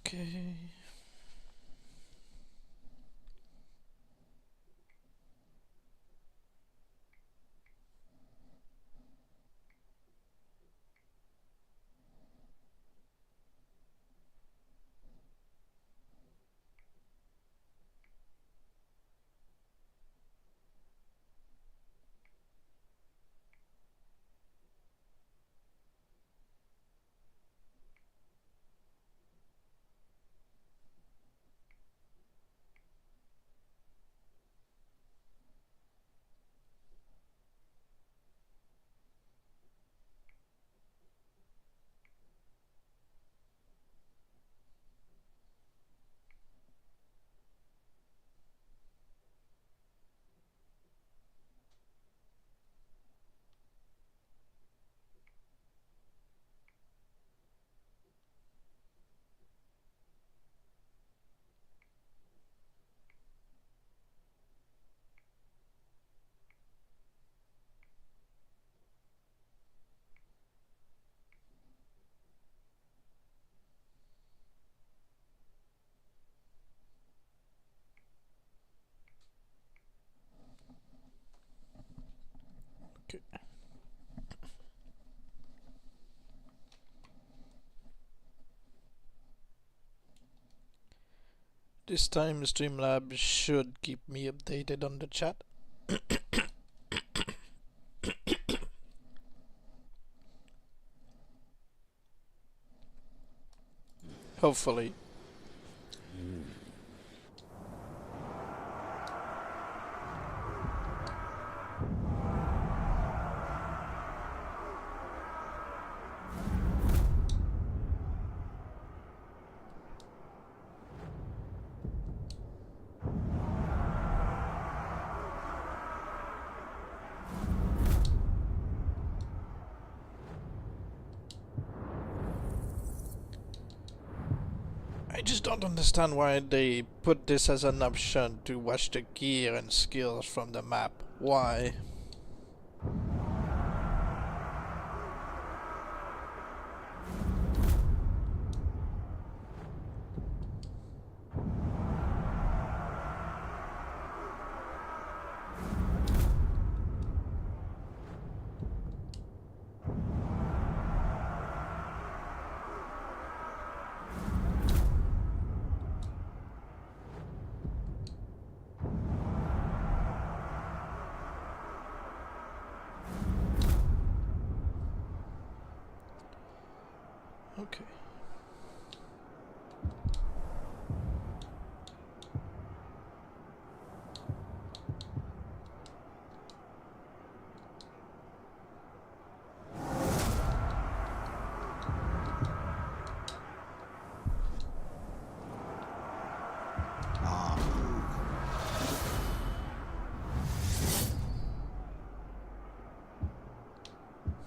Okay. Okay. This time Streamlabs should keep me updated on the chat. Hopefully. I just don't understand why they put this as an option to watch the gear and skills from the map. Why? Okay.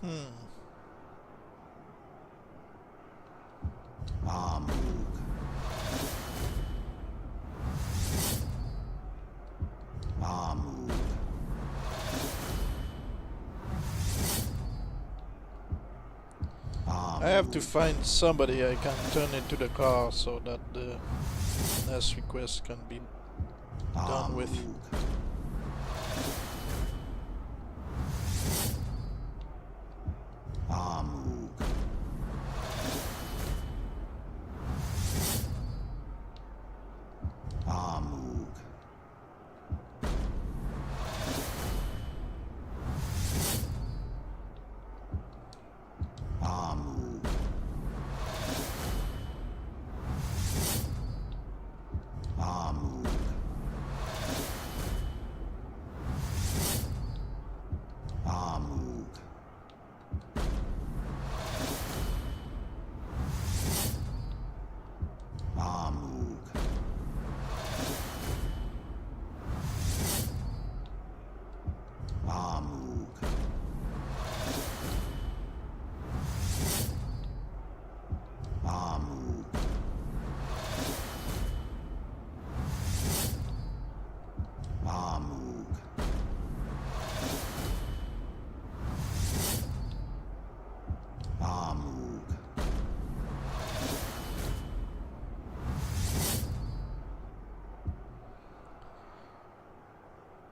Hmm. I have to find somebody I can turn into the car so that the NAS request can be done with.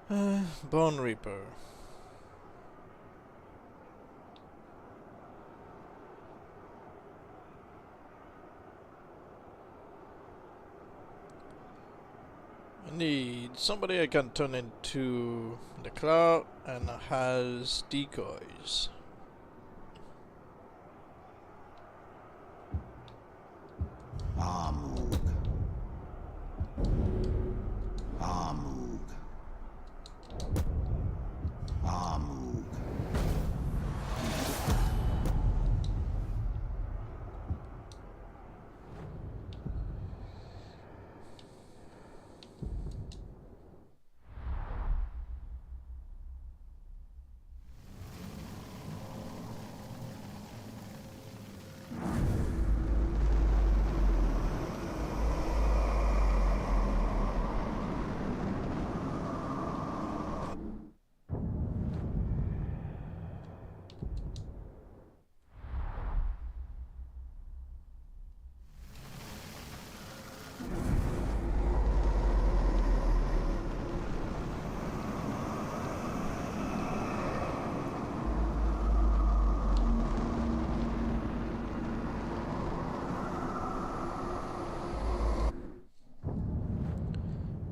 Bone Reaper. I need somebody I can turn into the cloud and has decoys. Amug. Amug. Amug.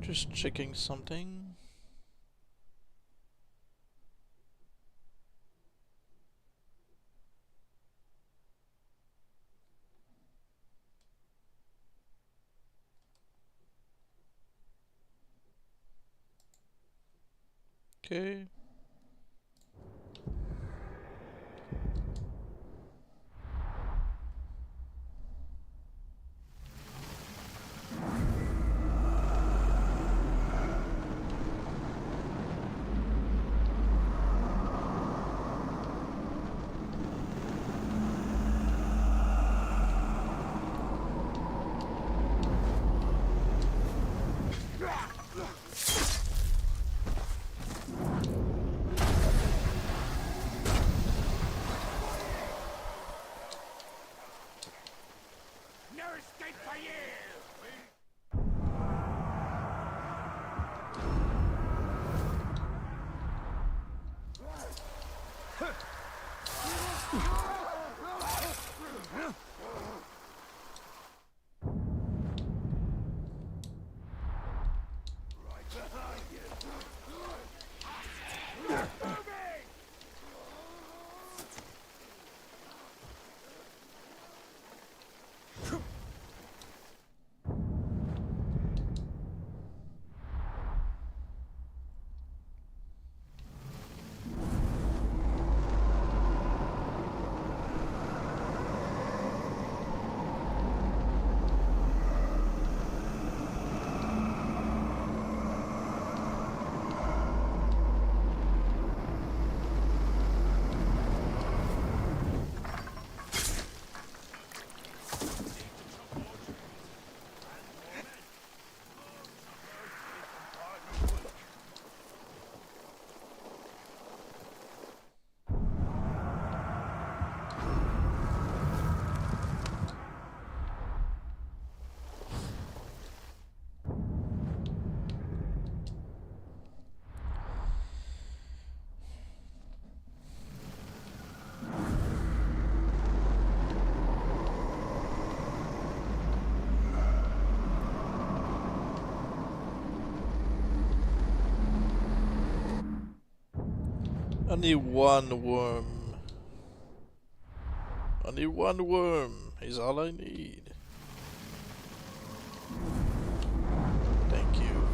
Just checking something. Okay. I need one worm. I need one worm is all I need. Thank you.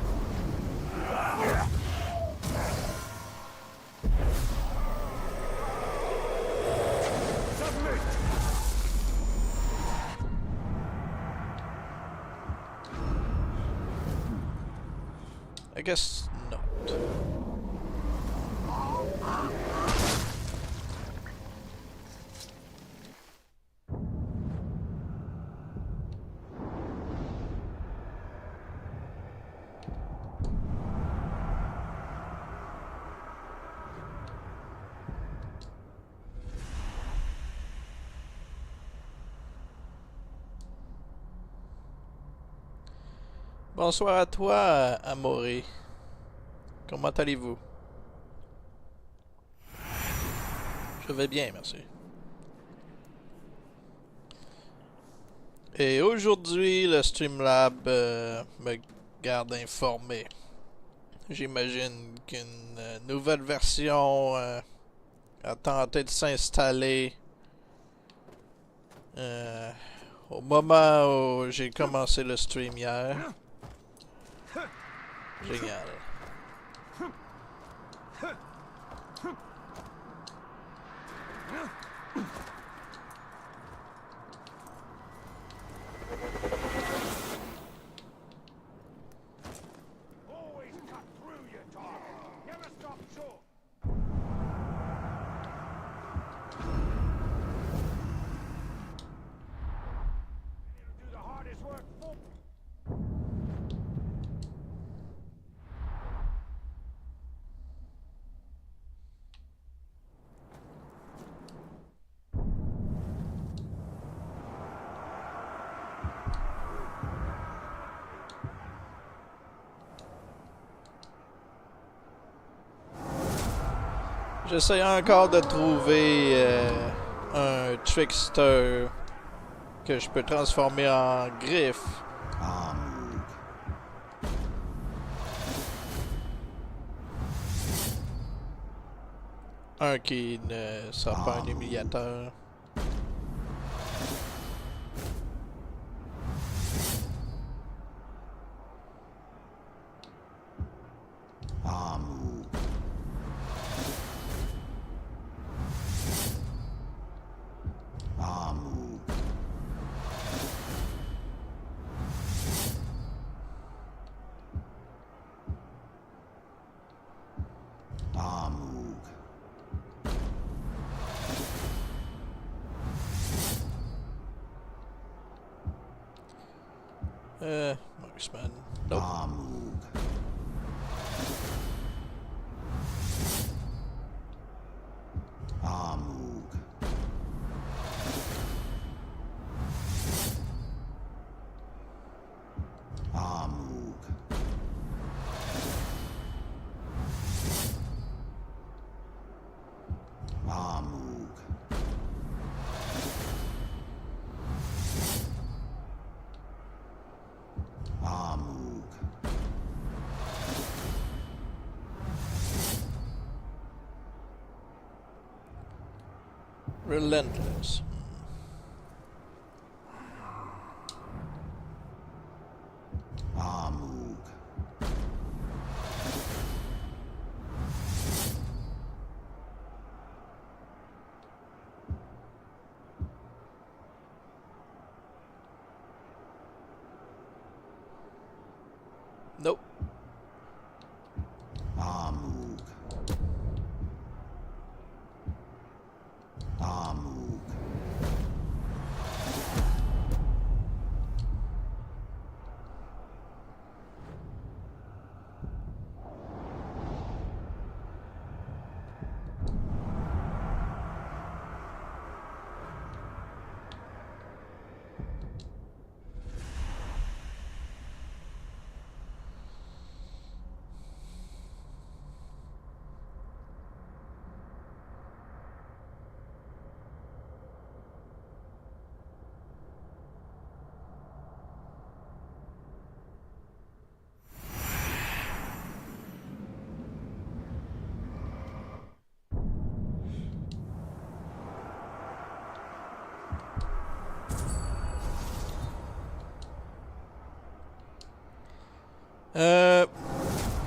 I guess not. Bonsoir à toi, Amaury. Comment allez-vous? Je vais bien, merci. Et aujourd'hui, le Streamlab me garde informé. J'imagine qu'une nouvelle version a tenté de s'installer au moment où j'ai commencé le stream hier. Génial. J'essaie encore de trouver un trickster que je peux transformer en griffe. Un qui ne sera pas un humiliateur. Marksman. Nope. Relentless. Nope.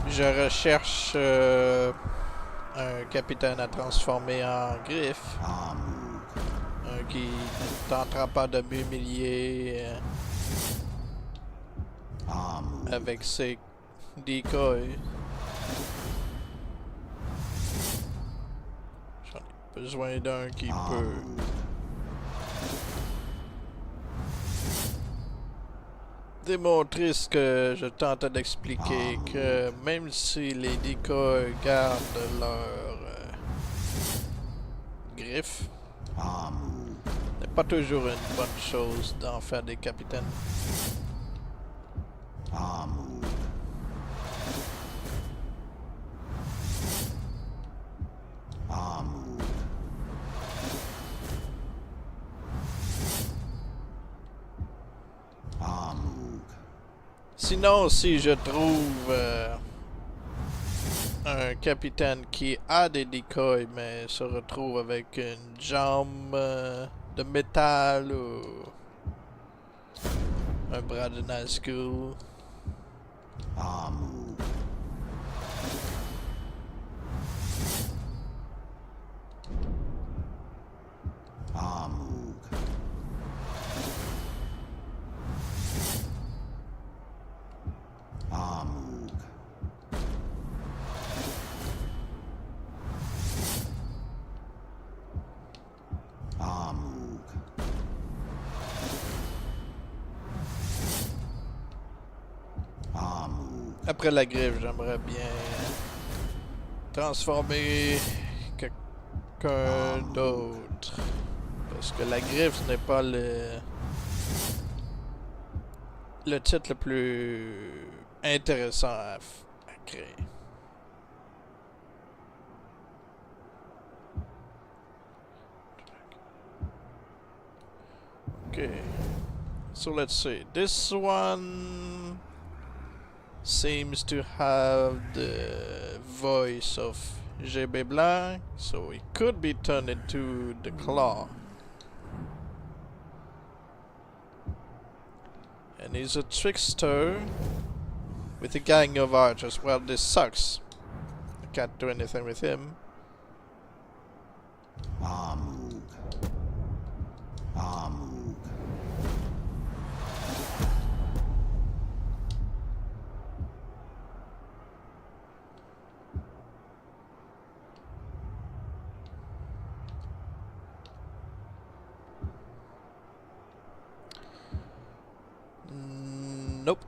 Je recherche un capitaine à transformer en griffe. Un qui ne tentera pas de m'humilier avec ses decoys. J'en ai besoin d'un qui peut démontrer ce que je tentais d'expliquer, que même si les decoys gardent leur griffe, n'est pas toujours une bonne chose d'en faire des capitaines. Sinon, si je trouve un capitaine qui a des decoys mais se retrouve avec une jambe de métal ou un bras de Nazgûl. Après la griffe, j'aimerais bien transformer quelqu'un d'autre. Parce que la griffe, ce n'est pas le titre le plus intéressant à créer. Okay, so let's see. This one seems to have the voice of GB Blanc, so it could be turned into the Claw. And he's a trickster with a gang of archers. Well, this sucks. I can't do anything with him. Nope.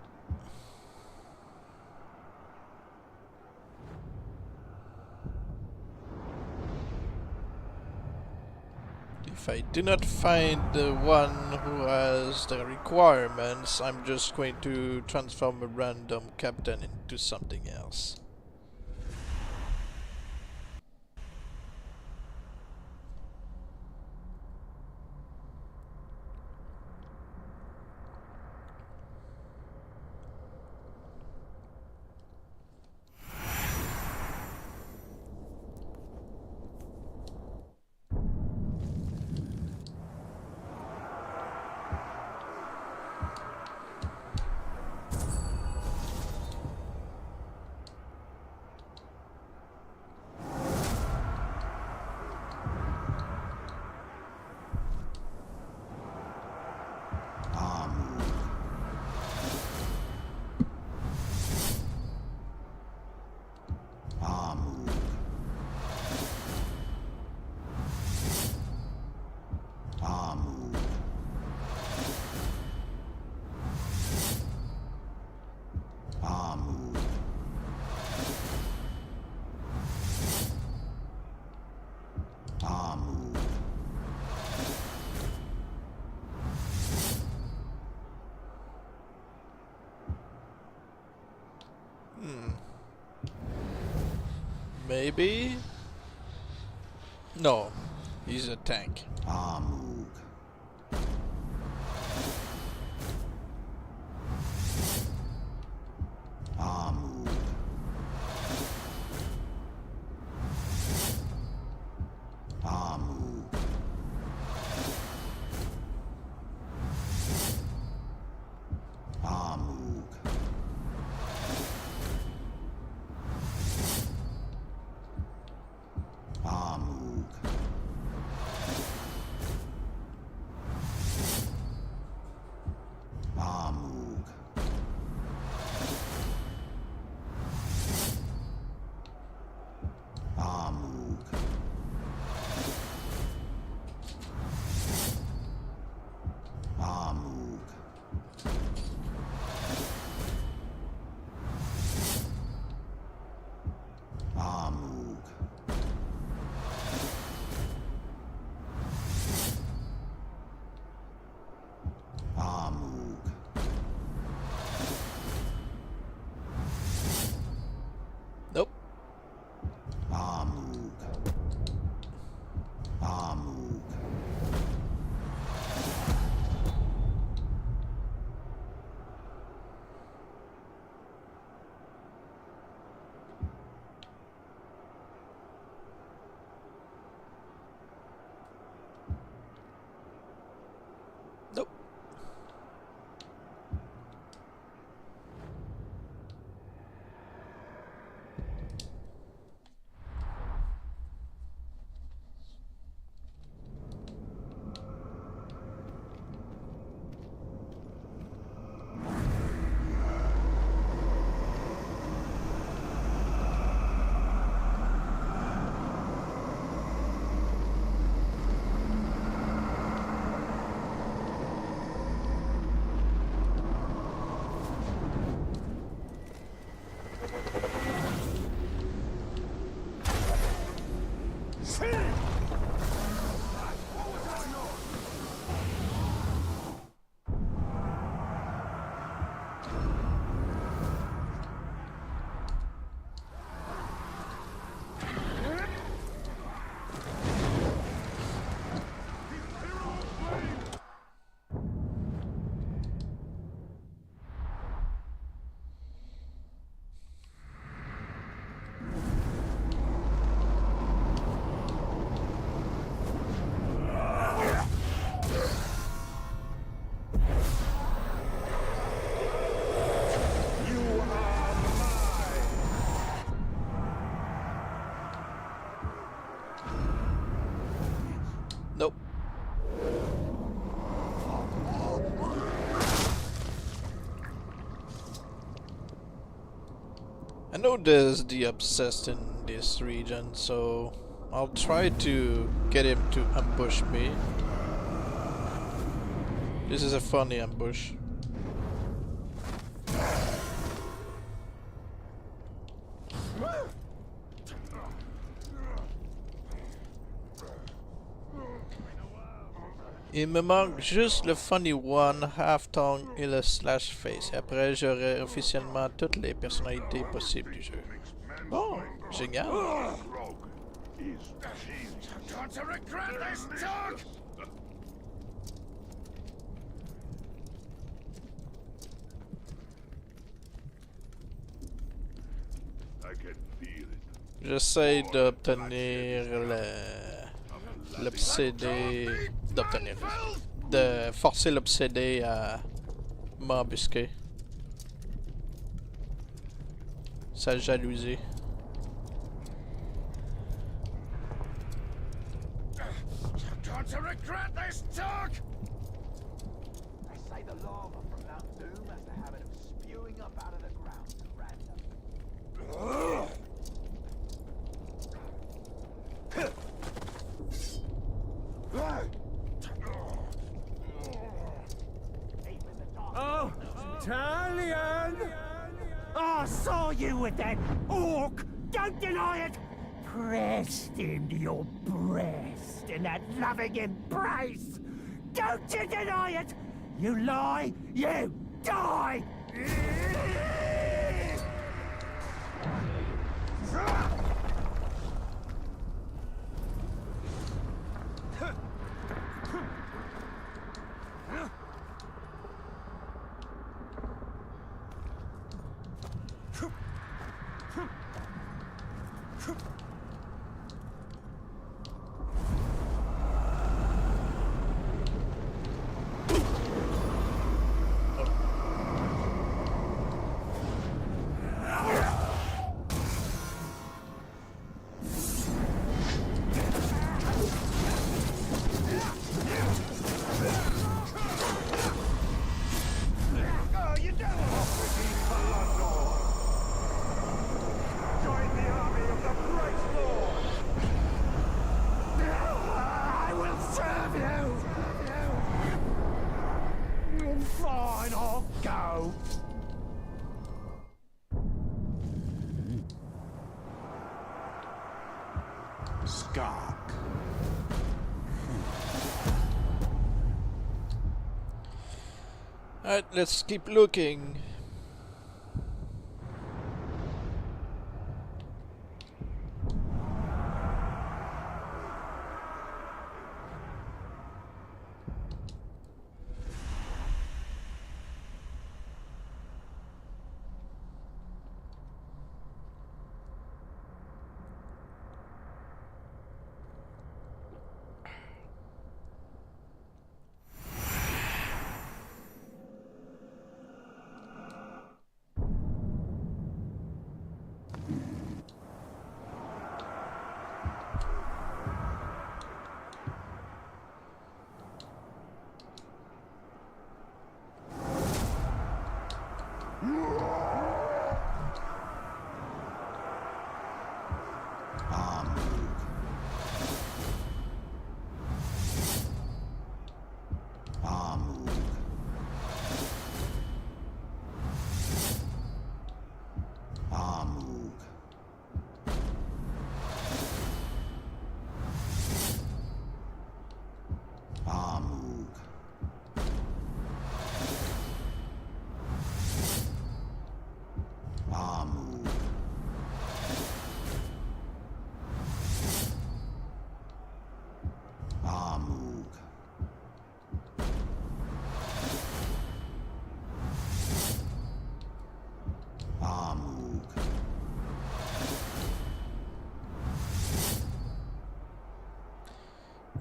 If I do not find the one who has the requirements, I'm just going to transform a random captain into something else. Maybe? No, he's a tank. Nope. know there's the obsessed in this region, so I'll try to get him to ambush me. This is a funny ambush. Il me manque juste le funny one, half-tongue et le slash face. Et après, j'aurai officiellement toutes les personnalités possibles du jeu. Bon, génial. J'essaie d'obtenir l'obsédé... de forcer l'obsédé à m'embusquer. Sa jalousie. To regret this talk! They say the lava from Mount Doom has the habit of spewing up out of the ground at random. Oh, Italian! I saw you with that orc! Don't deny it! Pressed into your breast in that loving embrace! Don't you deny it! You lie, you die! Fine, I'll go. Skok. Alright, let's keep looking.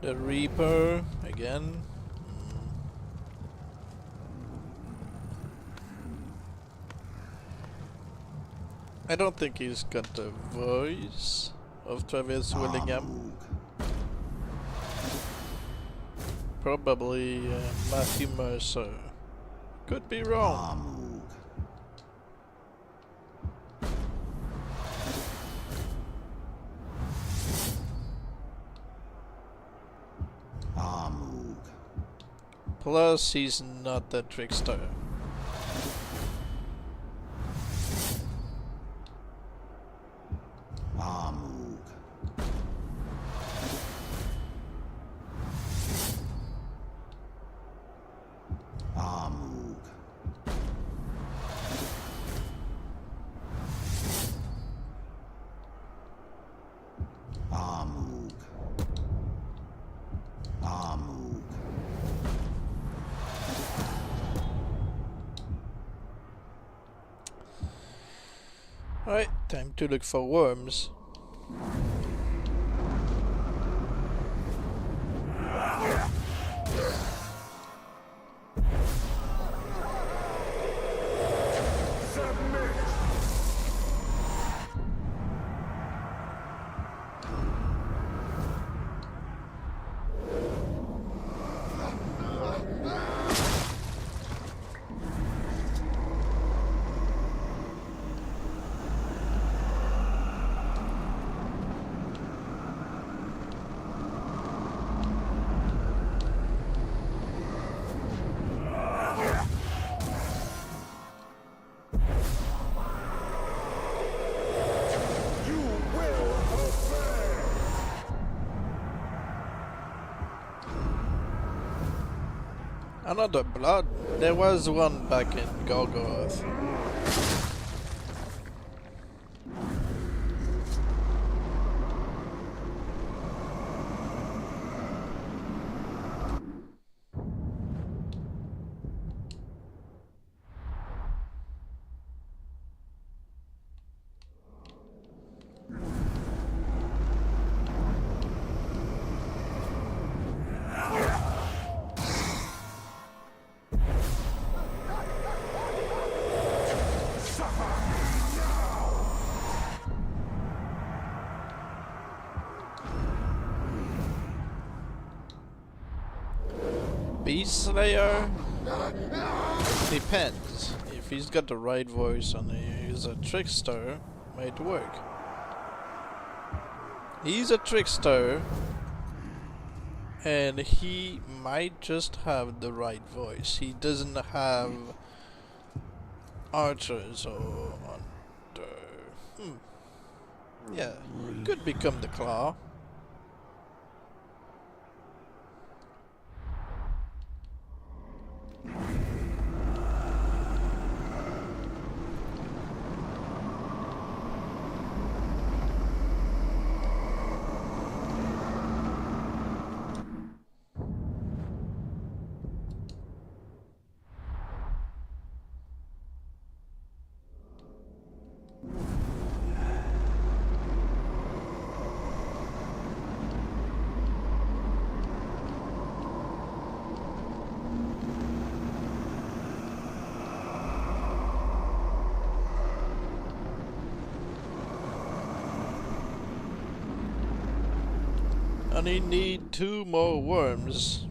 The Reaper again. I don't think he's got the voice of Travis Willingham. Probably Matthew Mercer. Could be wrong. Plus, he's not a trickster. Amug. Amug. Amug. Amug. Alright, time to look for worms. Another blood. There was one back in Gargoth. Beast Slayer? Depends. If he's got the right voice and he's a trickster, might work. He's a trickster, and he might just have the right voice. He doesn't have archers or hunter. Yeah, could become the claw. And I need 2 more worms.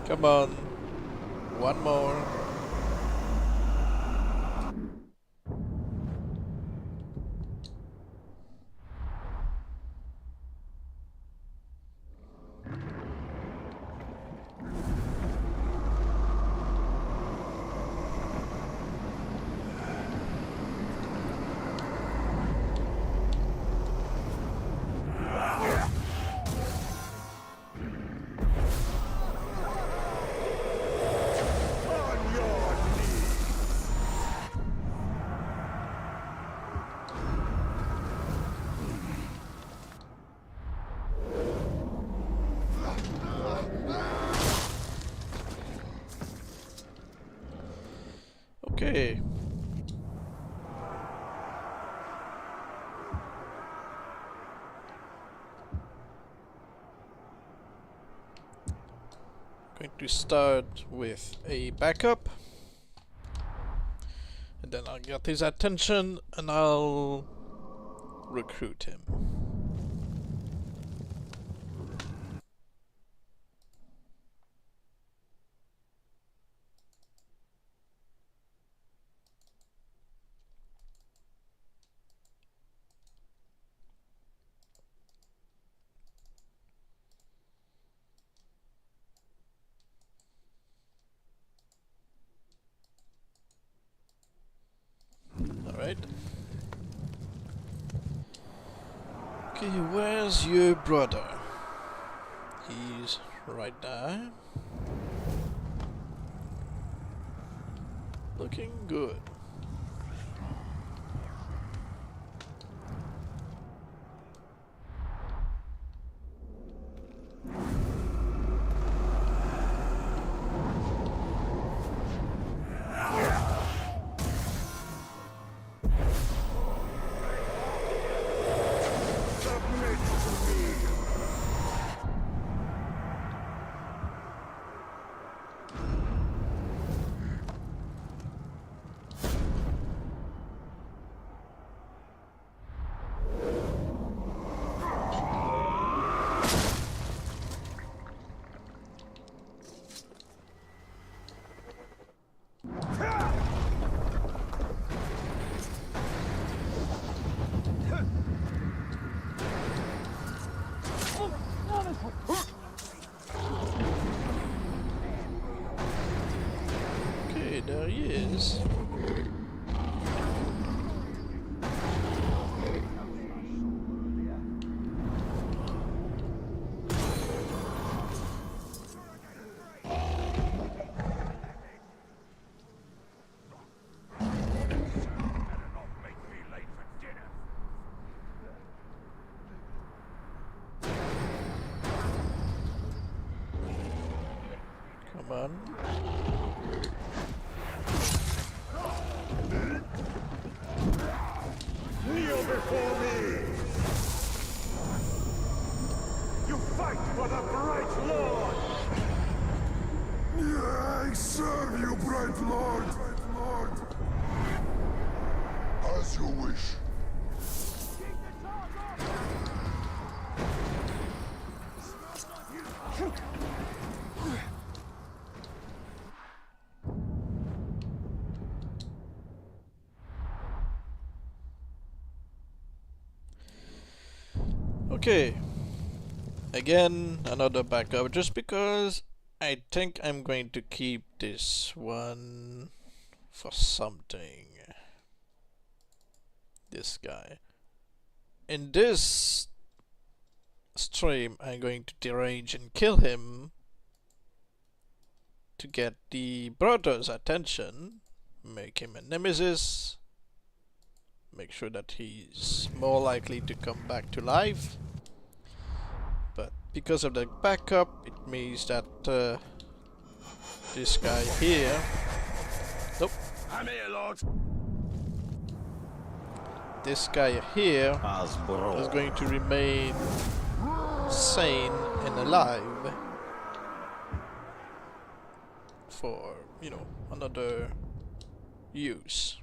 Come on. One more. Okay. Going to start with a backup. And then I'll get his attention and I'll recruit him. Alright. Okay, where's your brother? He's right there. Looking good. Okay, there he is. Come on. Kneel before me! You fight for the Bright Lord! I serve you, Bright Lord! As you wish. Okay. Again, another backup, just because I think I'm going to keep this one for something. This guy. In this stream, I'm going to derange and kill him to get the brother's attention, make him a nemesis, make sure that he's more likely to come back to life. But because of the backup, it means that this guy here, nope, I'm here, Lord. this guy here Asbro. is going to remain sane and alive for, you know, another use.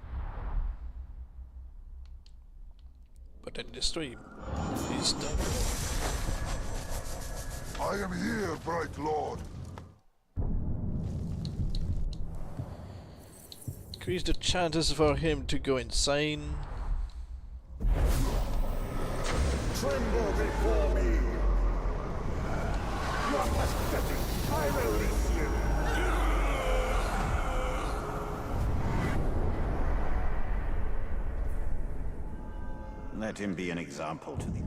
But in the stream, he's done. I am here, Bright Lord. Increase the chances for him to go insane. Tremble before me! You are pathetic! I release you! Let him be an example to the...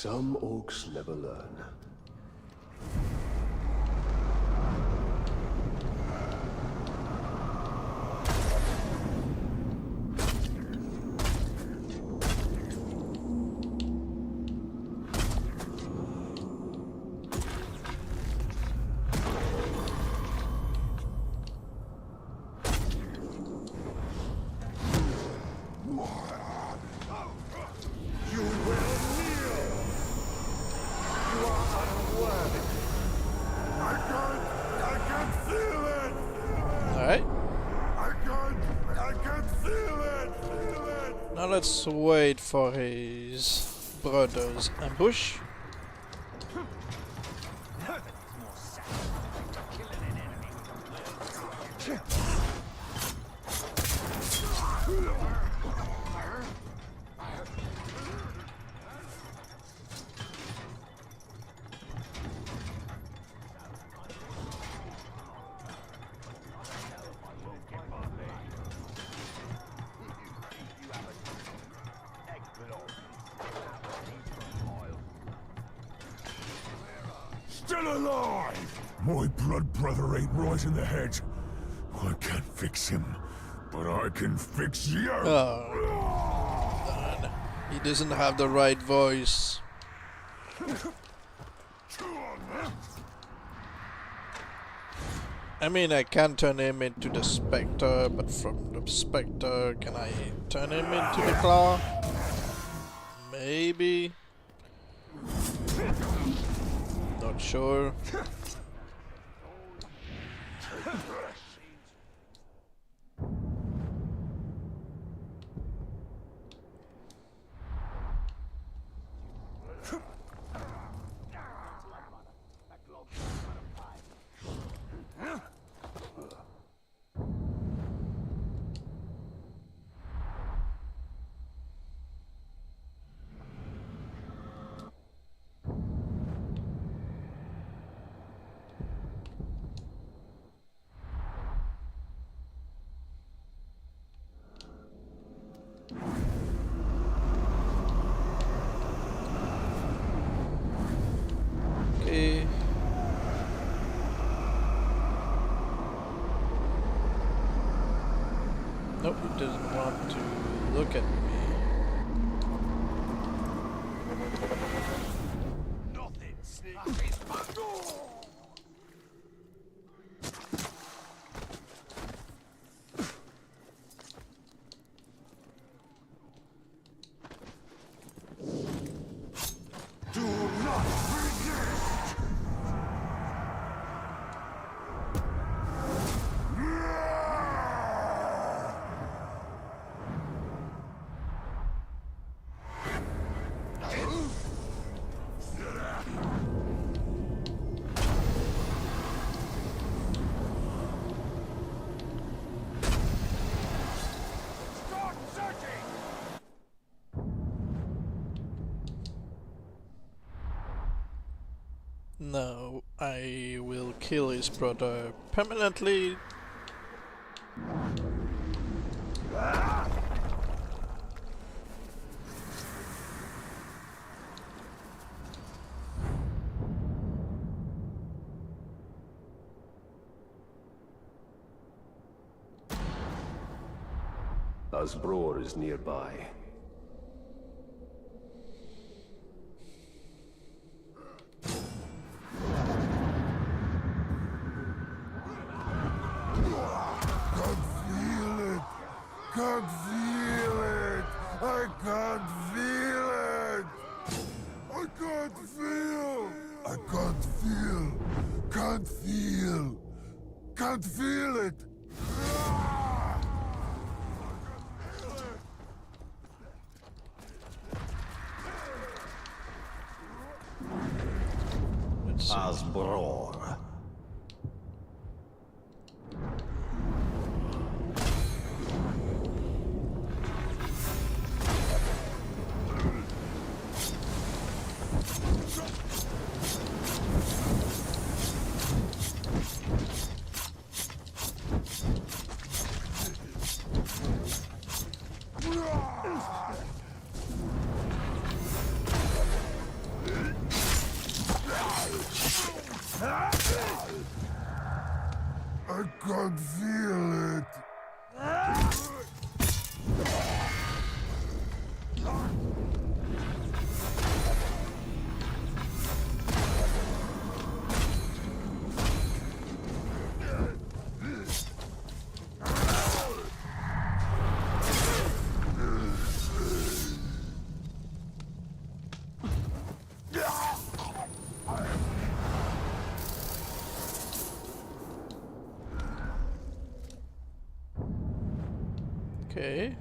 Some orcs never learn. You will kneel! You are unworthy! I can't feel it! Alright. I can't feel it! Now let's wait for his brother's ambush. Still alive! My blood brother ain't right in the head. I can't fix him, but I can fix you! Oh, God. He doesn't have the right voice. I mean, I can turn him into the Spectre, but from the Spectre, can I turn him into the Claw? Maybe. Not sure. Okay. Nope, he doesn't want to look at me. Nothing sneaks his back. Do not resist! Start searching! No, I will kill his brother permanently. Asbror is nearby. Can't feel it! I can't feel it! I can't feel! I can't feel! Can't feel! Can't feel it! Let's see. Asbror. I can feel it. Okay.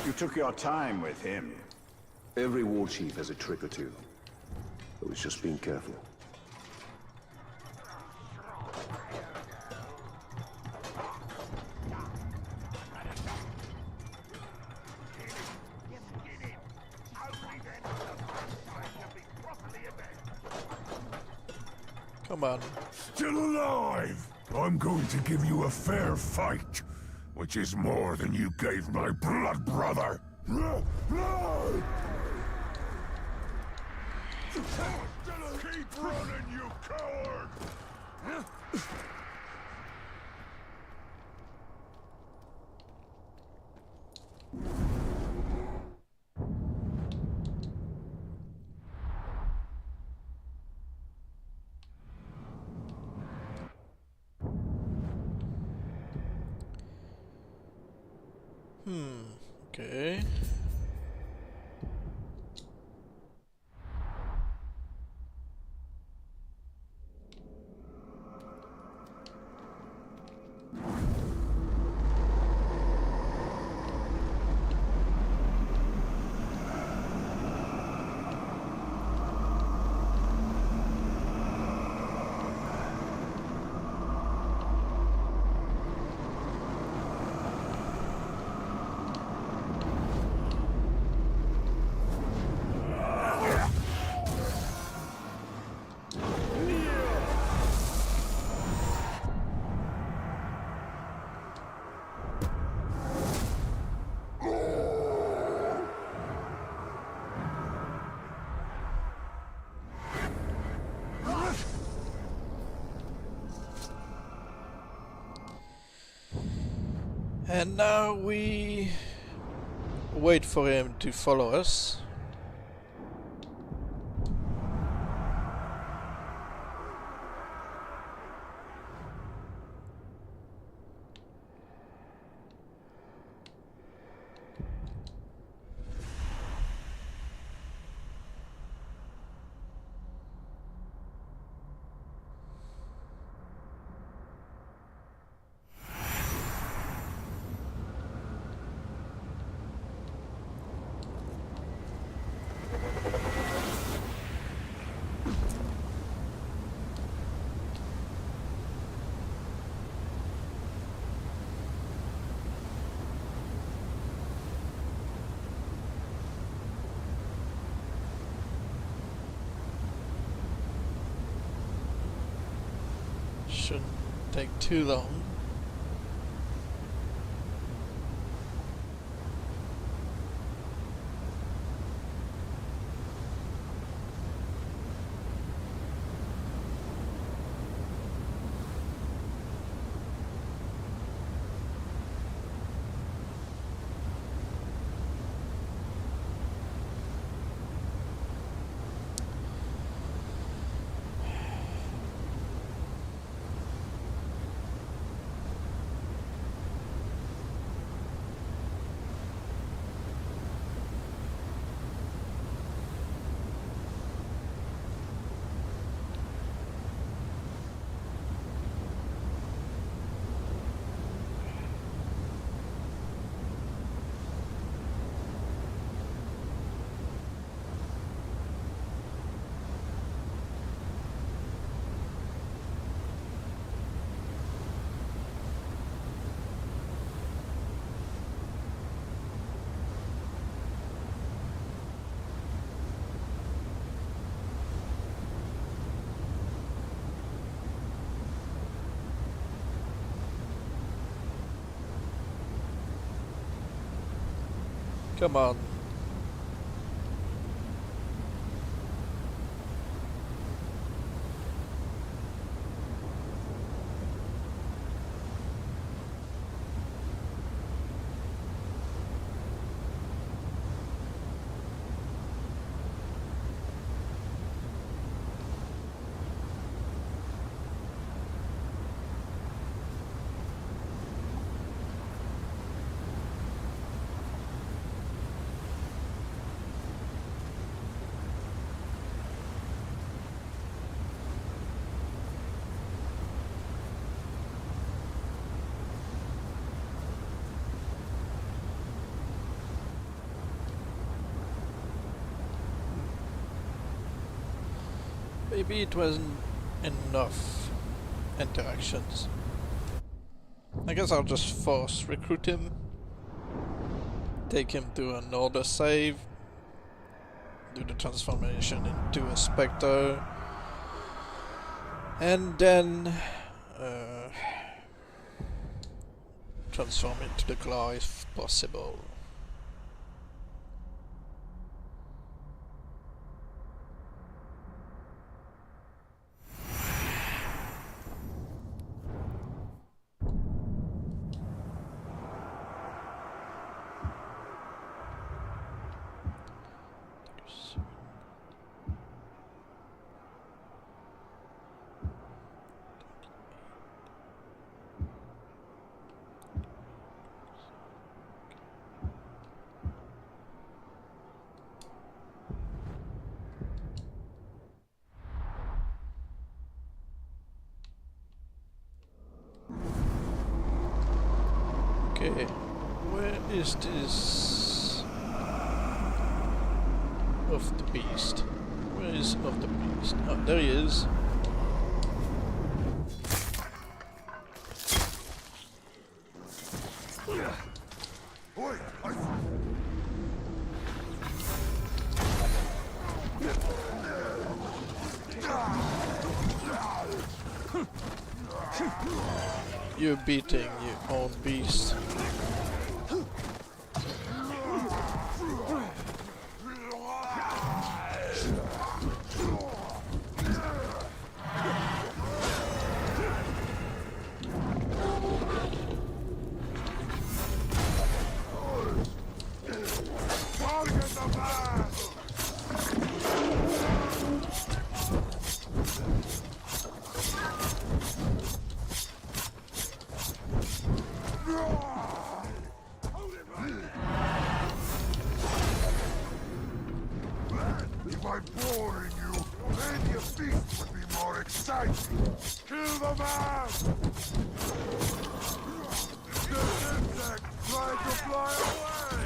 You took your time with him. Every war chief has a trick or two. I was just being careful. Come on. Still alive! I'm going to give you a fair fight, which is more than you gave my blood brother. Keep running, you coward! Okay. And now we wait for him to follow us. Shouldn't take too long. Come on. Maybe it wasn't enough interactions. I guess I'll just force recruit him. Take him to another save. Do the transformation into a Spectre. And then transform into the claw if possible. Okay, where is this of the beast? Where is of the beast? Oh, there he is. You're beating your own beast. If I'm boring you, maybe a feast would be more exciting. Kill the man! This insect tried to fly away!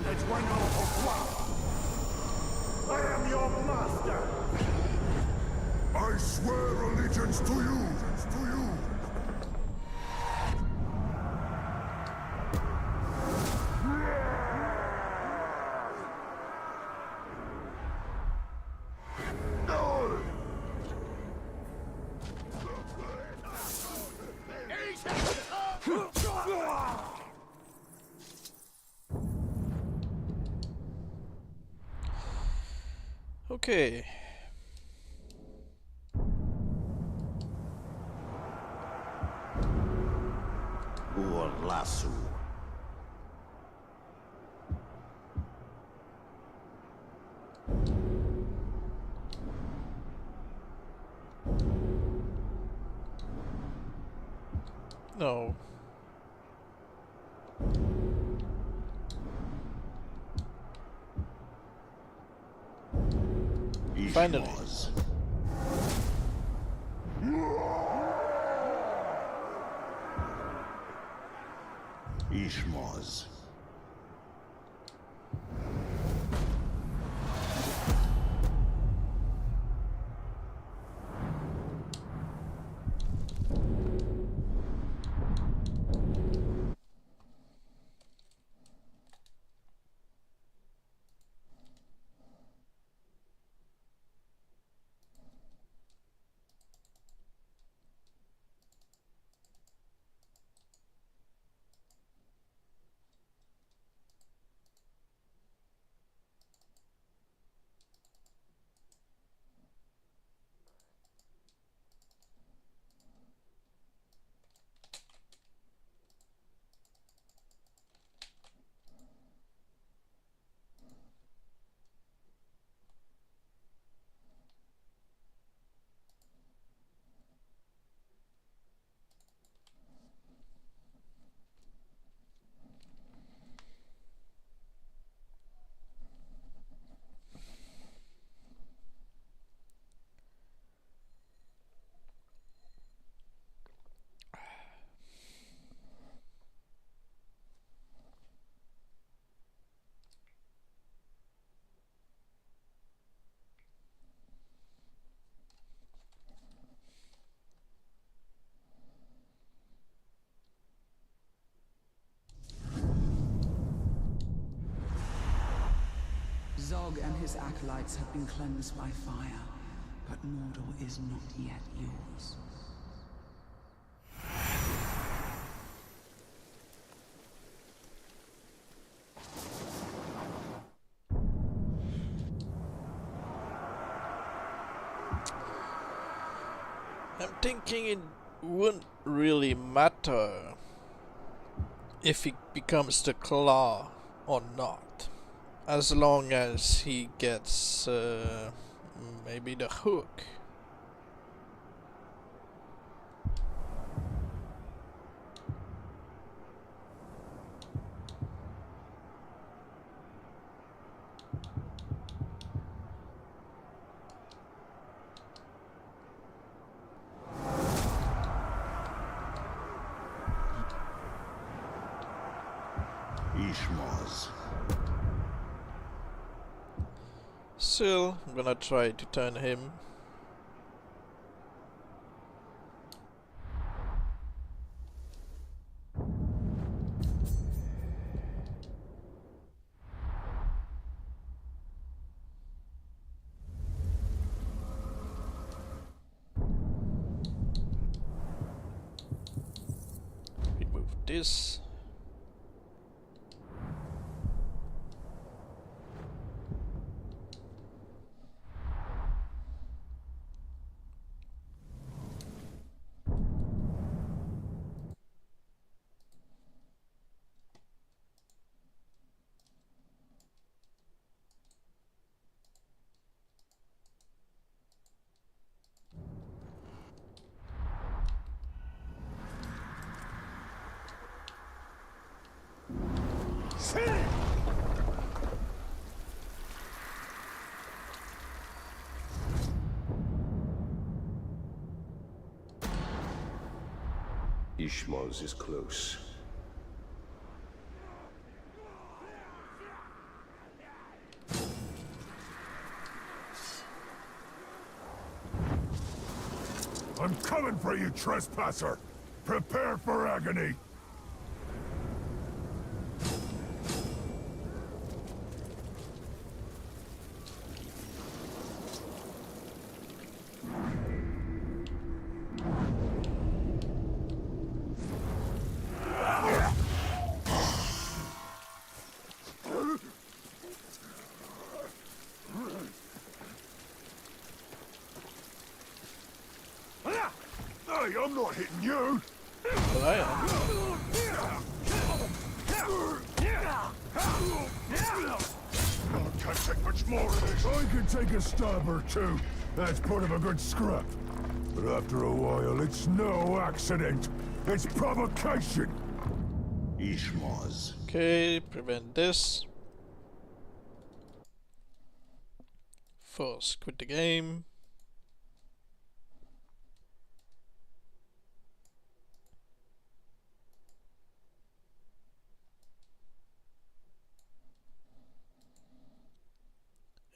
Let's win all for I am your master! I swear allegiance to you! Okay. Or lasso. No. Finally. Ishmoz. Zog and his acolytes have been cleansed by fire, but Mordor is not yet yours. I'm thinking it wouldn't really matter if he becomes the claw or not, as long as he gets maybe the hook. Ishmaz. Still, I'm gonna try to turn him. Remove this. Ishmaz is close. I'm coming for you, trespasser! Prepare for agony! Hey, I'm not hitting you! But I am. I can't take much more of this. I can take a stab or two. That's part of a good scrap. But after a while, it's no accident. It's provocation. Ishmaz. Okay, prevent this. Force quit the game.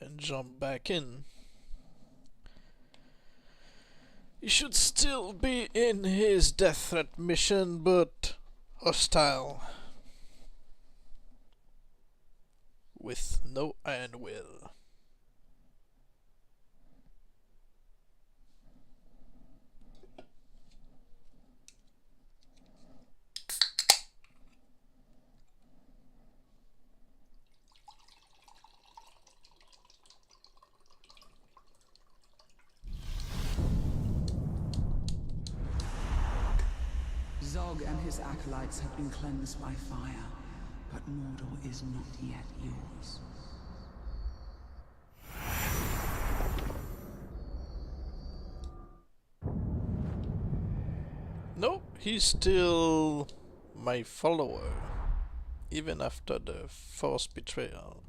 And jump back in. He should still be in his death threat mission, but hostile. With no iron will. Zog and his acolytes have been cleansed by fire, but Mordor is not yet yours. Nope, he's still my follower, even after the forced betrayal.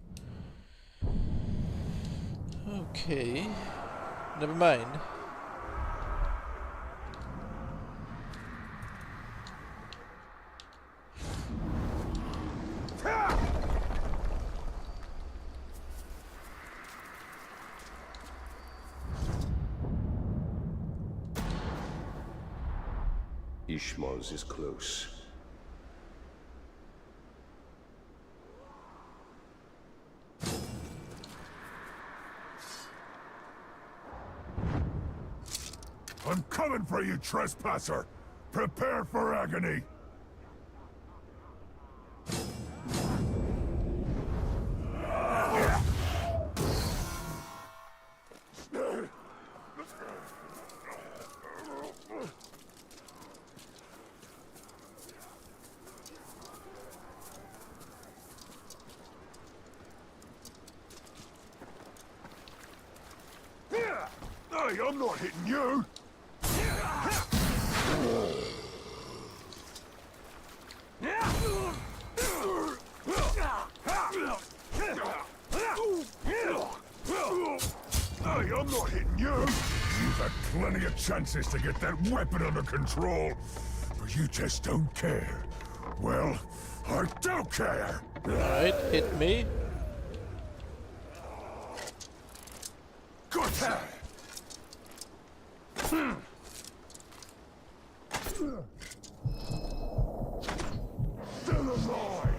Okay, never mind. Ishmaz is close. for you, trespasser! Prepare for agony! Hey, I'm not hitting you! Hey, I'm not hitting you! You've had plenty of chances to get that weapon under control, but you just don't care. Well, I do care! Alright, hit me. Good time! Still alive!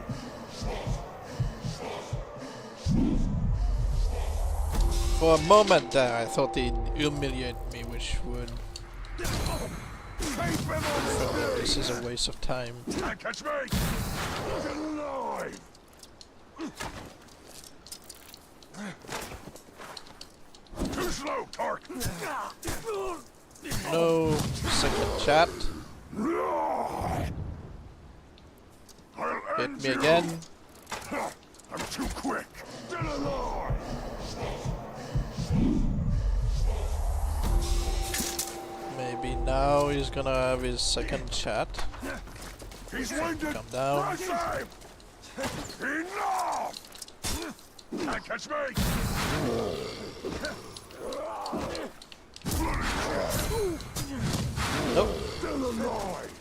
For a moment there, I thought he'd humiliate me, which would... This is a waste of time. Can't catch me! Still alive! Too slow, Tark! No second chat. I'll Hit end me you. again. I'm too quick! Still alive! Maybe now he's gonna have his second chat. He's winded! Calm down. Rush him! Enough! Can't catch me! Nope. Still alive!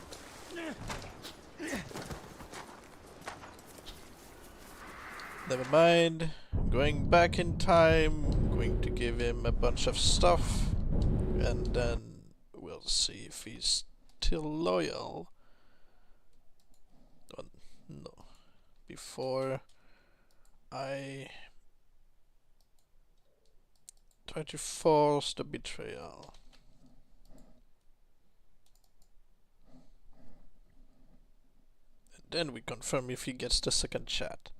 Never mind. Going back in time. Going to give him a bunch of stuff. And then we'll see if he's still loyal. Oh, no. Before I try to force the betrayal. And then we confirm if he gets the second chat.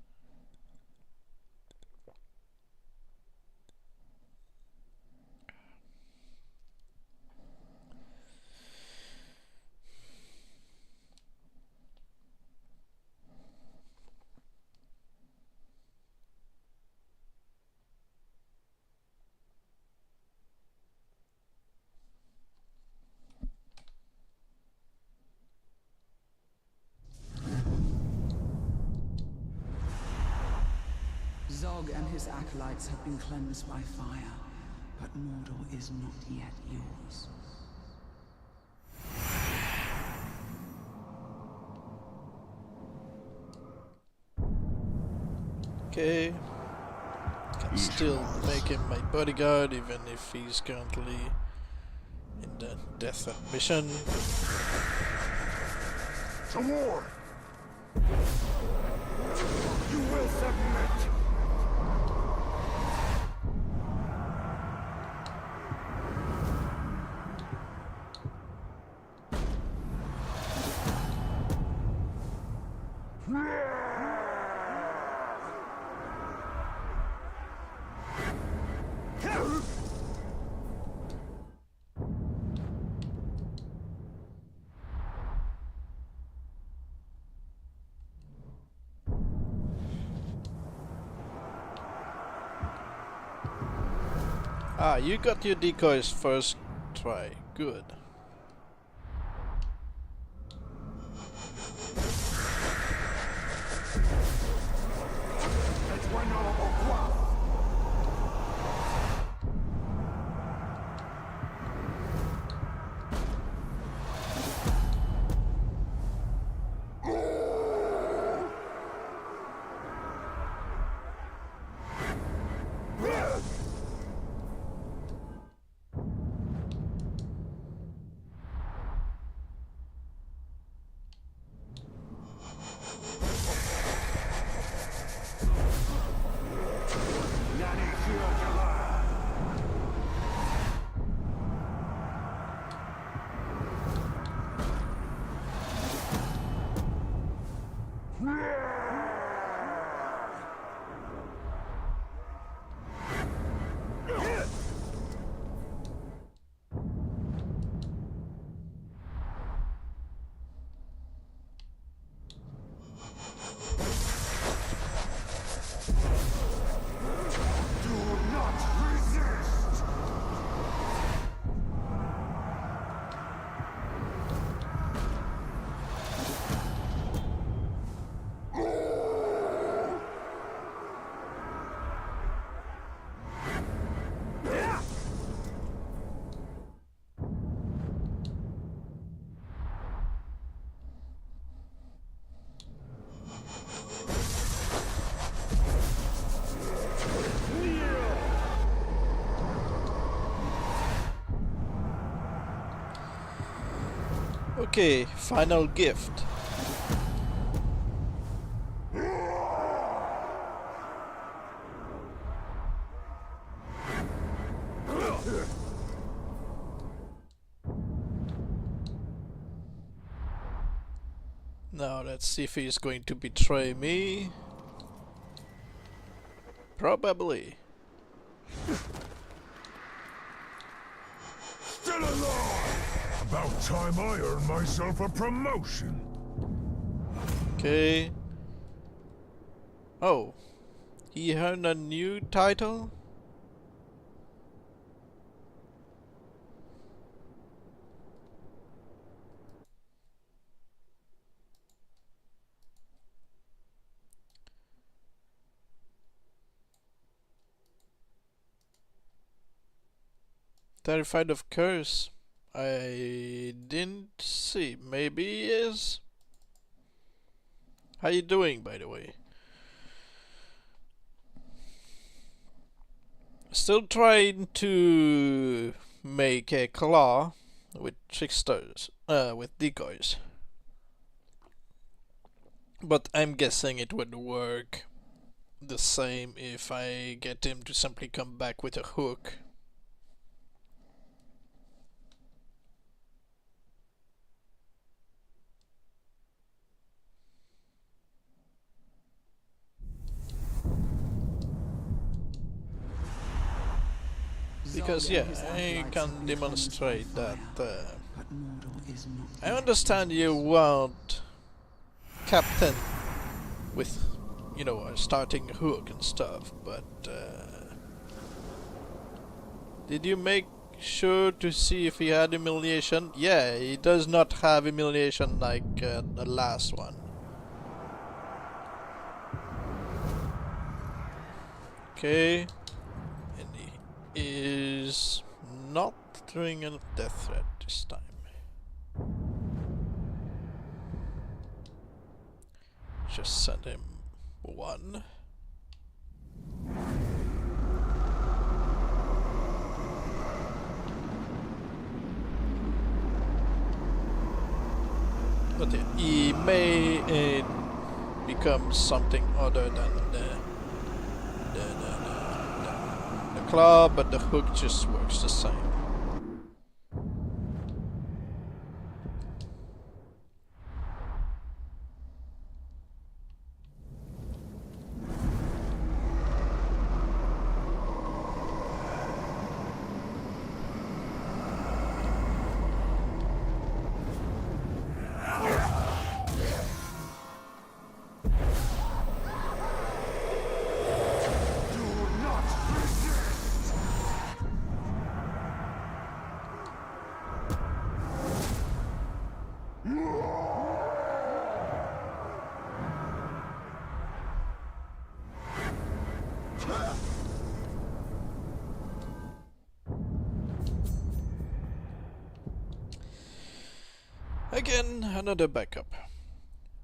Zog and his acolytes have been cleansed by fire, but Mordor is not yet yours. Okay. Can still make him my bodyguard even if he's currently in the death mission. To war! You will submit! Ah, you got your decoys first try. Good. Okay, final gift. Now let's see if he's going to betray me. Probably. Still alive! About time I earned myself a promotion. Okay. Oh. He earned a new title? Terrified of curse. I didn't see. Maybe he is. How you doing, by the way? Still trying to make a claw with tricksters, with decoys. But I'm guessing it would work the same if I get him to simply come back with a hook. Because yeah, I can demonstrate that I understand you want Captain with, you know, a starting hook and stuff, but did you make sure to see if he had humiliation? Yeah, he does not have humiliation like the last one. Okay. And he is not doing a death threat this time. Just send him one. But yeah, he may become something other than the claw, but the hook just works the same. Again, another backup.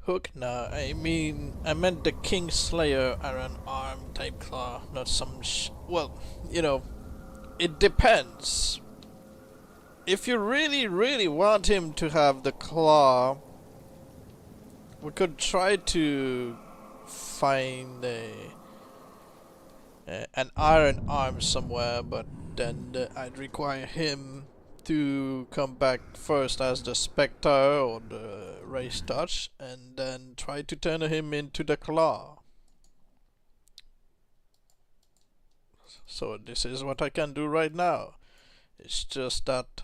Hook? Nah, I meant the Kingslayer Iron Arm type claw, not some well, you know, it depends. If you really want him to have the claw, we could try to find an iron arm somewhere, but then I'd require him to come back first as the Spectre or the Race Touch, and then try to turn him into the Claw. So this is what I can do right now. It's just that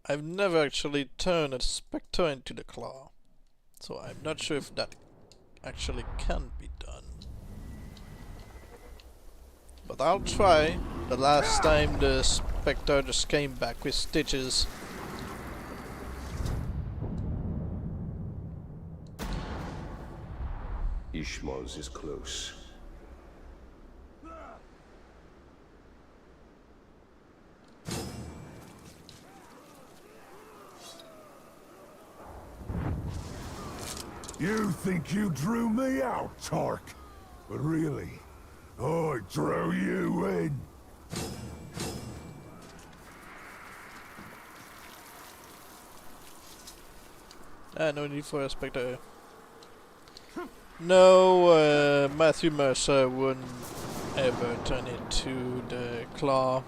I've never actually turned a Spectre into the Claw, so I'm not sure if that actually can be done. But I'll try. The last time the Spectre just came back with stitches. Ishmael's is close. You think you drew me out, Tark? But really, I drew you in. No need for a spectre. No, Matthew Mercer wouldn't ever turn into the claw.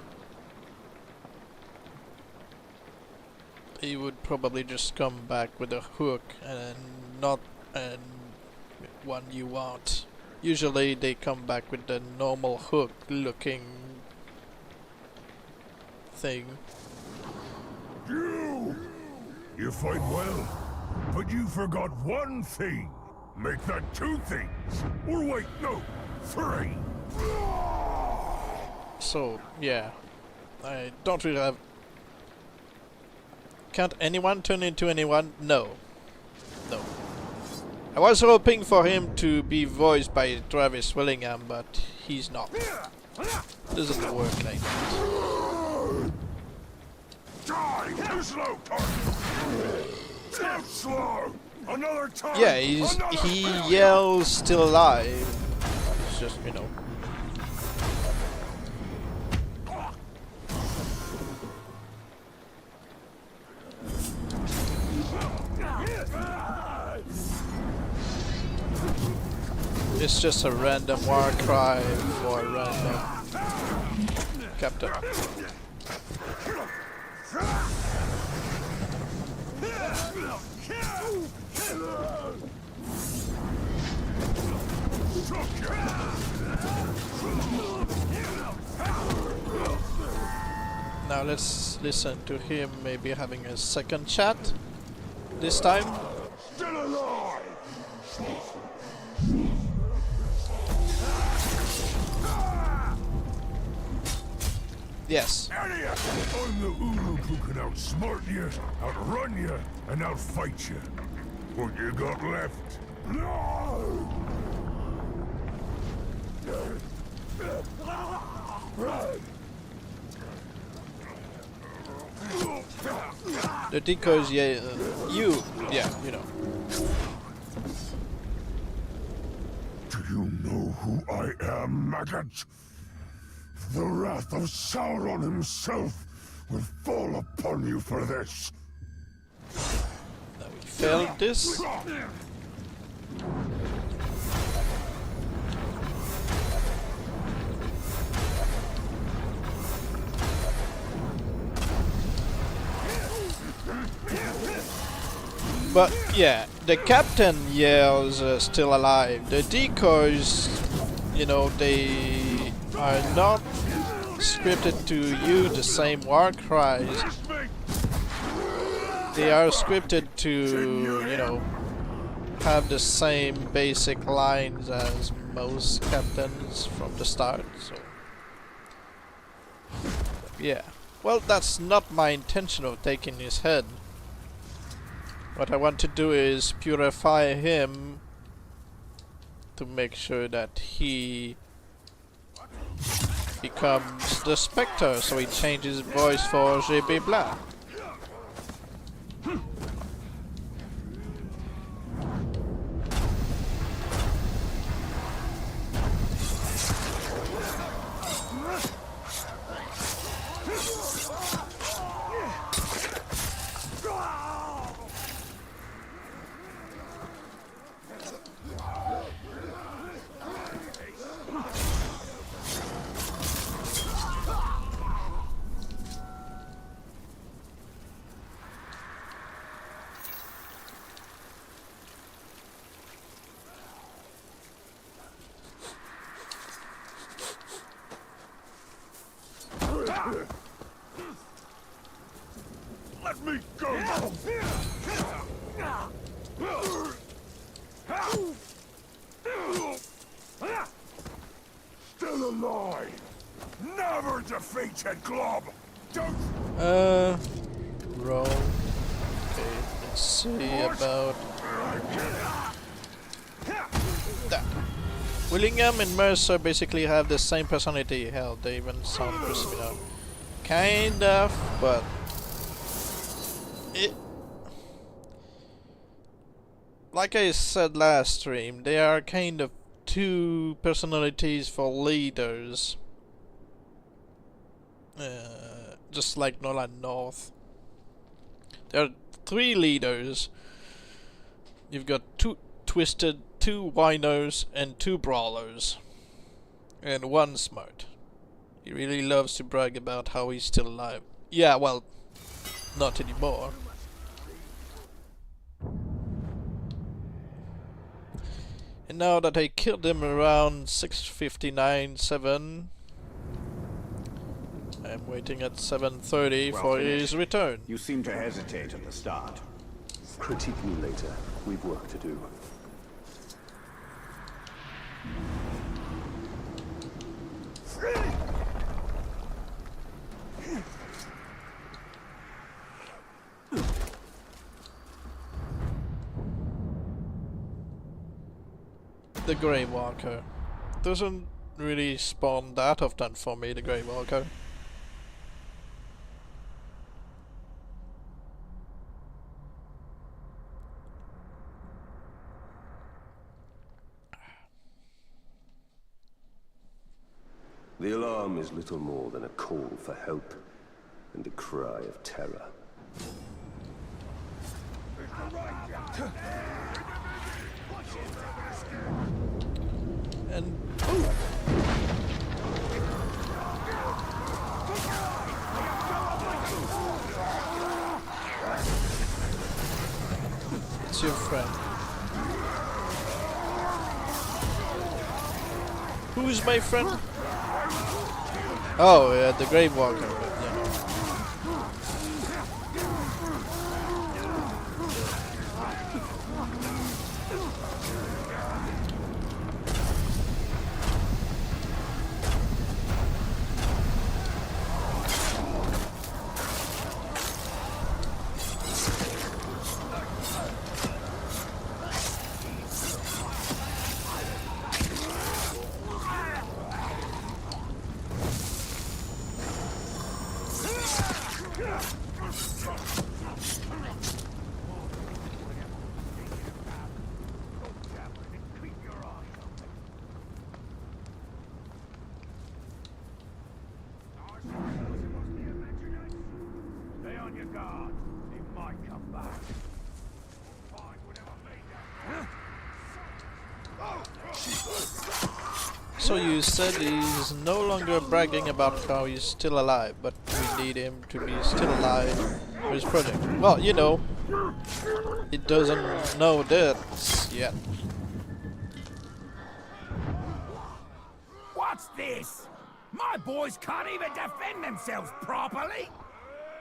He would probably just come back with a hook and not one you want. Usually they come back with the normal hook looking thing. You fight well, but you forgot one thing. Make that 2 things. Or wait, no, 3. So, yeah. I don't really have... Can't anyone turn into anyone? No. No. I was hoping for him to be voiced by Travis Willingham, but he's not. Doesn't work like that. Die! Too slow, target! Too slow! Another time! Yeah, he yells still alive. It's just, you know. It's just a random war cry for a random captain. Now let's listen to him maybe having a second chat this time. Still alive! Yes. Idiot! I'm the Uruk who can outsmart you, outrun you, and outfight you. What you got left? The decoys, yeah, you know. Do you know who I am, maggot? The wrath of Sauron himself will fall upon you for this. Now we failed this. But yeah, the captain yells still alive. The decoys, you know, they are not scripted to use the same war cries. They are scripted to, you know, have the same basic lines as most captains from the start, so yeah. Well, that's not my intention of taking his head. What I want to do is purify him to make sure that he becomes the Spectre, so he changes his voice for GB Blah. Let me go! Still alive! Never defeated, Glob! Don't... Roll. Okay, let's see about that. Willingham and Mercer basically have the same personality. Hell, they even sound pretty similar. Kind of, but it, like I said last stream, they are kind of two personalities for leaders. Just like Nolan North. There are three leaders, You've got 2 twisted, 2 whiners, and 2 brawlers. And 1 smart. He really loves to brag about how he's still alive. Yeah, well, not anymore. And now that I killed him around 6:59, 7, I'm waiting at 7:30 Well for finished. his return. You seem to hesitate at the start. Critique me later. We've work to do. The Grey Walker. Doesn't really spawn that often for me, the Grey Walker. The alarm is little more than a call for help and a cry of terror. And it's your friend. Who is my friend? Oh, yeah, the Grave Walker. But, yeah. Stay on your guard. He might come back. Find whatever So you said he's no longer bragging about how he's still alive, but we need him to be still alive for his project. Well, you know, he doesn't know this yet. What's this? My boys can't even defend themselves properly.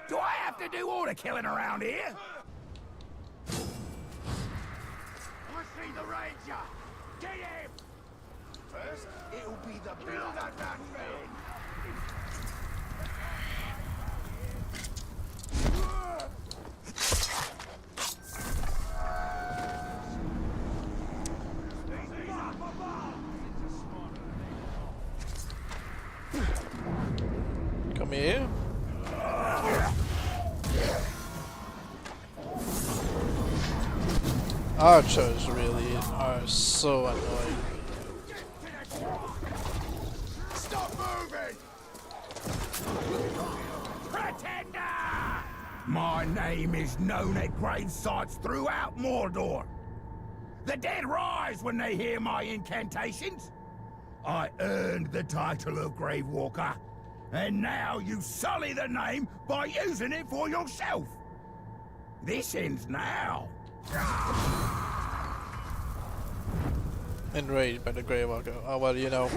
Do I have to do all the killing around here? I see the Ranger! Get him! First, it'll be the builder that man. Come here. Archers really are so annoying. Stop moving! Pretender! My name is known at grave sites throughout Mordor. The dead rise when they hear my incantations. I earned the title of Grave Walker, and now you sully the name by using it for yourself. This ends now. Enraged by the Grey Walker. Oh well, you know.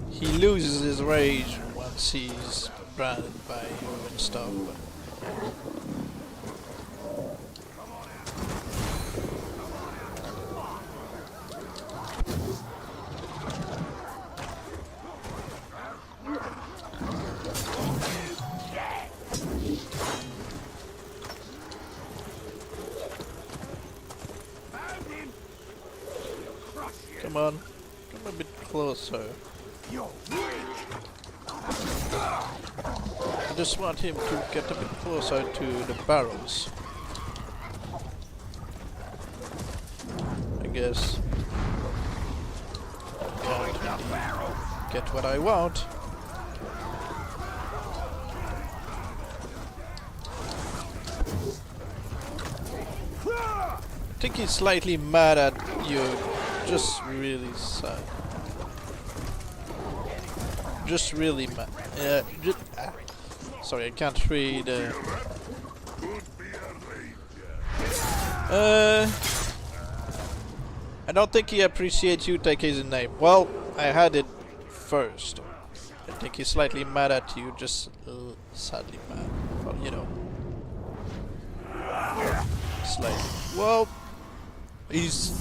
He loses his rage once he's branded by you and stuff. But come on, come a bit closer. I just want him to get a bit closer to the barrels. I guess. get what I want. I think he's slightly mad at you. Just really sad. Just really mad. Sorry, I can't read. I don't think he appreciates you take his name. Well, I had it first. I think he's slightly mad at you, just sadly mad. Well, you know. Slightly. Well, he's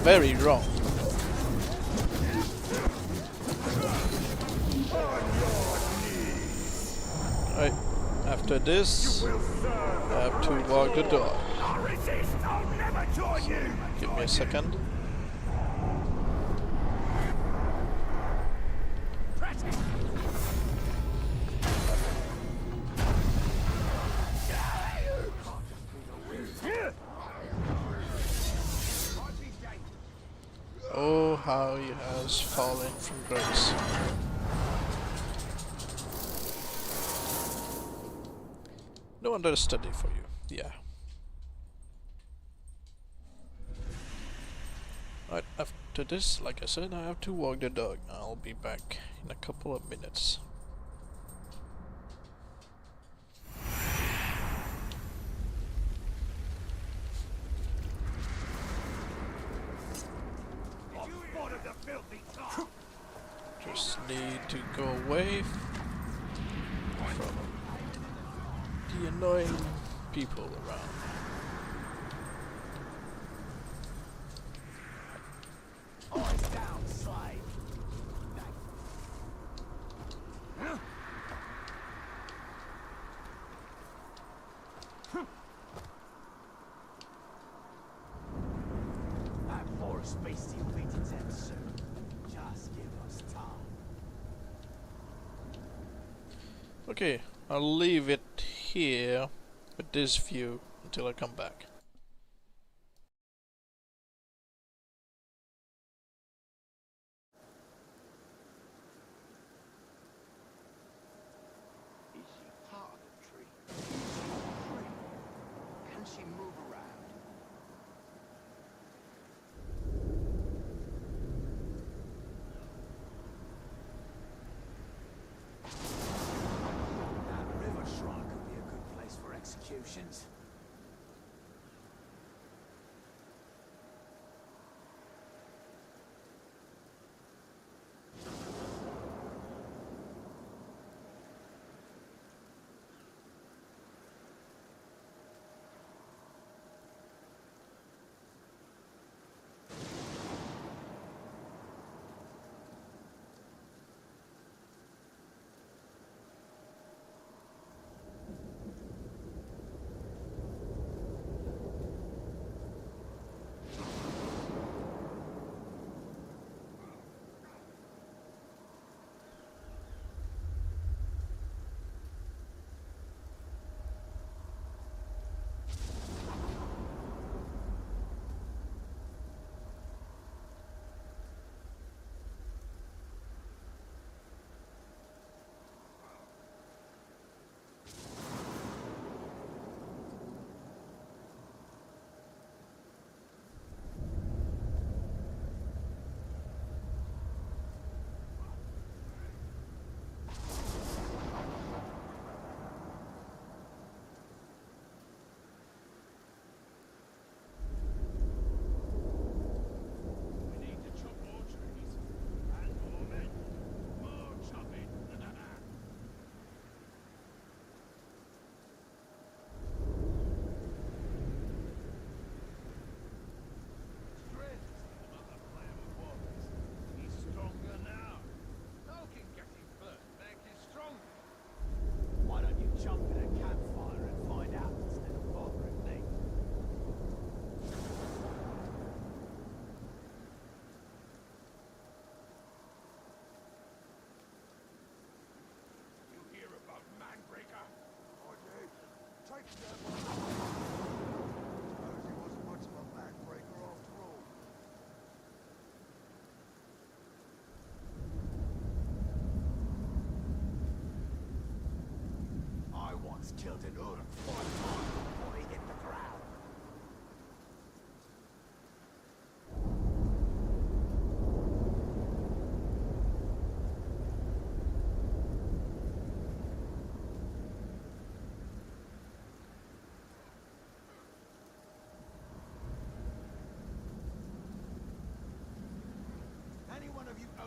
very wrong. Right, after this, I have to walk the dog. Give me a second. Oh, how he has fallen from grace. No understudy for you, yeah. Right, after this, like I said, I have to walk the dog. I'll be back in a couple of minutes. Just need to go away from the annoying people around. That forest beastie will be to death soon. Just give us time. Okay, I'll leave it here with this view until I come back. Is she part of the tree? Can she move around? That river shrine could be a good place for executions.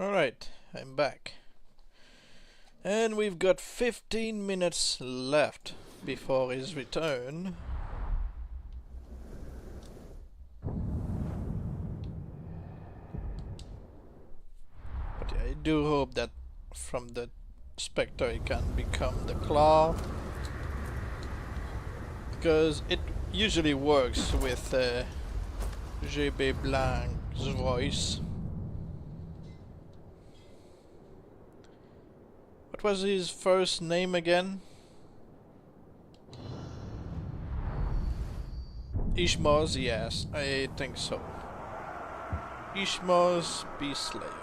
Alright, I'm back. And we've got 15 minutes left before his return. But yeah, I do hope that from the Spectre he can become the Claw. Because it usually works with GB Blanc's voice. What was his first name again? Ishmael's, yes, I think so. Ishmael's Beastslayer.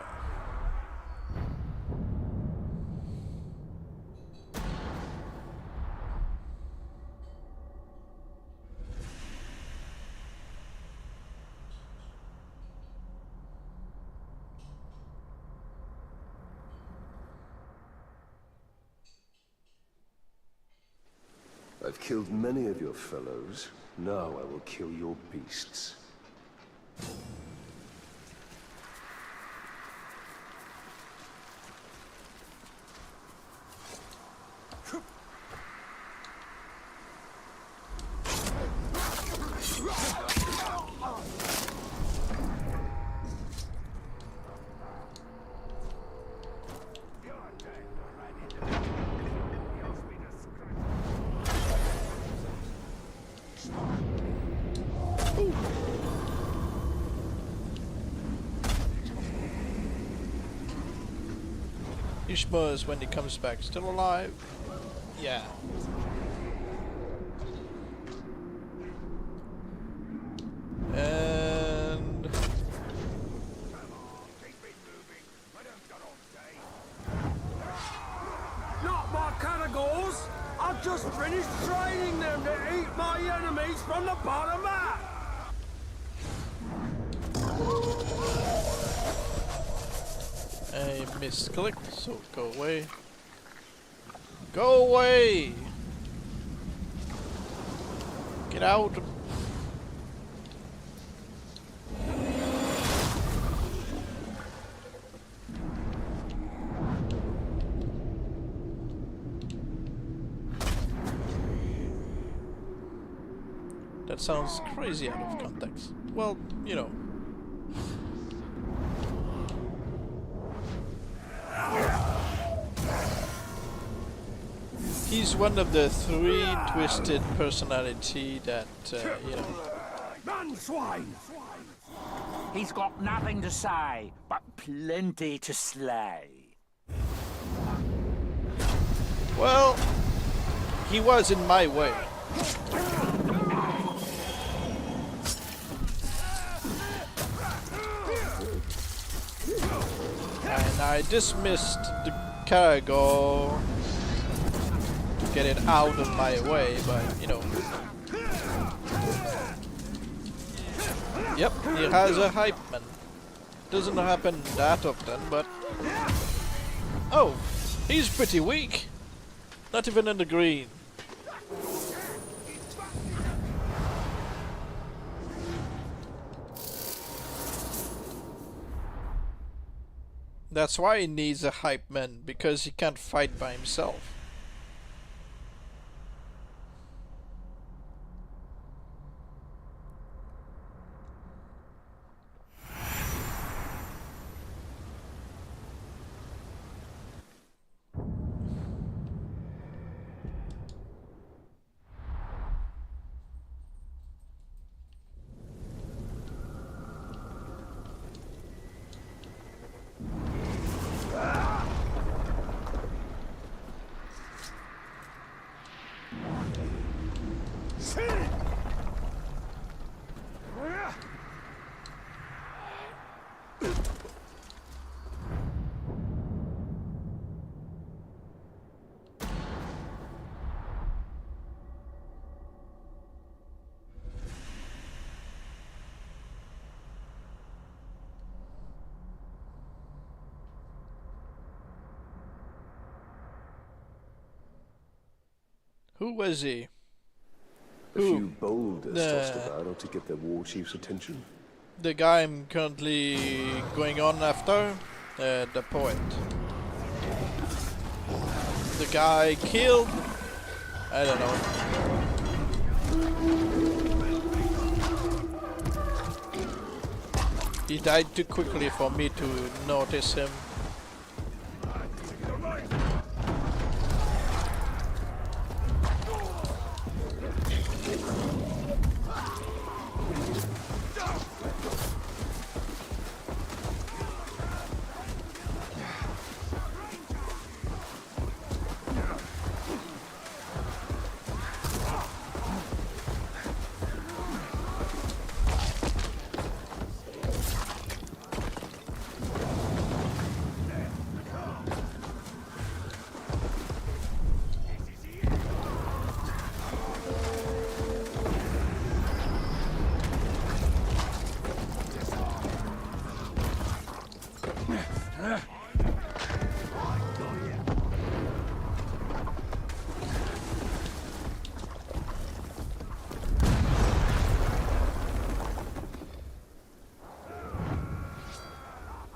I've killed many of your fellows. Now I will kill your beasts. Ishmael's, when he comes back, still alive? Yeah. And Not my categories! I've just finished training them to eat my enemies from the bottom up! I misclicked, so go away. Go away! Get out! That sounds crazy out of context. Well, you know. He's one of the three twisted personality that, you know. Man swine! He's got nothing to say, but plenty to slay. Well, he was in my way. And I dismissed the cargo to get it out of my way, but you know. Yep, he has a hype man. Doesn't happen that often, but oh, he's pretty weak. Not even in the green. That's why he needs a hype man, because he can't fight by himself. Who was he? A Who? few boulders tossed about to get the war chief's attention. The guy I'm currently going on after? the poet. The guy killed, I don't know. He died too quickly for me to notice him.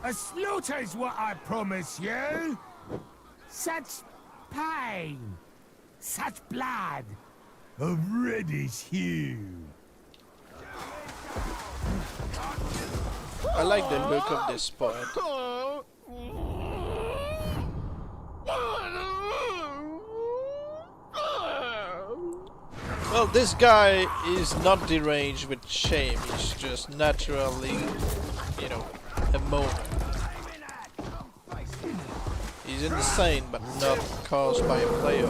A slaughter's what I promise you! Such pain! Such blood! Of reddish hue! I like the look of this poet. Well, this guy is not deranged with shame, he's just naturally, you know, a moment. He's insane, but not caused by a player.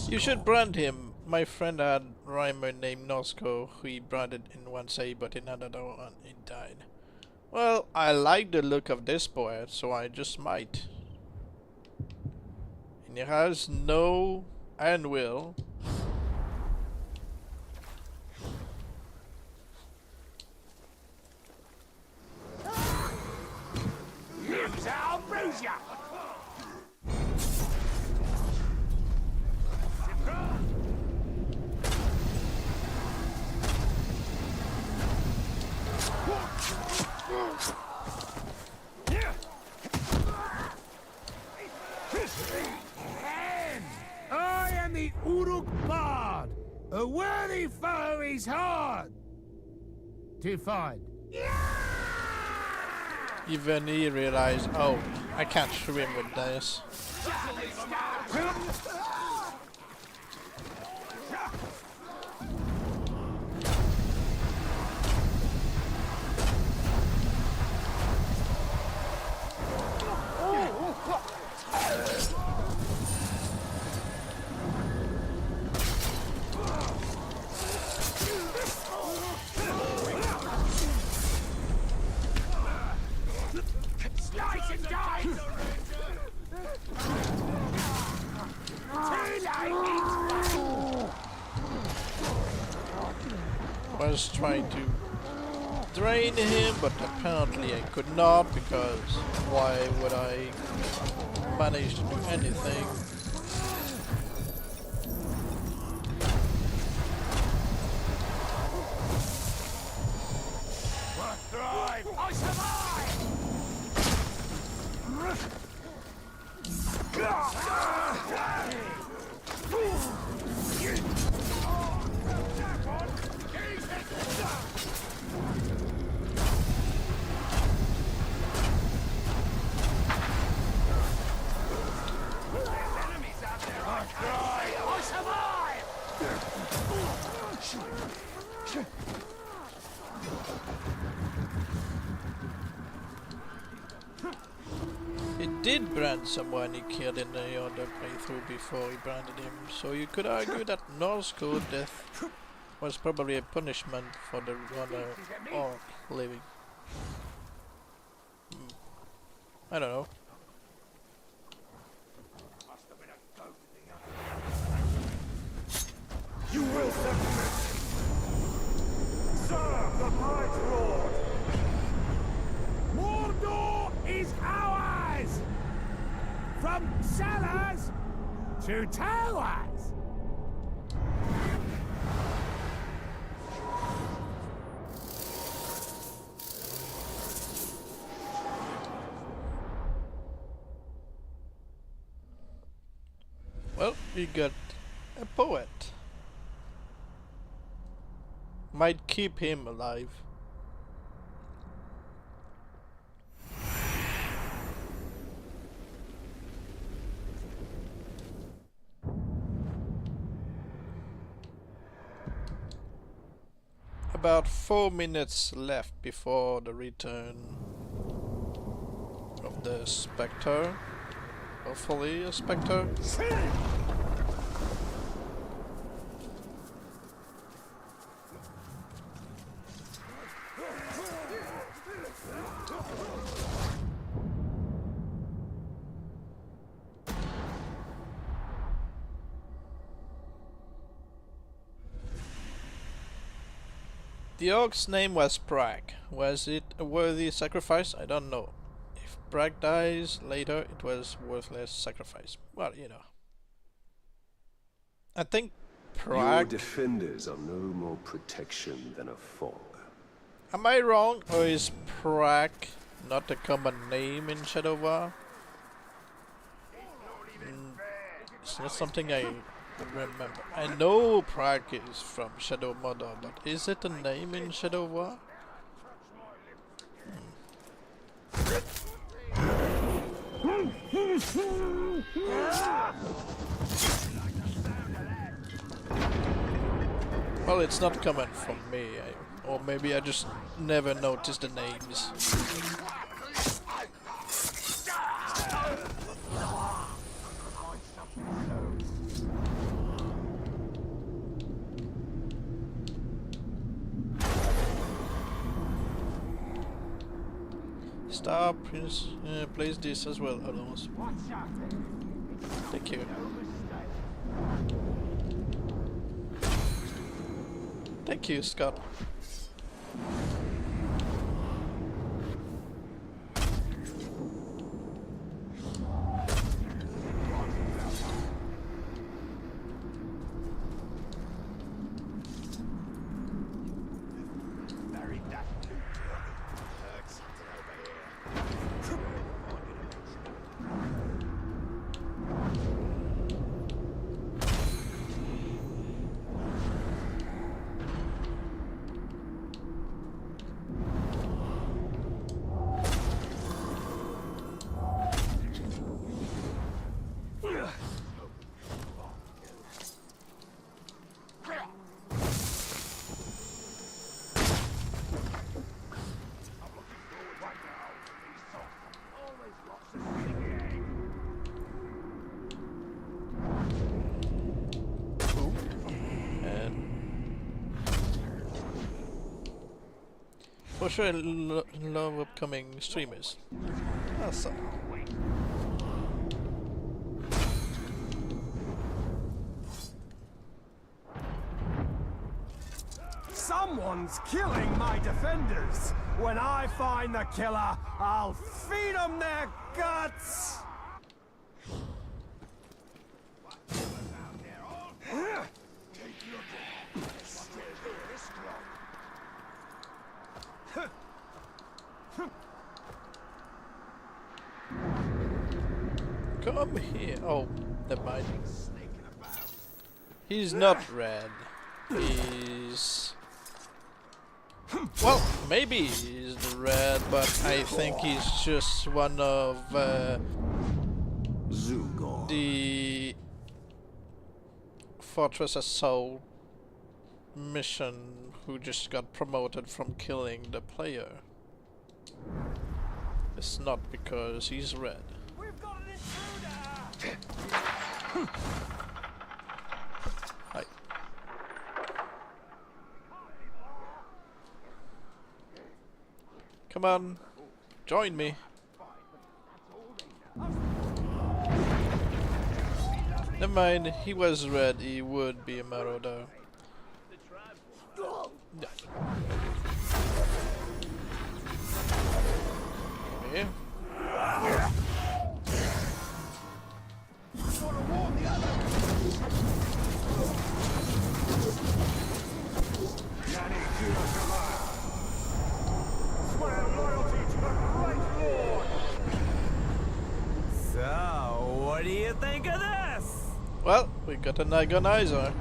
You should brand him. My friend had a rhymer named Nosco who he branded in one save, but in another one he died. Well, I like the look of this poet, so I just might. And he has no iron will. I'll bruise ya! I am the Uruk Bard, a worthy foe is hard to find. Even he realized, oh, I can't swim with this. Slice and dice! I was trying to drain him, but apparently I could not, because why would I manage to do anything? I survive! He did brand someone he killed in the other playthrough before he branded him, so you could argue that Norse code death was probably a punishment for the runner or living. I don't know. You will submit! Serve the Bright Lord! Mordor is ours! From cellars to towers! Well, we got a poet. Might keep him alive. About 4 minutes left before the return of the Spectre. Hopefully a Spectre. The orc's name was Bragg. Was it a worthy sacrifice? I don't know. If Bragg dies later, it was worthless sacrifice. Well, you know. I think Your Bragg... defenders are no more protection than a fog. Am I wrong, or is Bragg not a common name in Shadow War? It's not something I remember. I know Prague is from Shadow Mordor, but is it a name in Shadow War? Well, it's not coming from me, or maybe I just never noticed the names. Star Prince plays this as well, almost. Thank you. Thank you, Scott. For sure, I love upcoming streamers. Awesome. Someone's killing my defenders. When I find the killer, I'll feed them their guts. Come here. Oh, never mind. He's not red. He's... Well, maybe he's the red, but I think he's just one of the Fortress of SoW mission who just got promoted from killing the player. It's not because he's red. We've got an intruder! Hi. Come on, join me. Never mind, he was red, he would be a marauder. Yeah. Okay. So, what do you think of this? Well, we got an agonizer.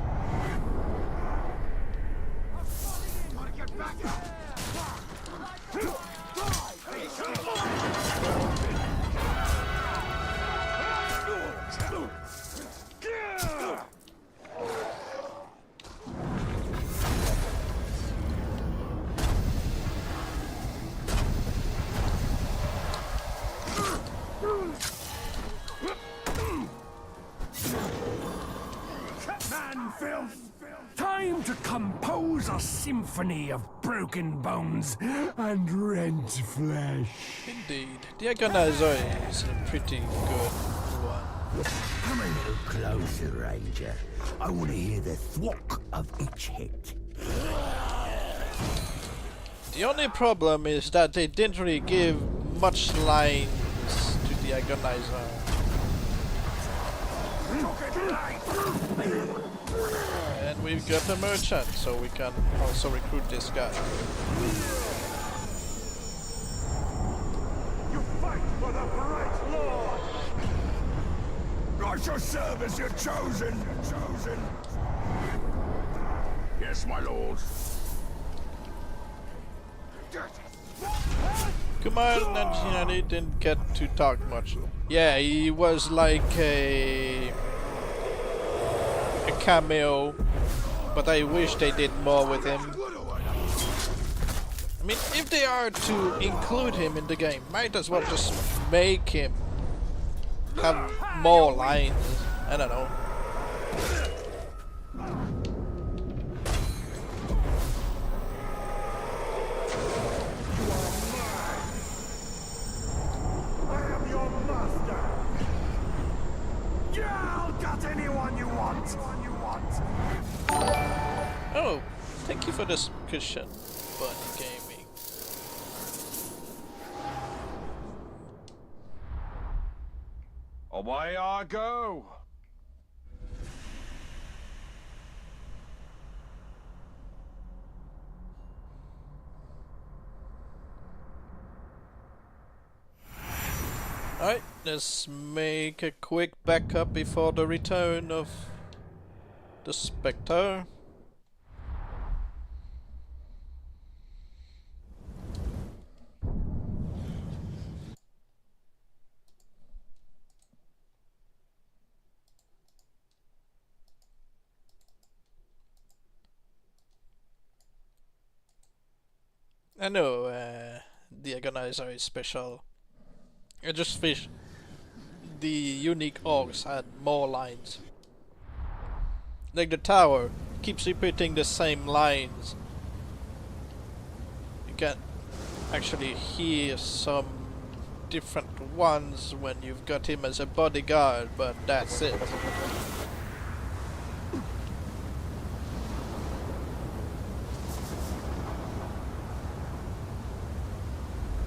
Time to compose a symphony of broken bones and rent flesh. Indeed, the agonizer is a pretty good one. Come a little closer, Ranger. I want to hear the thwack of each hit. The only problem is that they didn't really give much lines to the agonizer. And we've got a merchant, so we can also recruit this guy. You fight for the Bright Lord! I shall serve as your chosen. Yes, my lord. Command Engineer didn't get to talk much. Yeah, he was like a cameo, but I wish they did more with him. I mean, if they are to include him in the game, might as well just make him have more lines. I don't know. Oh, thank you for this cushion, Bunny Gaming. Away I go. Alright, let's make a quick backup before the return of the Spectre. I know the Agonizer is special. I just wish the unique orcs had more lines. Like the tower keeps repeating the same lines. You can actually hear some different ones when you've got him as a bodyguard, but that's it.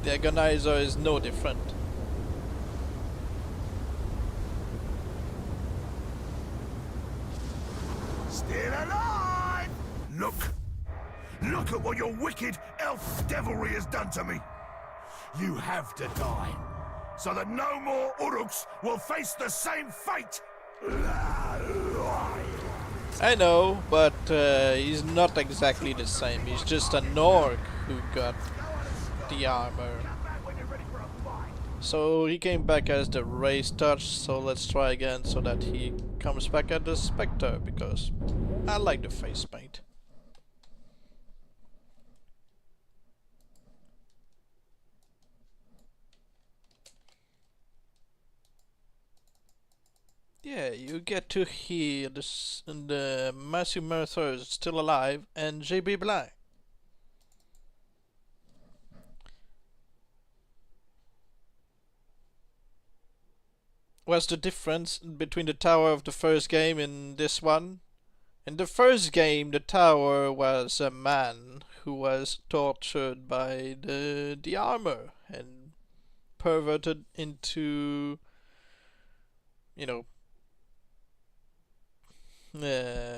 The Agonizer is no different. Still alive! Look at what your wicked elf devilry has done to me. You have to die, so that no more Uruks will face the same fate. I know, but he's not exactly the same. He's just an orc who got the armor. So he came back as the race touch, so let's try again so that he comes back as the Spectre, because I like the face paint. Yeah, you get to hear this, the Matthew Mercer is still alive and JB Black. was the difference between the tower of the first game and this one. In the first game, the tower was a man who was tortured by the armor and perverted into, you know,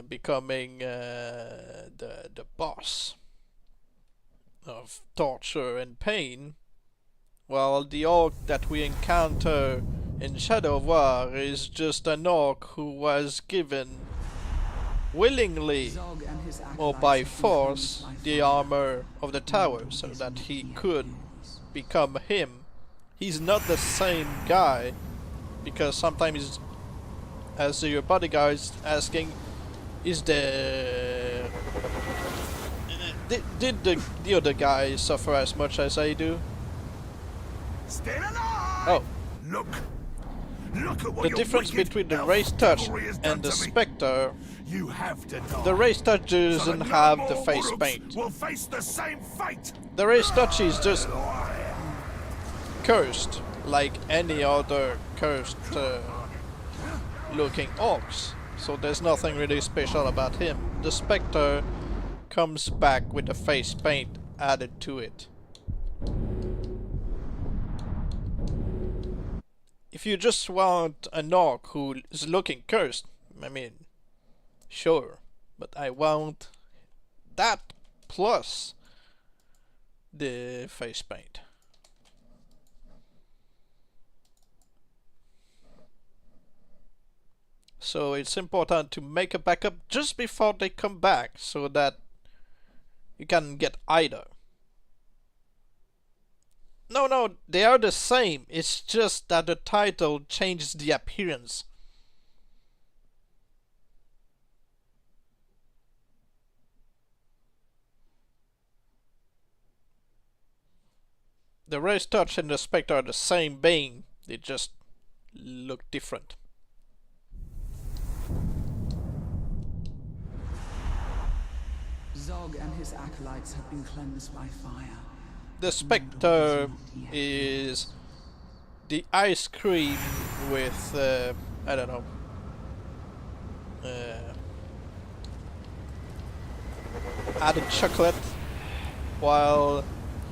becoming the boss of torture and pain, while the orc that we encounter in Shadow of War is just an orc who was given willingly Zog and his or acolytes by have been force cleansed by the fire, armor of the but tower Mordor so is that not he yet could yours. become him. He's not the same guy, because sometimes as your bodyguard is asking, is the did the other guy suffer as much as I do? Still alive! Oh, Look at what the your difference wicked between the elf race touch devilry has done and the to me. Spectre, You have to die. the race touch So doesn't that no have more the face Uruks paint. will face the same fate. The race touch is just cursed, like any other cursed looking orcs. So there's nothing really special about him. The Spectre comes back with the face paint added to it. If you just want an orc who is looking cursed, I mean, sure. But I want that plus the face paint. So it's important to make a backup just before they come back so that you can get either. No, they are the same. It's just that the title changes the appearance. The race touch and the Spectre are the same being. They just look different. Zog and his acolytes have been cleansed by fire. The Spectre is the ice cream with, I don't know, added chocolate, while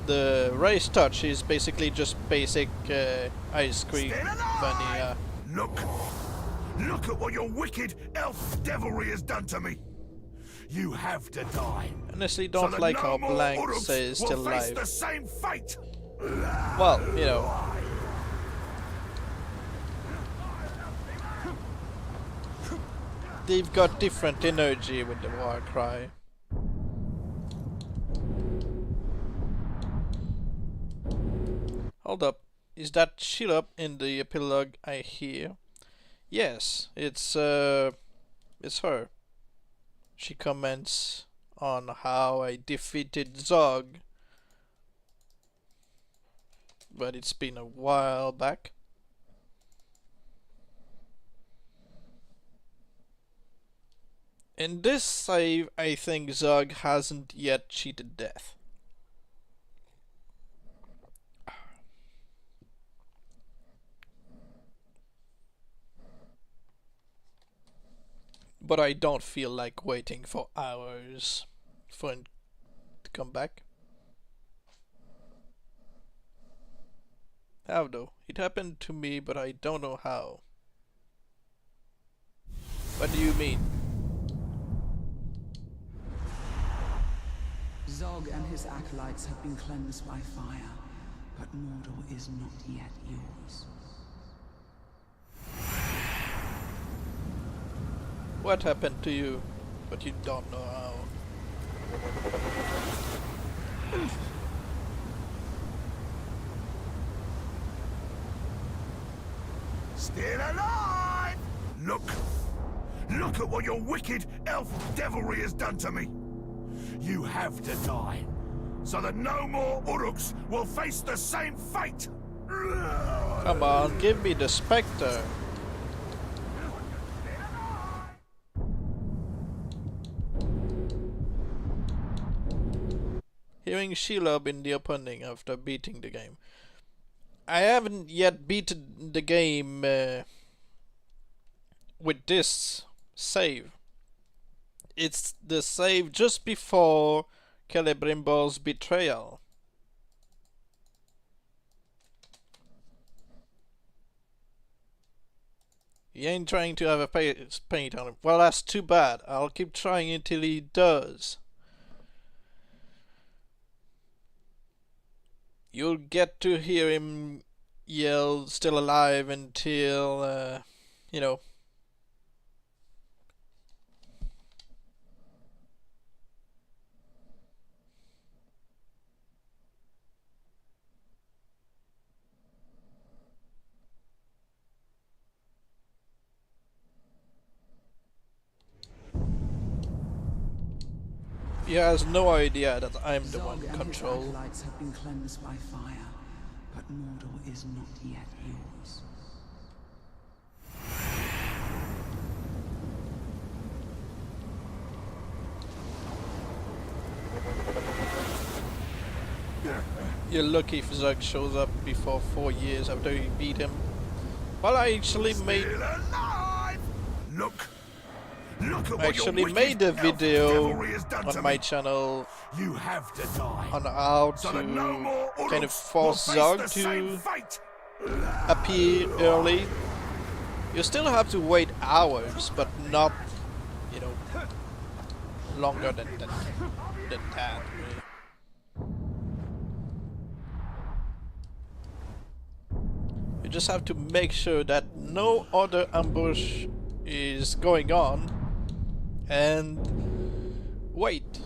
the race touch is basically just basic ice cream, vanilla. Look at what your wicked elf devilry has done to me. You have to die. Honestly, So don't that like no how more Blank Uruks says will still face alive. the same fate. Well, you know. They've got different energy with the war cry. Hold up. Is that shit up in the epilogue I hear? Yes, it's her. She comments on how I defeated Zog, but it's been a while back. In this save, I think Zog hasn't yet cheated death. But I don't feel like waiting for hours for him to come back. How though? It happened to me, but I don't know how. What do you mean? Zog and his acolytes have been cleansed by fire, but Mordor is not yet yours. What happened to you? But you don't know how. Still alive! Look at what your wicked elf devilry has done to me. You have to die, so that no more Uruks will face the same fate. Come on, give me the Spectre. Hearing Shelob in the opening after beating the game. I haven't yet beaten the game with this save. It's the save just before Celebrimbor's betrayal. He ain't trying to have a paint on him. Well, that's too bad. I'll keep trying until he does. You'll get to hear him yell "still alive" until, you know. He has no idea that I'm the one in control. His acolytes have been cleansed by fire, but Mordor is not yet yours. You're lucky if Zug shows up before 4 years after you beat him. Well, I actually made a video on my channel on how to kind of force Zog to appear early. You still have to wait hours, but not, you know, longer than that. Really. You just have to make sure that no other ambush is going on and wait.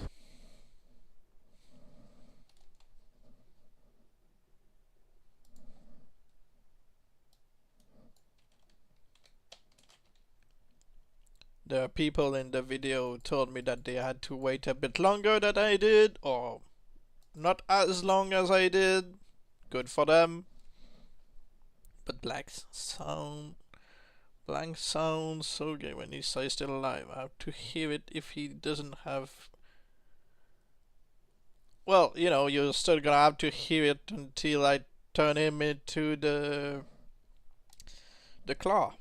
There are people in the video who told me that they had to wait a bit longer than I did, or not as long as I did. Good for them. But blank sounds so good when he says still alive. I have to hear it if he doesn't have... Well, you know, you're still gonna have to hear it until I turn him into the claw.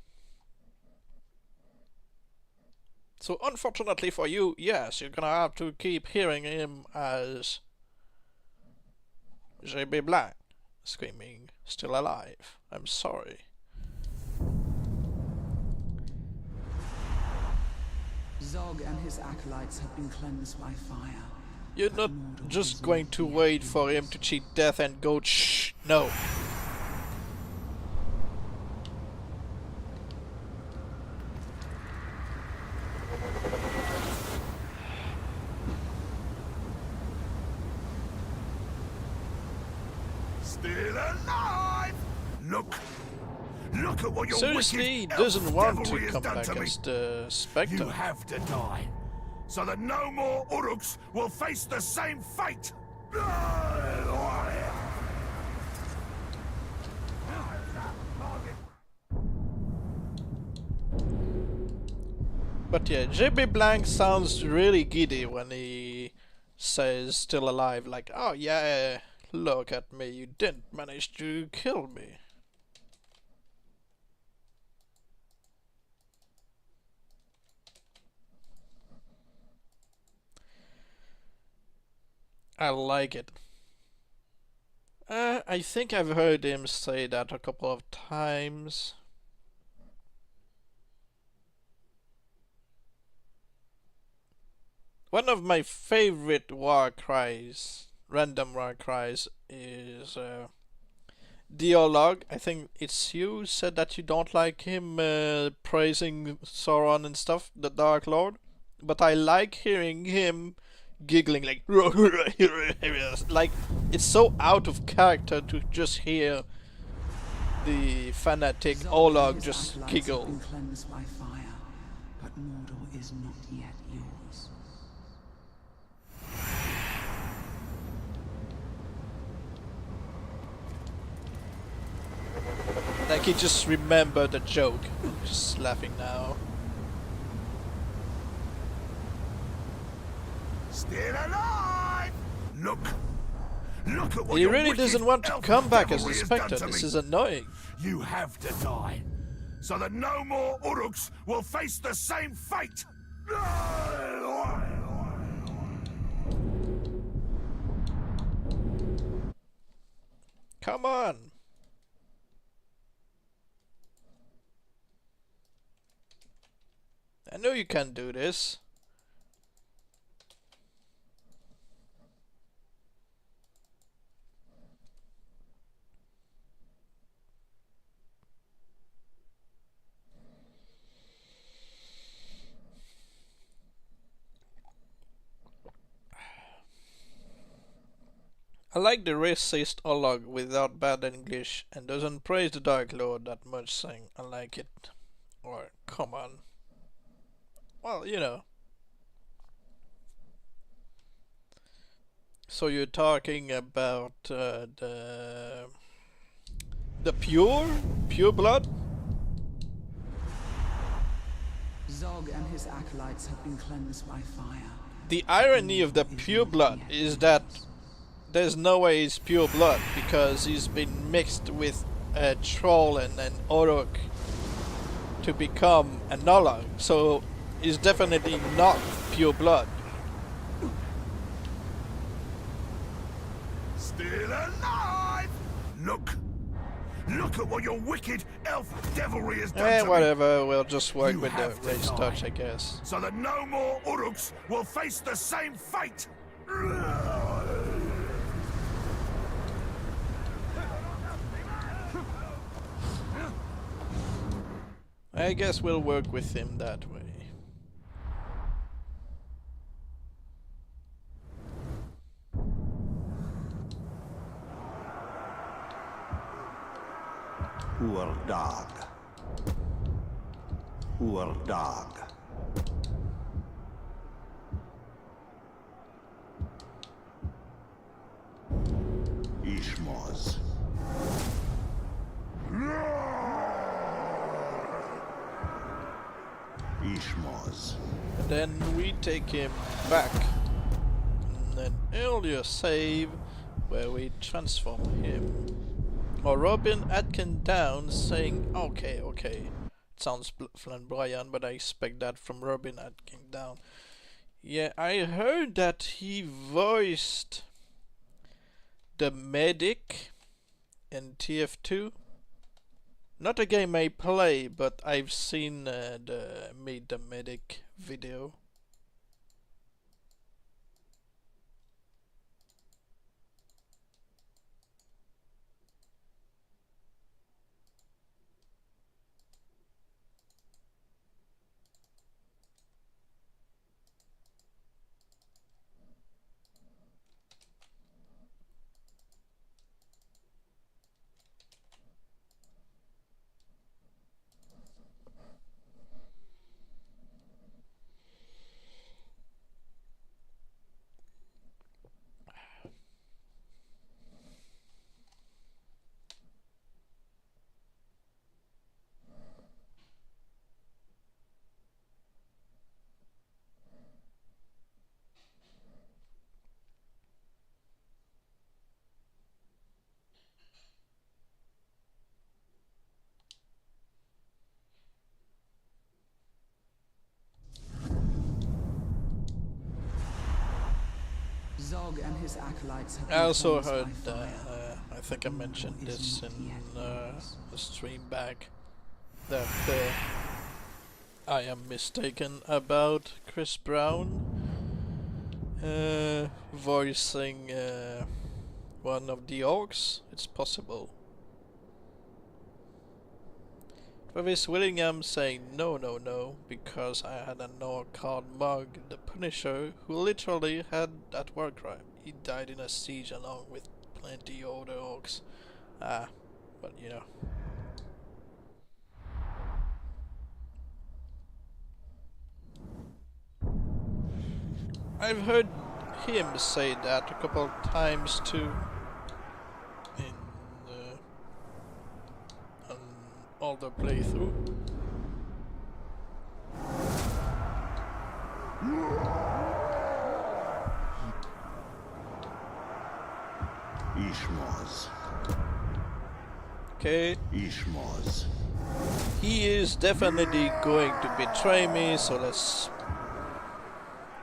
So unfortunately for you, yes, you're gonna have to keep hearing him as JB Blanc screaming still alive. I'm sorry. Zog and his acolytes have been cleansed by fire. You're not just going to wait for him to cheat death and go shh. No. Still alive! Look at what your Seriously, he wicked doesn't elf want to devilry has come done back to me. as the Spectre. You have to die, so that no more Uruks will face the same fate. But yeah, JB Blanc sounds really giddy when he says still alive, like, oh yeah, look at me, you didn't manage to kill me. I like it. I think I've heard him say that a couple of times. One of my favorite war cries, random war cries, is Dialogue. I think it's you said that you don't like him praising Sauron and stuff, the Dark Lord. But I like hearing him giggling like like it's so out of character to just hear the fanatic Olog just giggle. Been cleansed by fire, but Mordor is not yet yours. Like he just remembered the joke. Just laughing now. Still alive! Look at what He your really wicked doesn't want to elf come back as a devilry has Spectre. done to This me. is annoying. You have to die, so that no more Uruks will face the same fate! Come on! I know you can do this. I like the racist Olog without bad English and doesn't praise the Dark Lord that much, saying I like it. Or, come on. Well, you know. So you're talking about the pure blood? Zog and his acolytes have been cleansed by fire. The irony of the pure blood is that there's no way he's pure blood because he's been mixed with a troll and an Orok to become a Nullag, so he's definitely not pure blood. Still alive! Look! Look at what your wicked elf devilry has done to me! Whatever, we'll just work You with the have to race die, touch, I guess. so that no more Uruks will face the same fate! I guess we'll work with him that way. Urdag. Urdag. Ishmoz. Ishmoz. And then we take him back. And then earlier save where we transform him. Or Robin Atkin down saying, okay. It sounds flamboyant, but I expect that from Robin Atkin down. Yeah, I heard that he voiced the medic in TF2. Not a game I play, but I've seen the Meet the Medic video. Zog and his acolytes have I been also cleansed heard, by fire. I think I mentioned Is this not in yet yours. a stream back, that I am mistaken about Chris Brown voicing one of the orcs. It's possible. Travis Willingham saying no, because I had an orc called Mug the Punisher who literally had that war crime. He died in a siege along with plenty other orcs. But you know. I've heard him say that a couple of times too in all the playthrough. Ishmoz. Okay. Ishmoz. He is definitely going to betray me, so let's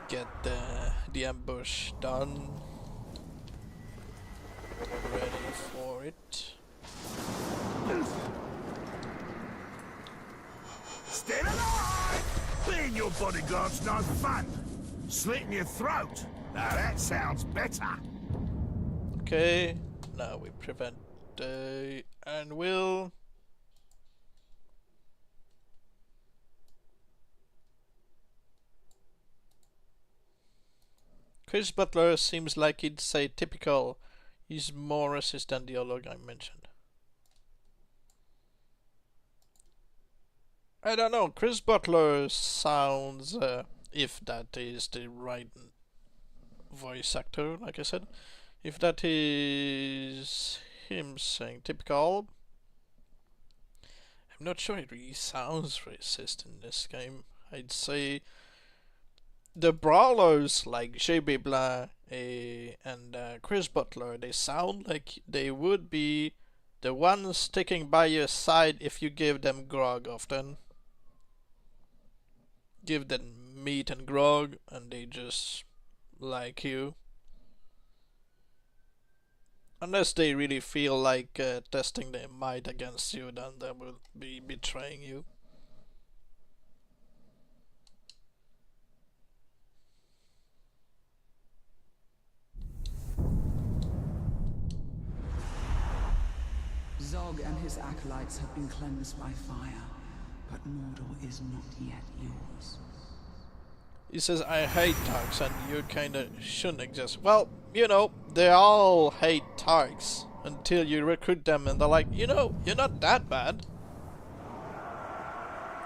get the ambush done. Ready for it. Still alive! Being your bodyguard's no fun. Slitting your throat. Now that sounds better. Okay, now we prevent and will. Chris Butler seems like he'd say typical. He's more resistant than the other guy mentioned. I don't know, Chris Butler sounds, if that is the right voice actor, like I said, if that is him saying typical, I'm not sure it really sounds racist in this game. I'd say the brawlers like JB Blanc and Chris Butler, they sound like they would be the ones sticking by your side if you give them grog often. Give them meat and grog and they just like you. Unless they really feel like testing their might against you, then they will be betraying you. Zog and his acolytes have been cleansed by fire, but Mordor is not yet yours. He says, I hate Tarks and you kinda shouldn't exist. Well, you know, they all hate Tarks until you recruit them and they're like, you know, you're not that bad.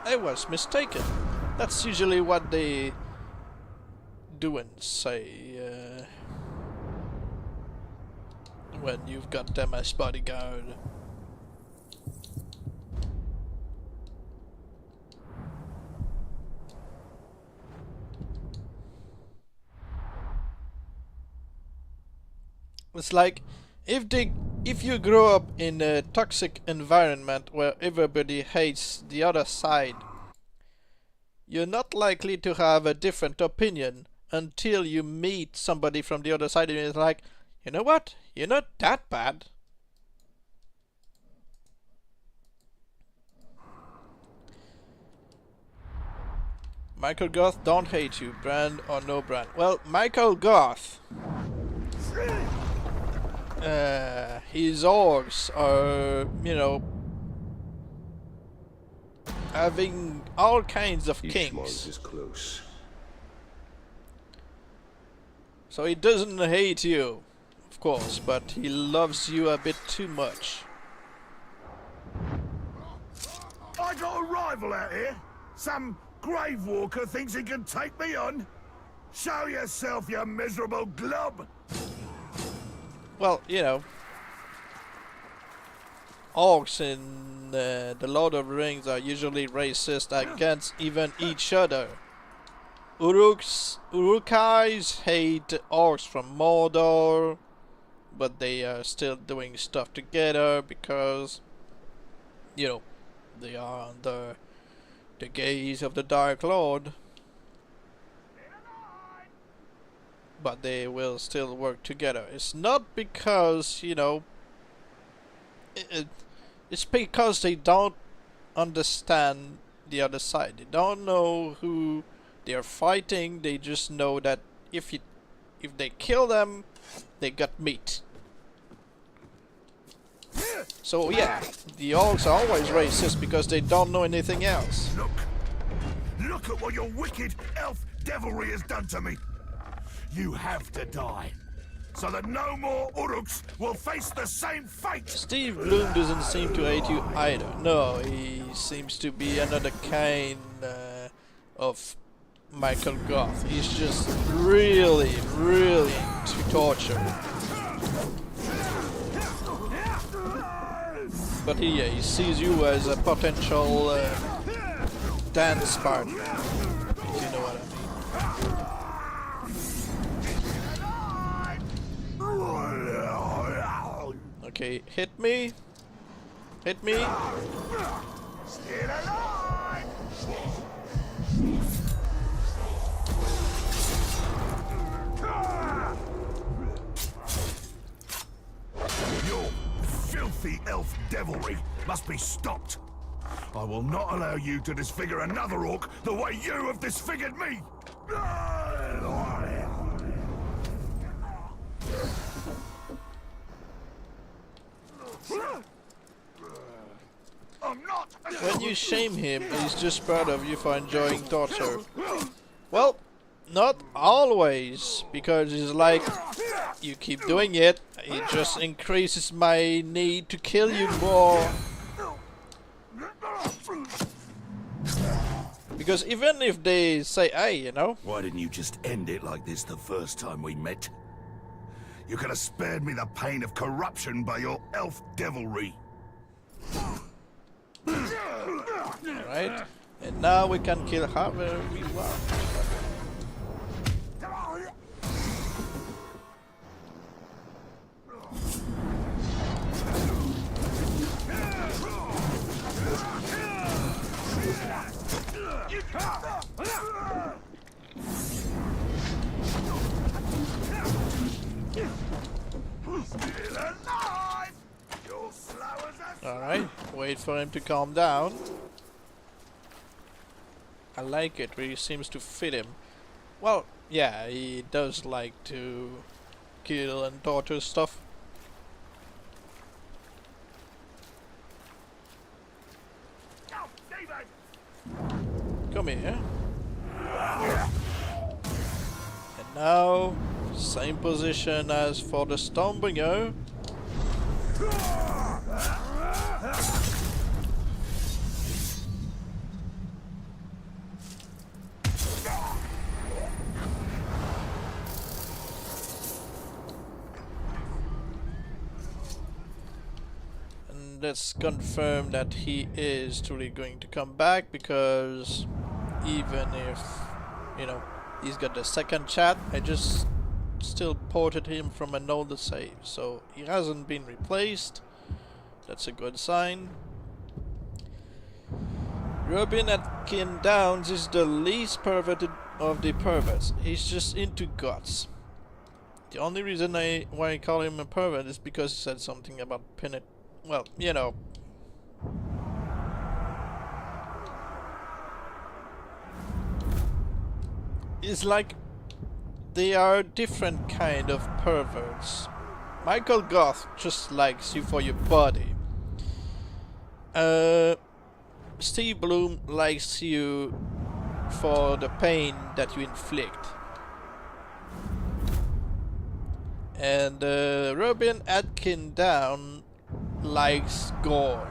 I was mistaken. That's usually what they do and say when you've got them as bodyguard. It's like if you grow up in a toxic environment where everybody hates the other side, you're not likely to have a different opinion until you meet somebody from the other side and it's like, you know what? You're not that bad. Michael Goth don't hate you, brand or no brand. Well, Michael Goth, his orcs are, you know, having all kinds of kinks. Is close. So he doesn't hate you, of course, but he loves you a bit too much. I got a rival out here. Some grave walker thinks he can take me on. Show yourself, you miserable glub. Well, you know, orcs in the Lord of the Rings are usually racist against even each other. Urukais hate orcs from Mordor, but they are still doing stuff together because, you know, they are under the gaze of the Dark Lord. But they will still work together. It's not because, you know, it's because they don't understand the other side. They don't know who they are fighting. They just know that if they kill them, they got meat. So yeah, the orcs are always racist because they don't know anything else. Look at what your wicked elf devilry has done to me. You have to die, so that no more Uruks will face the same fate! Steve Bloom doesn't seem to hate you either. No, he seems to be another kind of Michael Goth. He's just really, really into torture. But he sees you as a potential dance partner, if you know what I mean. Okay, hit me. Hit me. Still alive! Your filthy elf devilry must be stopped. I will not allow you to disfigure another orc the way you have disfigured me! I'm not. When you shame him, he's just proud of you for enjoying torture. Well, not always, because it's like, you keep doing it, it just increases my need to kill you more. Because even if they say, hey, you know... Why didn't you just end it like this the first time we met? You could have spared me the pain of corruption by your elf devilry. Right? And now we can kill whoever we want. Alright, wait for him to calm down. I like it, really seems to fit him. Well, yeah, he does like to kill and torture stuff. Come here. And now, same position as for the Stormbringer. And let's confirm that he is truly going to come back, because even if, you know, he's got the second chat, I just still ported him from an older save, so he hasn't been replaced. That's a good sign. Robin Atkin Downs is the least perverted of the perverts. He's just into guts. The only reason why I call him a pervert is because he said something about well, you know. It's like they are different kind of perverts. Michael Goth just likes you for your body. Steve Bloom likes you for the pain that you inflict. And Robin Atkin Down likes gore.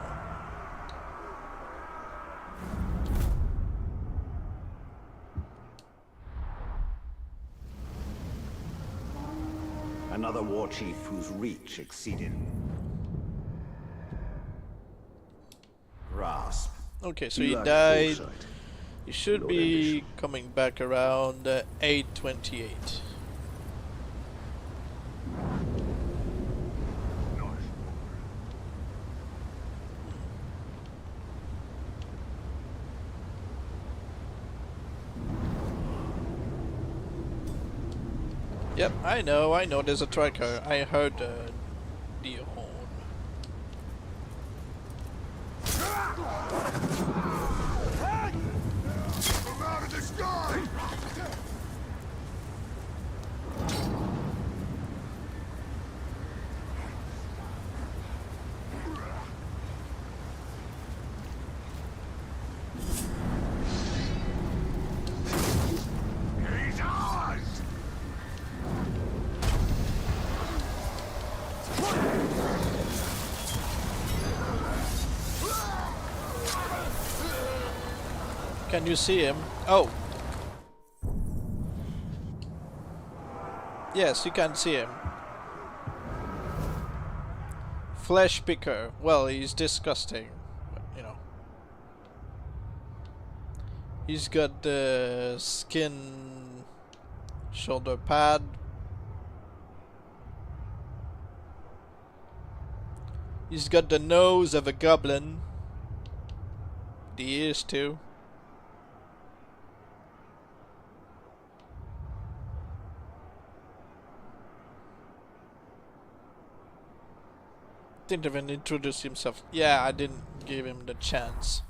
Another war chief whose reach exceeded. Grasp. Okay, so he died. He should be coming back around 8:28. Yep, I know, there's a tracker. I heard the horn. I'm out of the sky! He's ours! Can you see him? Oh. Yes, you can see him. Flesh picker. Well, he's disgusting. But, you know. He's got the skin shoulder pad. He's got the nose of a goblin. the ears too. Didn't even introduce himself. Yeah, I didn't give him the chance.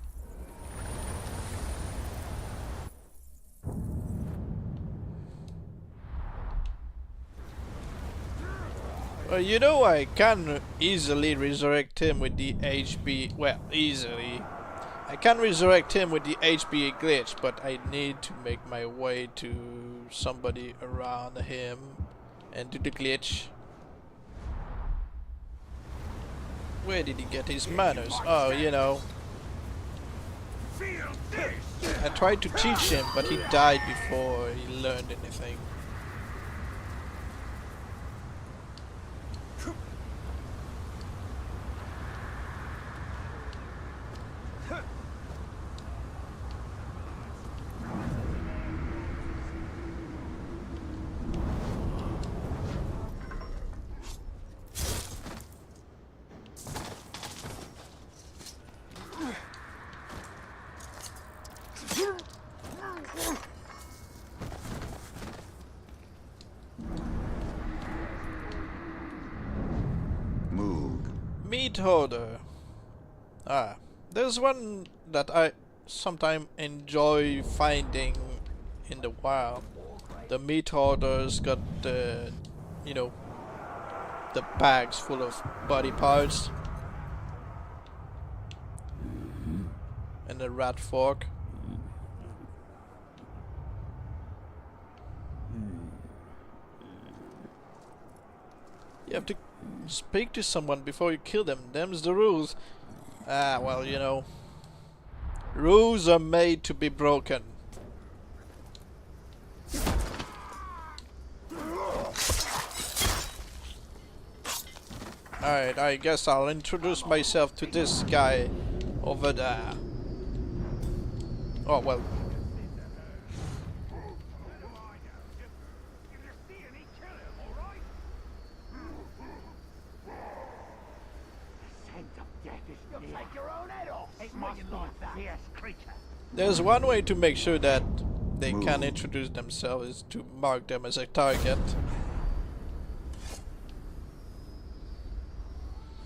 Well, you know, I can easily resurrect him with the HB. Well, easily. I can resurrect him with the HB glitch, but I need to make my way to somebody around him and do the glitch. Where did he get his manners? Oh, you know. I tried to teach him, but he died before he learned anything. Meat holder. Ah, there's one that I sometimes enjoy finding in the wild. The meat holders got the, you know, the bags full of body parts and a rat fork. You have to speak to someone before you kill them. Them's the rules. Ah, well, you know. Rules are made to be broken. Alright, I guess I'll introduce myself to this guy over there. Oh, well. There's one way to make sure that they can introduce themselves is to mark them as a target.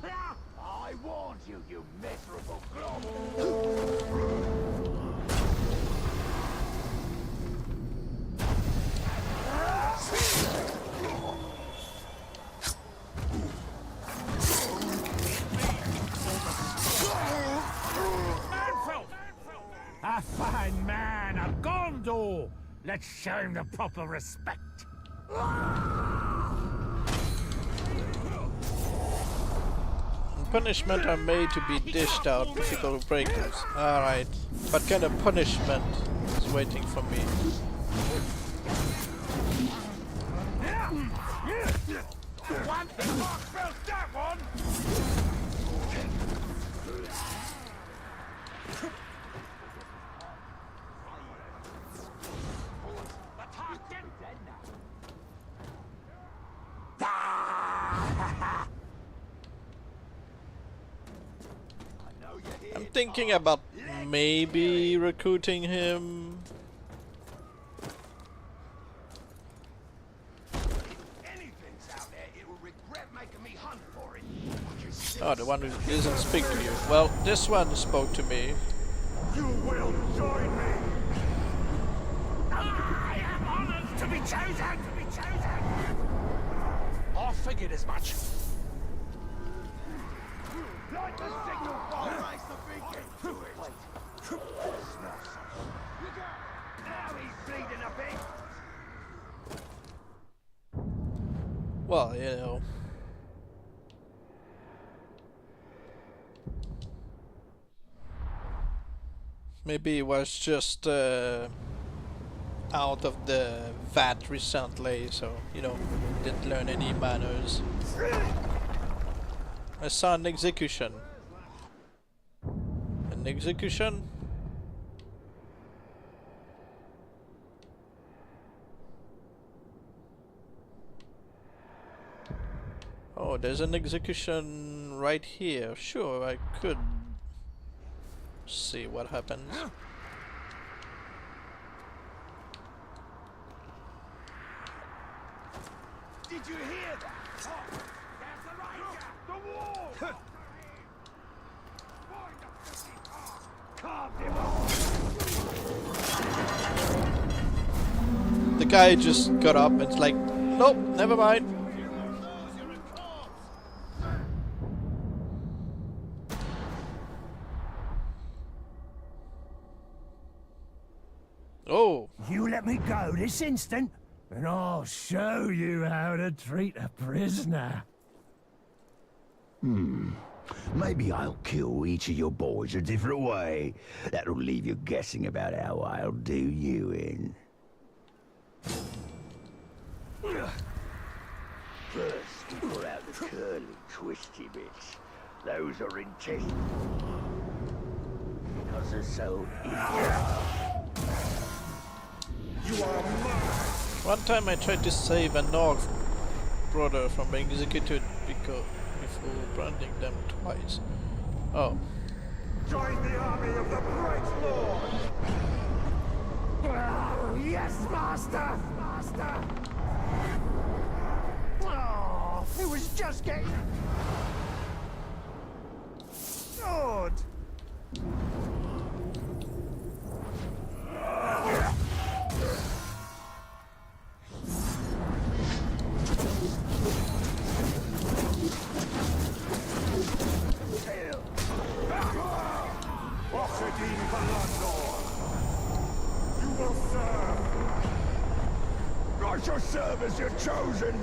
I warned you, you miserable glob. A fine man, a Gondor! Let's show him the proper respect. Punishment are made to be dished out to people who break them. Alright. What kind of punishment is waiting for me? One hit mark felt that one! I'm thinking about maybe recruiting him. Oh, the one who doesn't speak to you. Well, this one spoke to me. You will join me! I am honored to be chosen! I figured as much. Like the signal bomb, raise the beacon to it. Now he's bleeding a bit. Well, you know. Maybe he was just out of the vat recently, so, you know, didn't learn any manners. I saw an execution. An execution? Oh, there's an execution right here. Sure, I could See what happens. Did you hear that? There's the ranger! The wall! Find the fishing path! Carved him off! The guy just got up and it's like, nope, never mind. Oh, You let me go this instant, and I'll show you how to treat a prisoner. Maybe I'll kill each of your boys a different way. That'll leave you guessing about how I'll do you in. First, we pull out the curly, twisty bits. Those are intestines. Because they're so one time I tried to save a Nog brother from being executed before branding them twice. Oh. Join the army of the Bright Lord! Oh, yes, master! Master! Oh, it was just getting... Good! I shall serve as your chosen.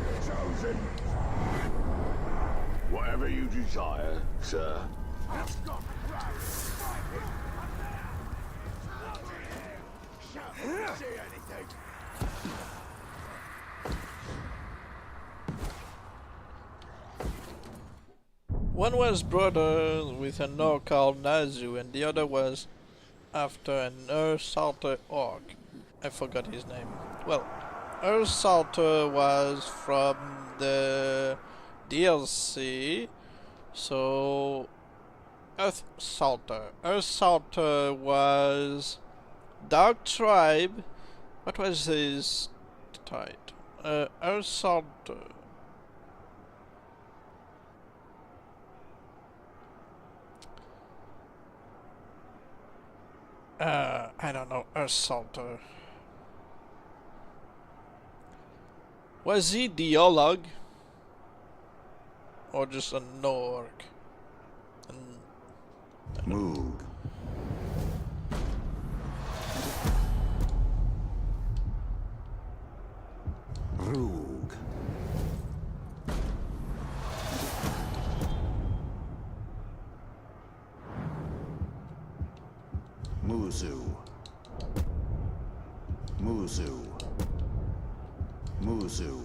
Whatever you desire, sir. See anything? One was brother with a Nog called Nazu, and the other was after an Earth Salter orc. I forgot his name. Well, Earth Salter was from the DLC, so Earth Salter. Earth Salter was Dark Tribe. What was his title? Earth Salter. I don't know, Earth Salter. Was he Dialog? Or just a Norg? Moog. Roog. Muzu. Muzu. Muzu.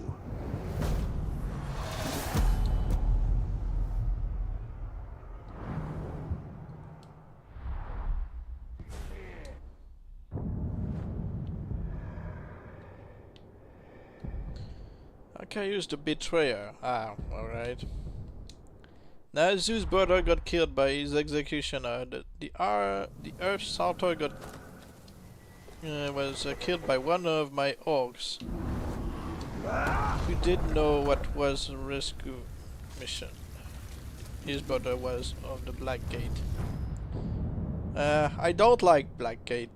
Okay, use the betrayer. Ah, alright. Nazu's brother got killed by his executioner. The Earth Salter was killed by one of my orcs. We did know what was the rescue mission. His brother was of the Black Gate. I don't like Black Gate.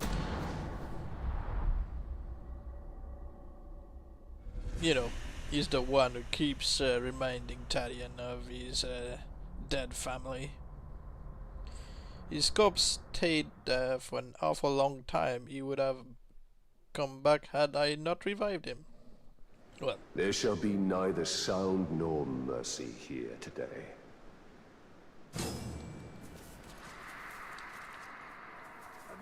You know, he's the one who keeps reminding Talion of his dead family. His corpse stayed there for an awful long time. He would have come back had I not revived him. Well, There shall be neither sound nor mercy here today. Have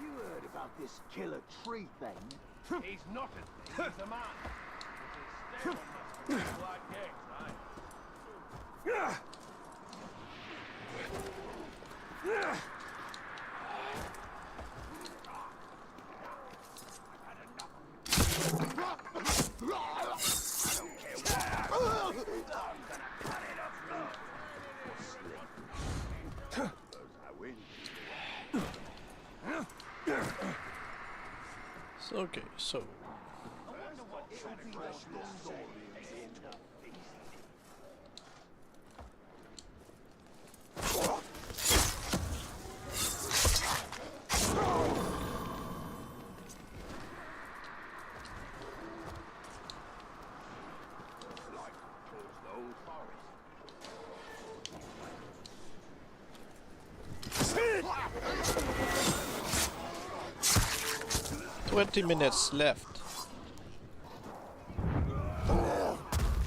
you heard about this killer tree thing? He's not a thing, he's a man. With his stable must be like eggs, Okay, so 20 minutes left.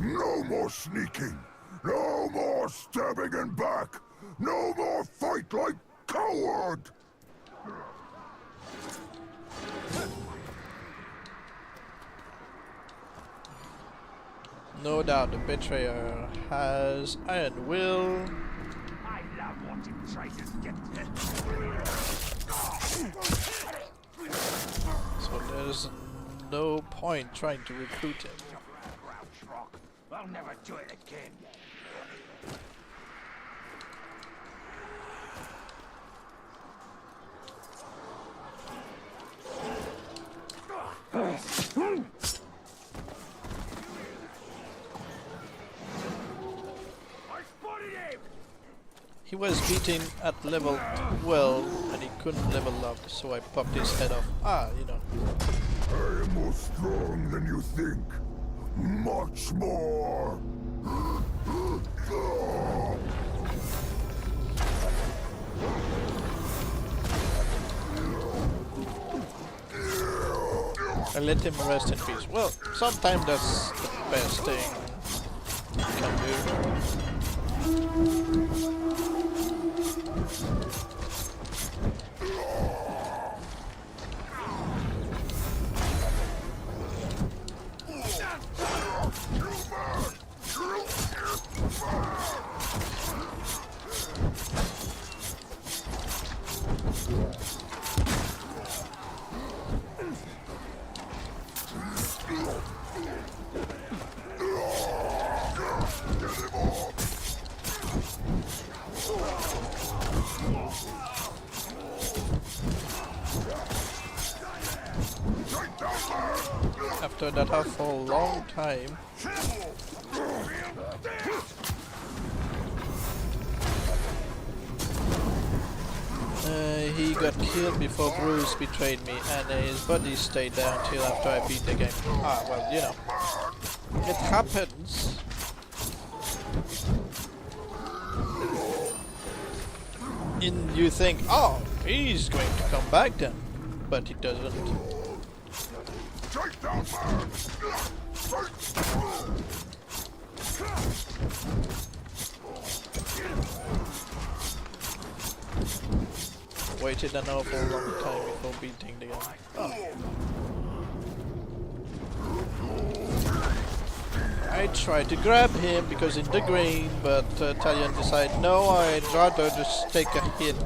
No more sneaking! No more stabbing in back! No more fight like coward! No doubt the betrayer has iron will. I love watching traitors get So there's no point trying to recruit him. I'll never do it again. He was beaten at level 12 and he couldn't level up, so I popped his head off. Ah, you know. I am more strong than you think. Much more. I let him rest in peace. Well, sometimes that's the best thing you can do. After that hunt for a long time, he got killed before Bruce betrayed me, and his body stayed there until after I beat the game. Ah, well, you know, it happens. And you think, oh, he's going to come back then, but he doesn't. Waited an awful long time before beating the guy. Oh. I tried to grab him because in the green, but Talion decided no, I'd rather just take a hit.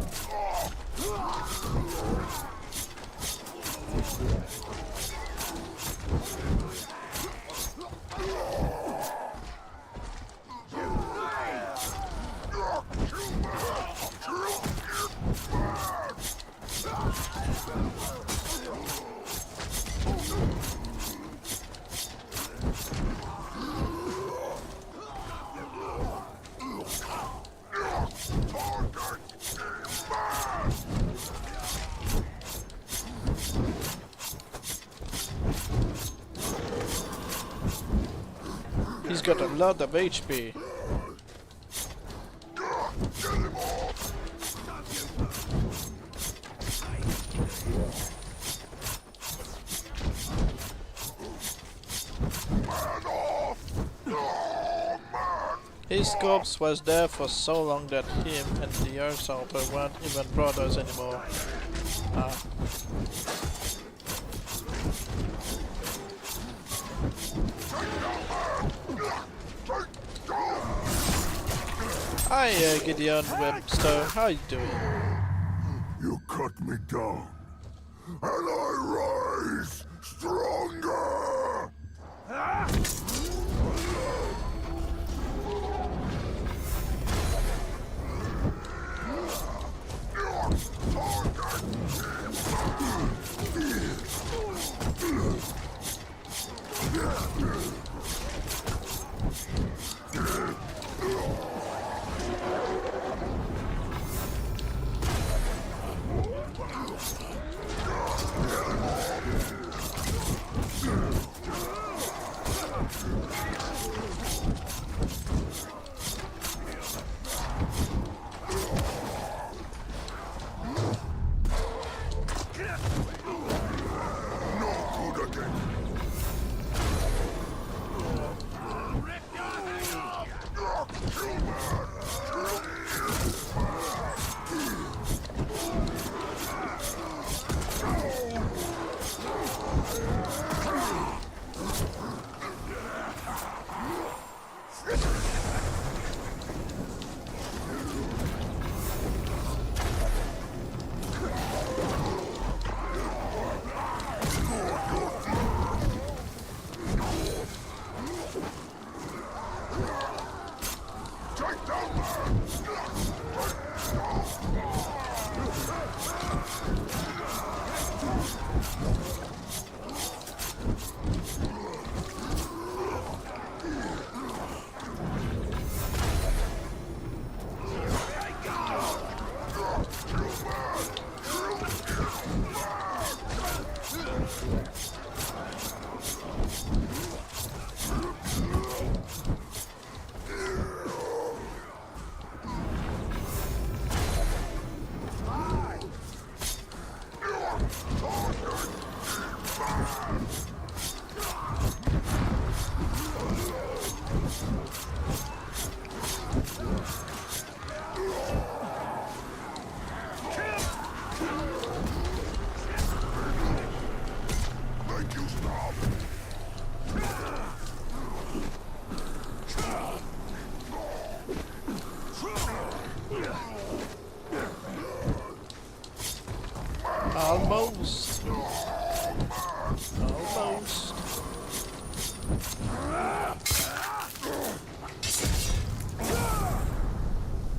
He's got a lot of HP. His corpse was there for so long that him and the Earth Altar weren't even brothers anymore. Ah. Hi, Gideon Webster. How you doing? You cut me down, and I rise stronger! Almost. Almost.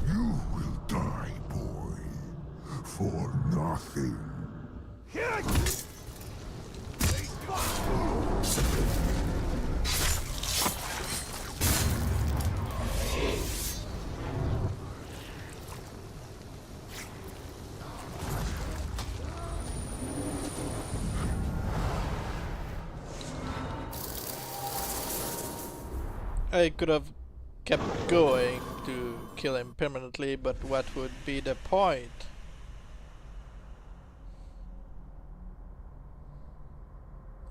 You will die, boy, for nothing. I could have kept going to kill him permanently, but what would be the point?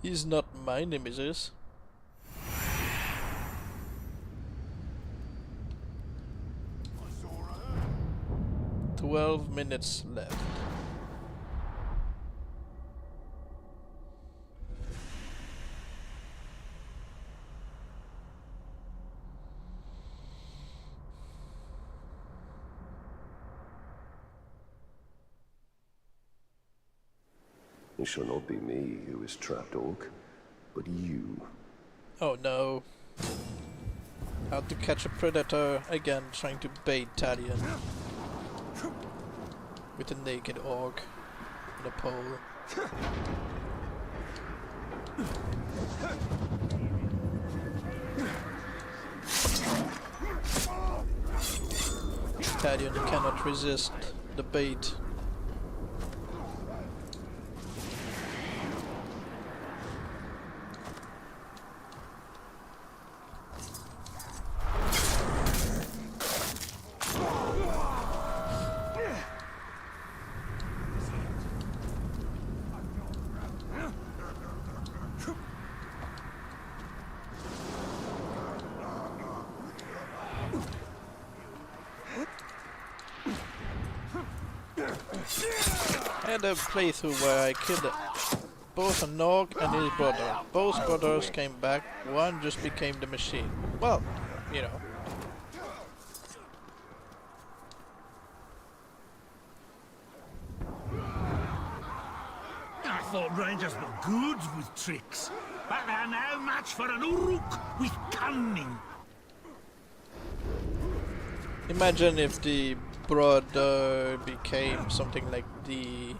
He's not my Nemesis. "12 minutes left. It shall not be me who is trapped, Orc, but you. Oh no. How to catch a predator, again trying to bait Talion with a naked orc on a pole. Talion cannot resist the bait. I had a playthrough where I killed both a Nog and his brother. Both brothers came back, one just became the machine. Well, you know. I thought Rangers were good with tricks, but they're no match for an Uruk with cunning. Imagine if the brother became something like the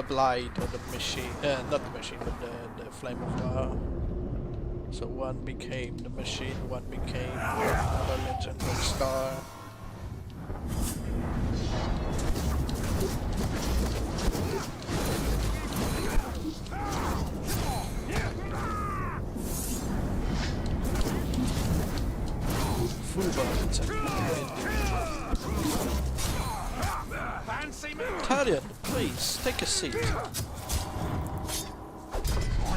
Blight or the machine, not the machine, but the Flame of Fire. So one became the machine, one became another legendary star. Italian, please take a seat. I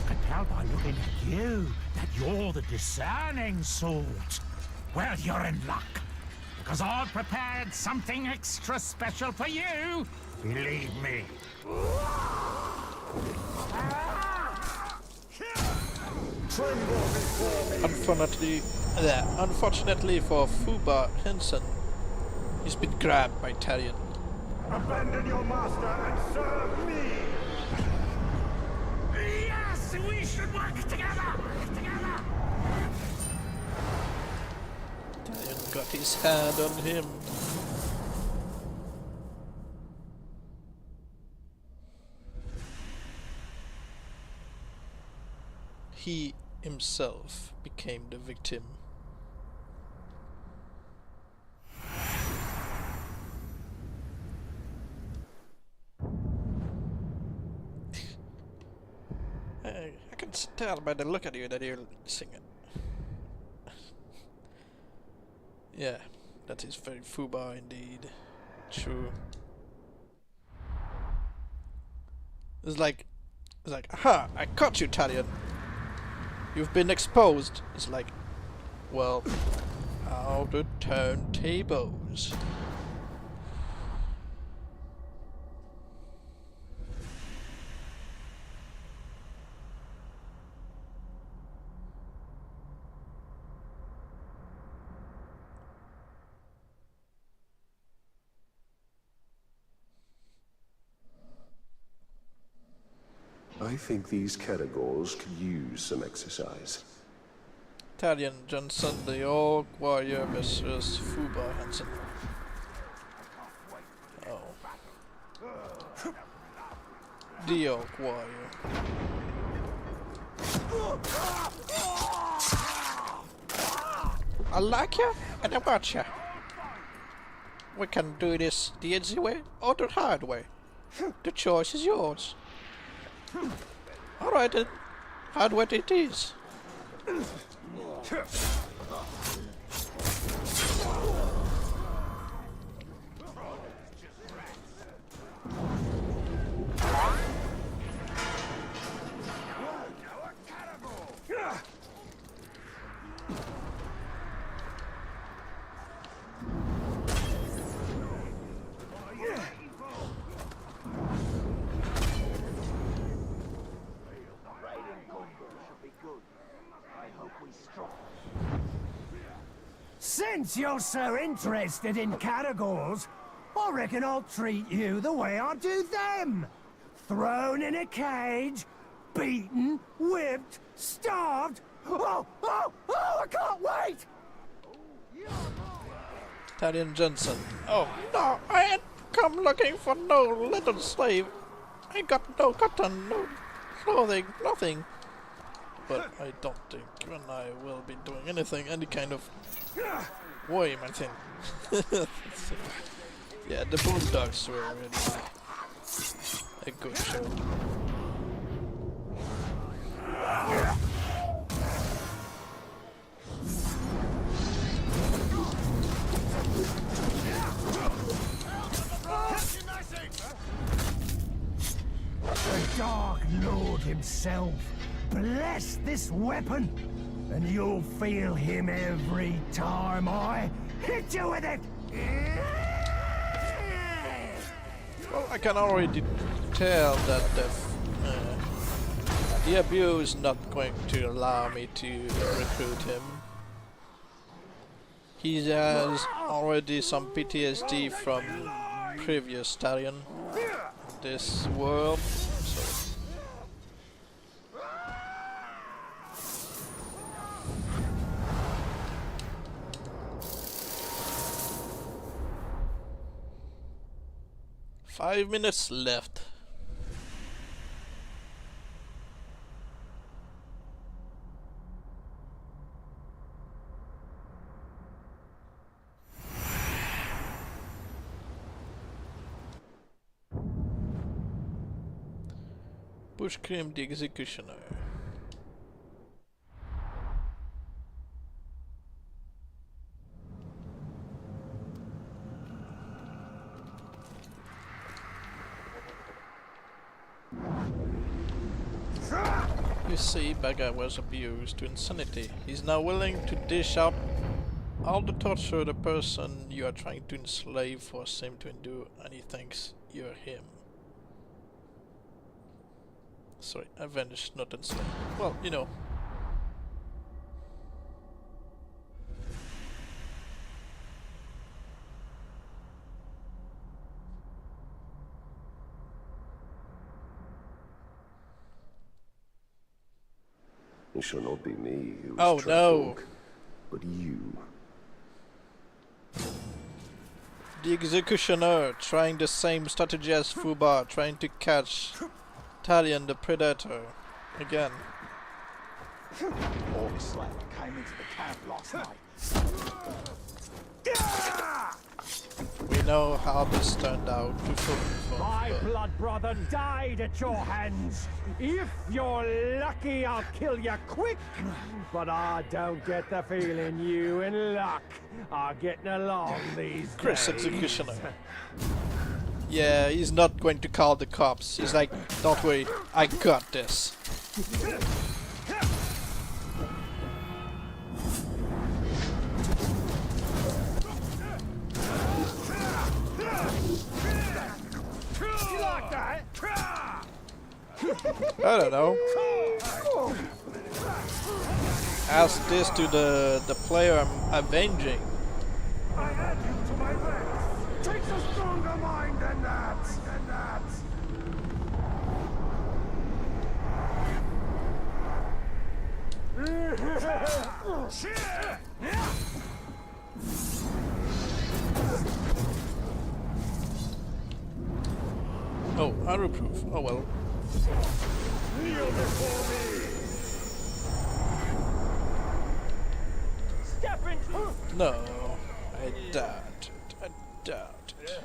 can tell by looking at you that you're the discerning sort. Well, you're in luck, because I've prepared something extra special for you. Believe me. Unfortunately for Fuba Henson, he's been grabbed by Talion. Abandon your master and serve me! Yes, we should work together! Talion got his hand on him. He himself became the victim. I can tell by the look at you that you're singing. Yeah, that is very Fuba indeed. True. It's like, aha, I caught you, Talion. You've been exposed. It's like, well, how to turn tables. I think these Caragors could use some exercise. Talion Johnson, the Orc Warrior versus Fuba Hansen. Oh. The Orc Warrior. I like ya and I want ya. We can do this the easy way or the hard way. The choice is yours. Alright then, hard way it is. Since you're so interested in Caragors, I reckon I'll treat you the way I do them. Thrown in a cage, beaten, whipped, starved. Oh, I can't wait! Talion Johnson. Oh no, I ain't come looking for no little slave. I got no cotton, no clothing, nothing. But I don't think you and I will be doing anything, any kind of way, I think. Yeah, the Bulldogs were really a good show. The Dark Lord himself bless this weapon, and you'll feel him every time I hit you with it! Well, I can already tell that the Abu is not going to allow me to recruit him. He has already some PTSD from previous Talion in this world, so... Five minutes left. Bushgrim the Executioner. You see, Baga was abused to insanity. He's now willing to dish out all the torture the person you are trying to enslave force him to endure, and he thinks you're him. Sorry, avenged, not enslaved. Well, you know. It shall not be me who is Oh trapped, no! Orc, but you. The Executioner, trying the same strategy as Fubar, trying to catch Talion the Predator. Again. Orc Slayer came into the camp last night. We know how this turned out to My blood brother died at your hands. If you're lucky, I'll kill you quick. But I don't get the feeling you and Luck are getting along these Chris days. Executioner. Yeah, he's not going to call the cops. He's like, don't worry, I got this. I don't know. Ask this to the player I'm avenging. I add you to my ranks. Takes a stronger mind than that. Oh, arrow proof. Oh well. Kneel before me. Step into. No, I doubt it. I doubt it.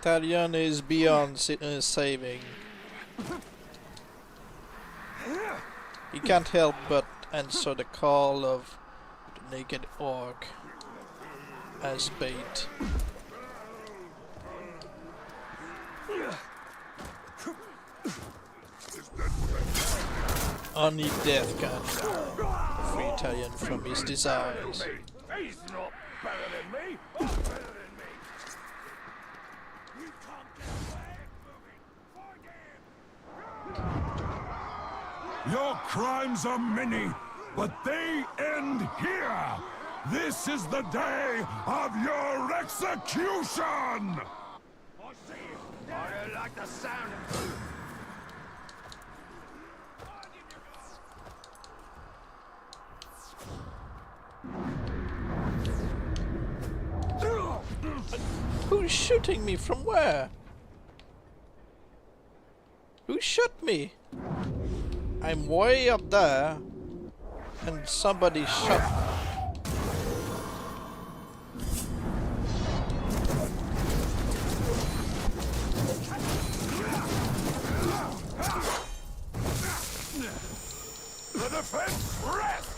Talion is beyond saving. He can't help but answer the call of the naked orc as bait. Only death can free Talion from his desires. He's not better than me. I'm better than me. You can't get away. Your crimes are many, but they end here! This is the day of your execution! I see you. I don't like the sound of you. Who's shooting me from where? Who shot me? I'm way up there and somebody shot me. The defense rests!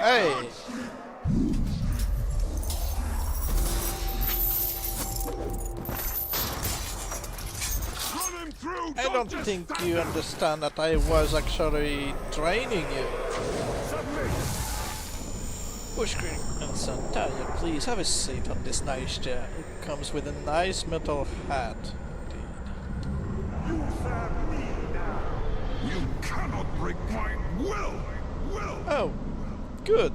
Hey! I don't think you understand that I was actually training you. Bushgrim and Santalia, please have a seat on this nice chair. It comes with a nice metal hat. You cannot break my will! Oh, good.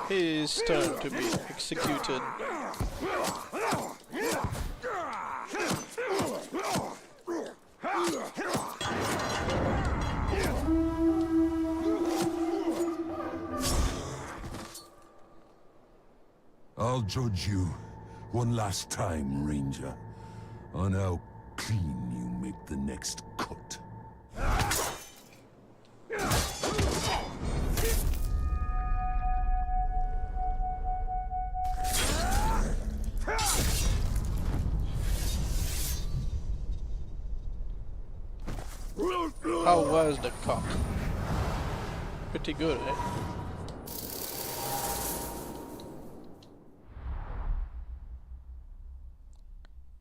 his turn to be executed. I'll judge you one last time, Ranger, on how clean you make the next cut. How was the cut? Pretty good, eh?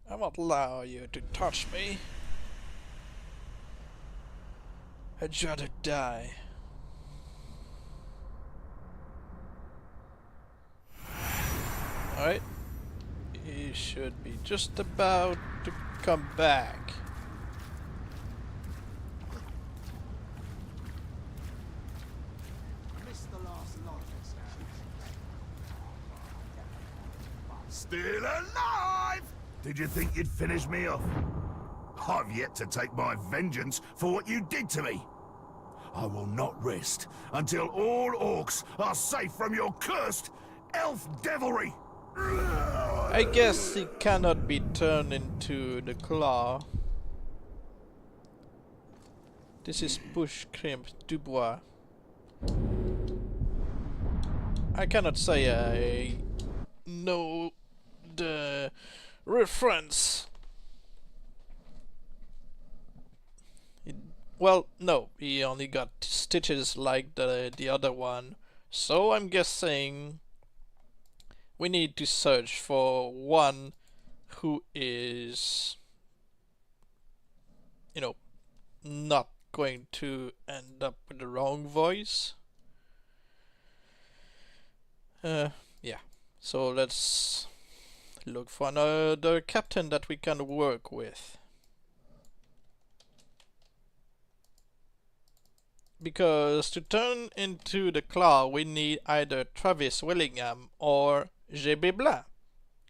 I won't allow you to touch me. I'd rather die. Alright. He should be just about to come back. Missed the last lot of executions. Still alive! Did you think you'd finish me off? I've yet to take my vengeance for what you did to me. I will not rest until all orcs are safe from your cursed elf devilry. I guess he cannot be turned into the claw. This is Bush Crimp Dubois. I cannot say I know the reference. Well, no, he only got stitches like the other one, so I'm guessing we need to search for one who is, you know, not going to end up with the wrong voice. Yeah, so let's look for another captain that we can work with. Because to turn into the claw, we need either Travis Willingham or GB Blanc,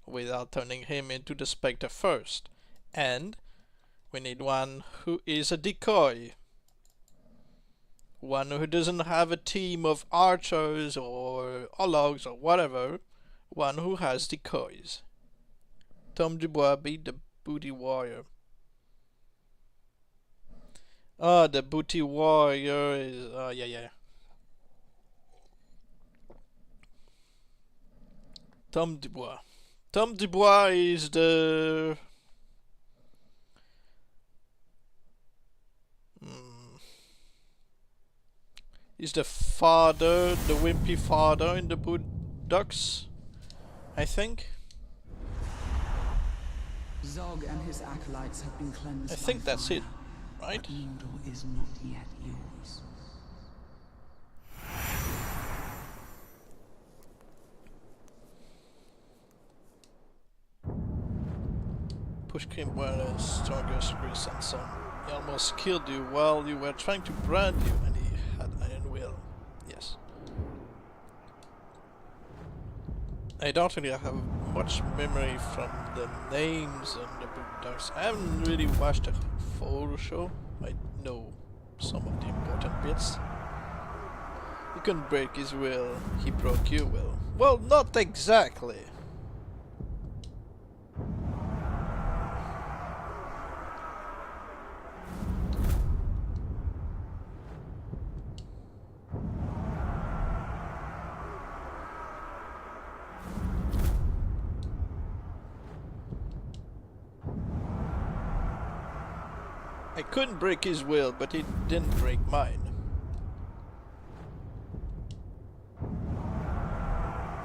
without turning him into the Spectre first. And we need one who is a decoy. One who doesn't have a team of archers or ologs or whatever. One who has decoys. Tom Dubois be the booty warrior. Ah, the booty warrior is... yeah. Tom Dubois. Tom Dubois is the... Is the father, the wimpy father in the Boot Ducks, I think. Zog and his acolytes have been cleansed. I think that's it, right? But Mordor is not yet yours. Pushkin were the strongest recent son. He almost killed you while you were trying to brand you, and he had iron will. Yes. I don't really have much memory from the names and the Boot Ducks. I haven't really watched the full show. I know some of the important bits. You couldn't break his will, he broke your will. Well, not exactly. I couldn't break his will, but he didn't break mine.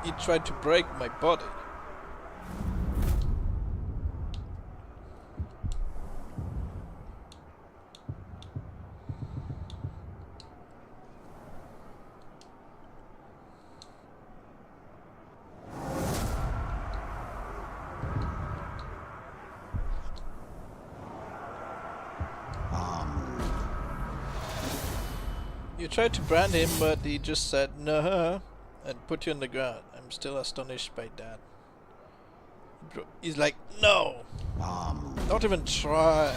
He tried to break my body. You tried to brand him, but he just said no. and put you on the ground. I'm still astonished by that. He's like, no! Don't even try!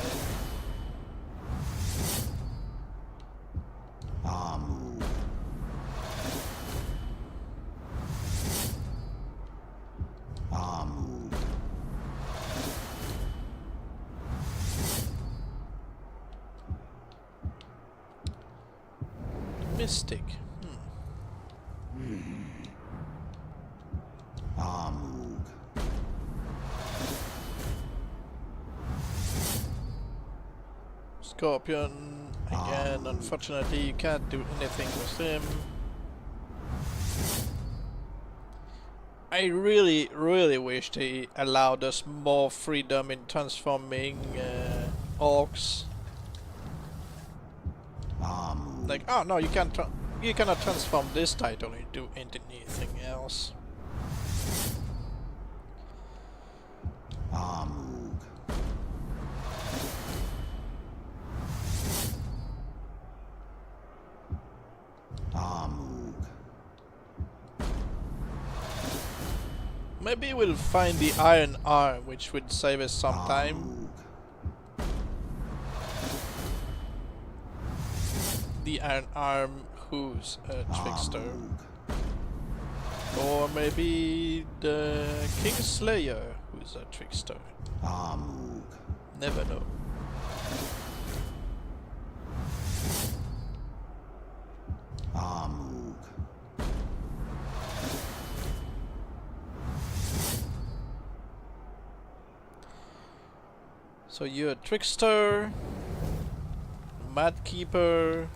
Mystic. Scorpion. Again, unfortunately you can't do anything with him. I really wish they allowed us more freedom in transforming orcs. Like, oh no, you cannot transform this title into anything else. Maybe we'll find the iron arm, which would save us some time. The iron arm, who's a trickster? Or maybe the Kingslayer, who's a trickster? Never know. So you're a trickster, mad keeper.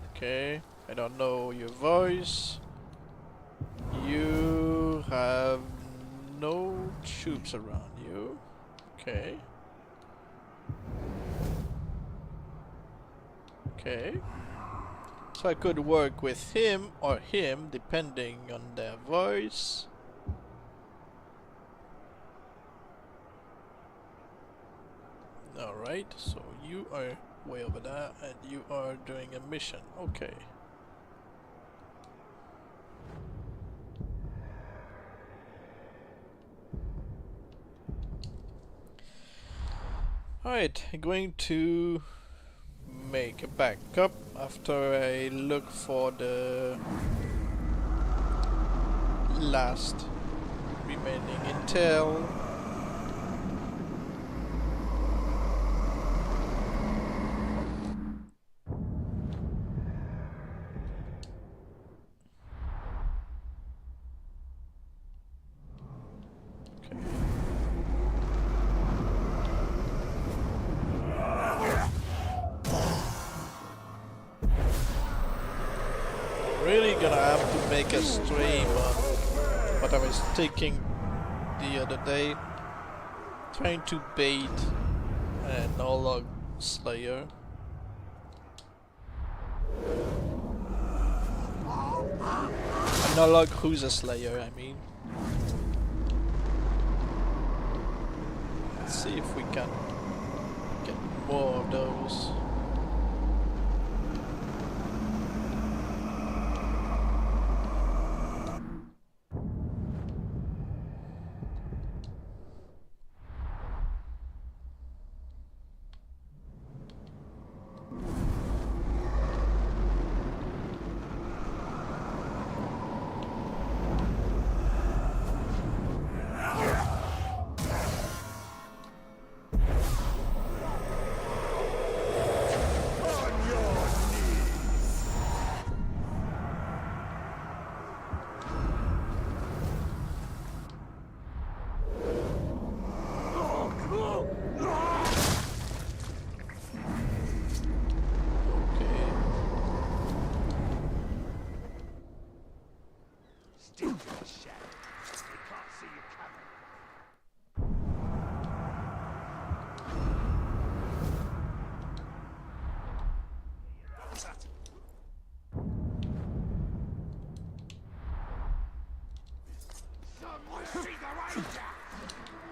Okay, I don't know your voice. You have no troops around you. Okay. Okay. So I could work with him or him depending on their voice. Alright, so you are way over there and you are doing a mission. Okay. Alright, I'm going to make a backup after I look for the last remaining intel. Really gonna have to make a stream on what I was taking the other day, trying to bait an Orlog Slayer. An Orlog who's a Slayer, I mean. Let's see if we can get more of those.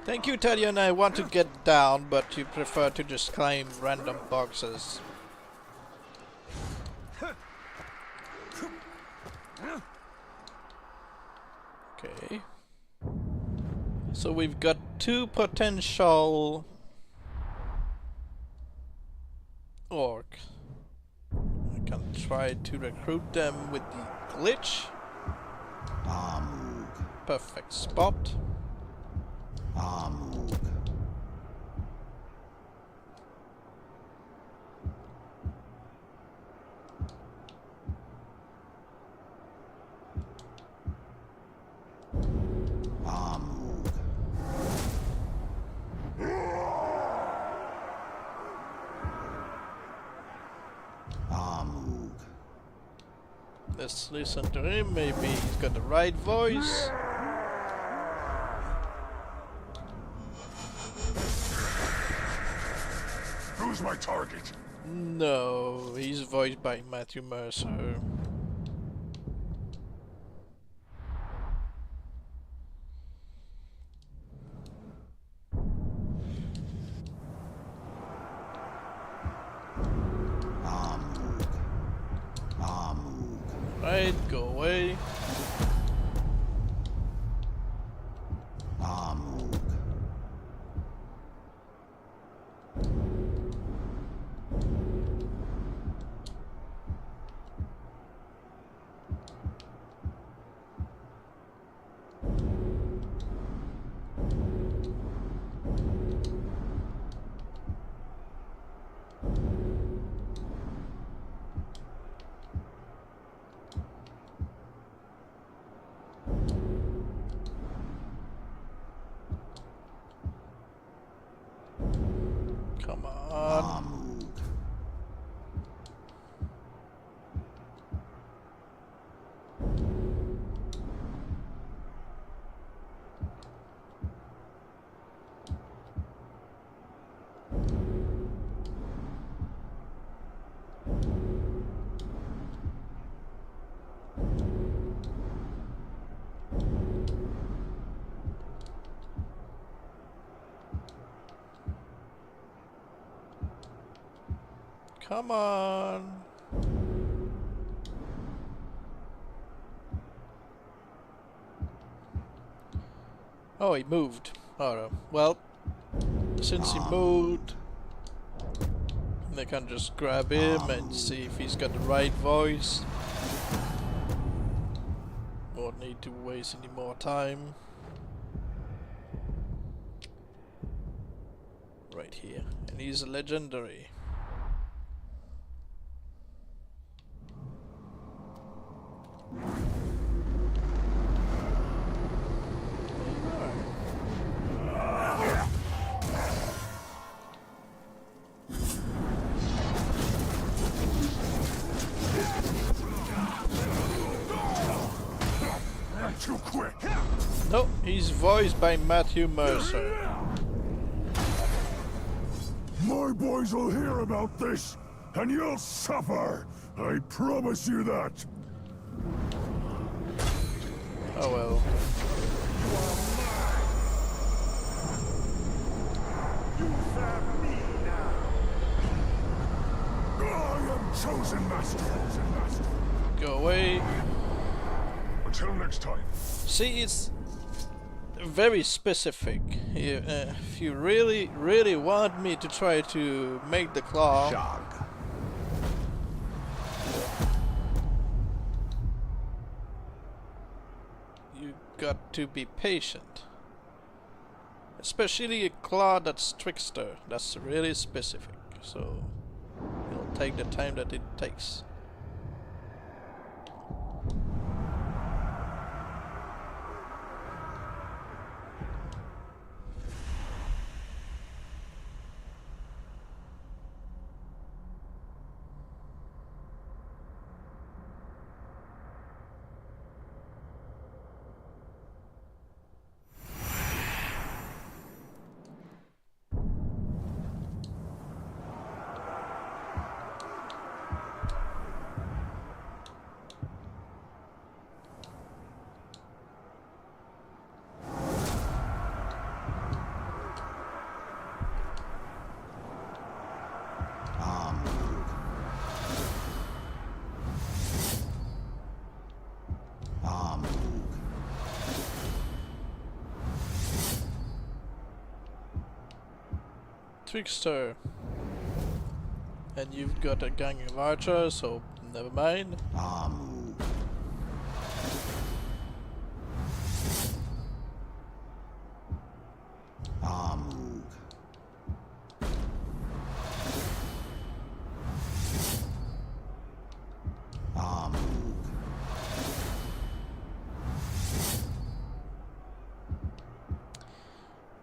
Thank you, Talion. I want to get down, but you prefer to just climb random boxes. Okay. So we've got 2 potential orc. I can try to recruit them with the glitch. Perfect spot. Let's listen to him, maybe he's got the right voice. Who's my target? No, he's voiced by Matthew Mercer. Right, go away. Come on. Come on. Oh, he moved. Oh, well, since he moved, they can just grab him and see if he's got the right voice. Won't need to waste any more time. Right here. And he's a legendary. Too quick. No, he's voiced by Matthew Mercer. My boys will hear about this, and you'll suffer. I promise you that. Oh well. I am chosen master. Go away. Until next time. See, it's very specific. If you really want me to try to make the claw, Shog. you got to be patient. Especially a claw that's trickster. That's really specific. So it'll take the time that it takes. trickster. And you've got a gang of archers, so never mind.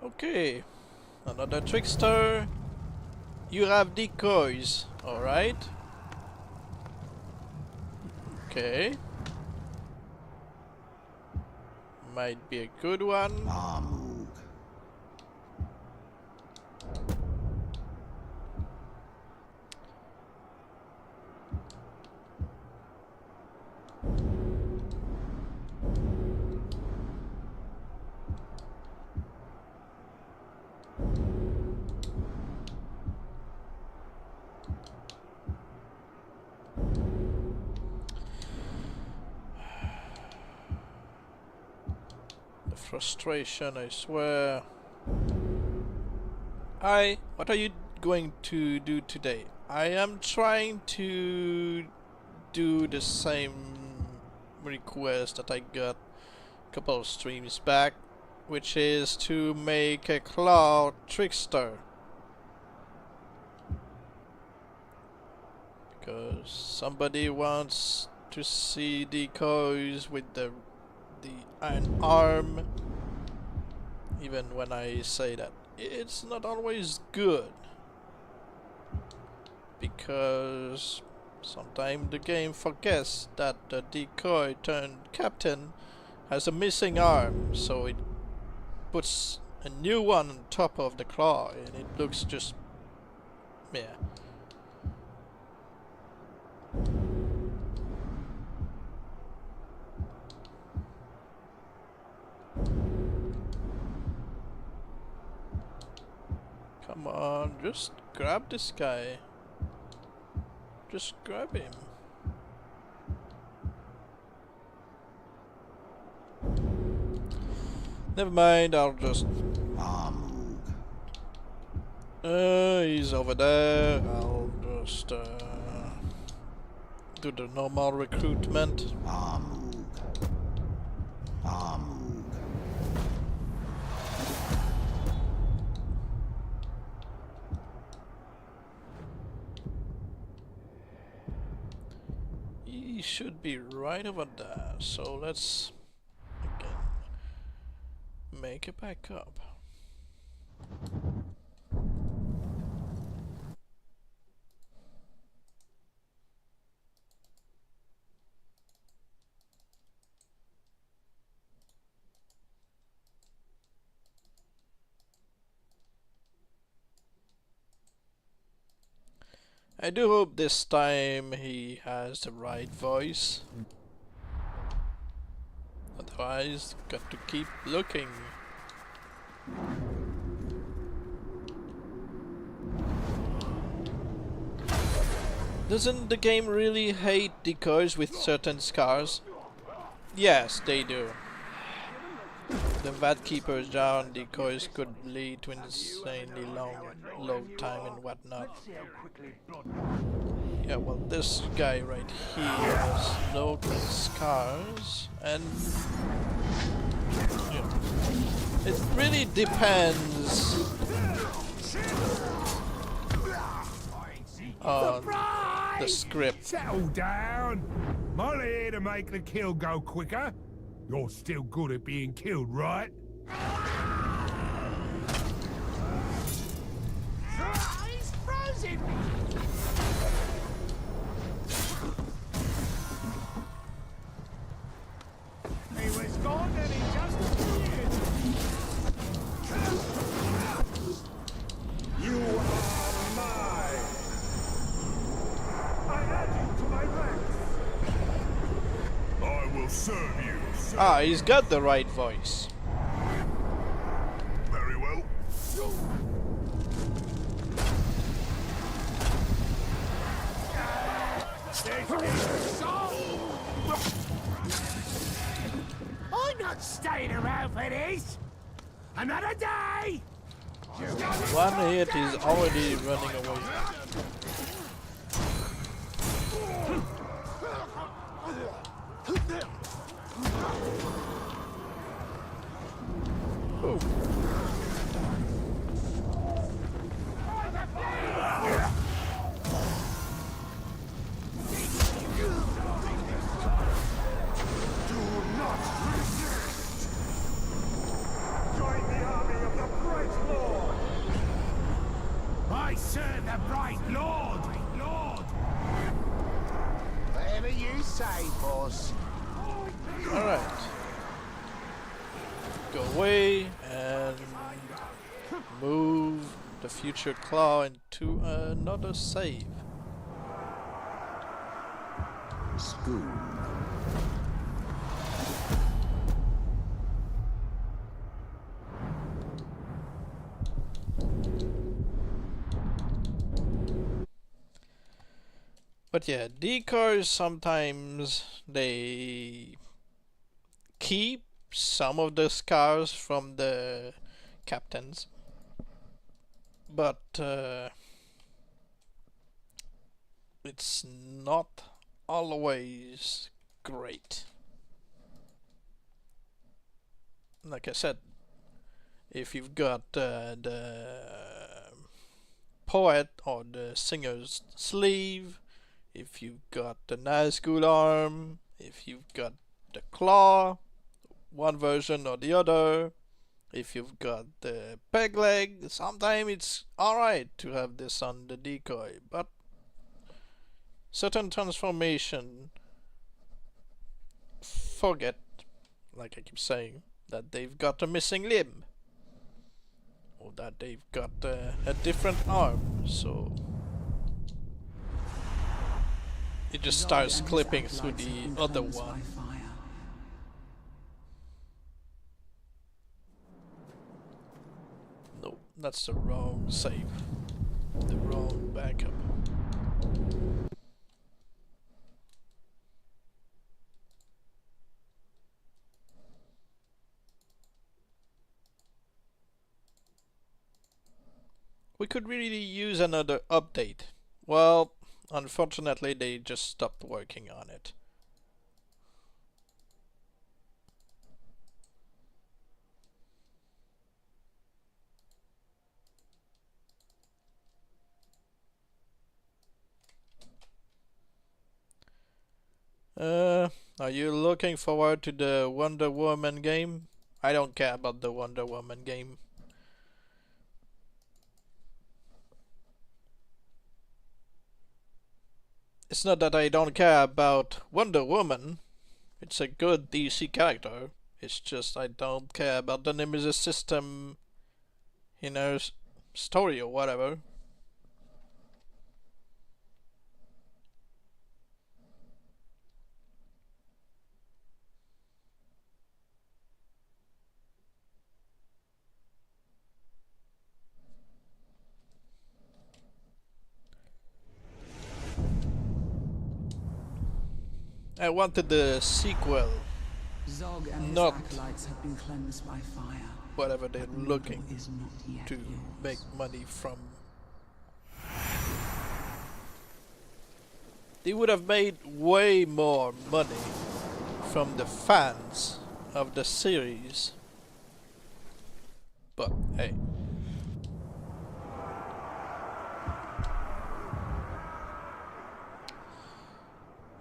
Okay, another trickster. You have decoys, alright. Okay. Might be a good one. Frustration, I swear. What are you going to do today? I am trying to do the same request that I got a couple of streams back, which is to make a claw trickster. Because somebody wants to see decoys with the iron arm. Even when I say that, it's not always good, because sometimes the game forgets that the decoy turned captain has a missing arm, so it puts a new one on top of the claw, and it looks just, yeah. Come on, just grab this guy. Just grab him. Never mind, I'll just... he's over there. I'll just do the normal recruitment. He should be right over there, so let's again make it back up. I do hope this time he has the right voice. Otherwise, got to keep looking. Doesn't the game really hate decoys with certain scars? Yes, they do. The Vat Keeper's down decoys could lead to insanely long load time and whatnot. Yeah, well, this guy right here has no scars, and yeah, it really depends on the script. Settle down. I'm only here to make the kill go quicker. You're still good at being killed, right? He's frozen! He was gone and he just appeared! You are mine! I add you to my ranks! I will serve you. Ah, he's got the right voice. Very well. I'm not staying around for this! Another day! One hit is already running away. Ooh. Join the army of the Bright Lord! I serve the Bright Lord! Whatever you say, boss. Alright. Go away and move the future claw into another save. School. But yeah, decoys sometimes they keep some of the scars from the captains, but it's not always great. Like I said, if you've got the poet or the singer's sleeve, if you've got the Nazgul arm, if you've got the claw, one version or the other, if you've got the peg leg, sometimes it's alright to have this on the decoy, but certain transformation, forget, like I keep saying, that they've got a missing limb, or that they've got a different arm, so it just starts clipping through the other one. No, that's the wrong save. The wrong backup. We could really use another update. Well, unfortunately, they just stopped working on it. Are you looking forward to the Wonder Woman game? I don't care about the Wonder Woman game. It's not that I don't care about Wonder Woman. It's a good DC character. It's just I don't care about the Nemesis system, you know, story or whatever. I wanted the sequel, Zog and not his acolytes have been cleansed by fire. whatever they're But looking Mordor is not yet to yours. make money from. They would have made way more money from the fans of the series. But hey.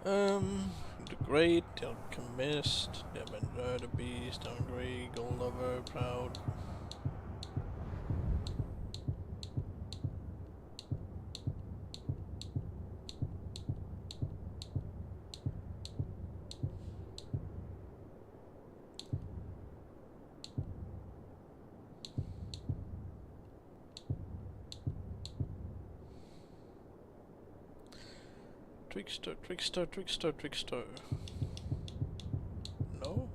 The Great, the Alchemist, the Avenger, the Beast, Hungry, Gold Lover, Proud. Trickster, trickster, trickster, trickster. No?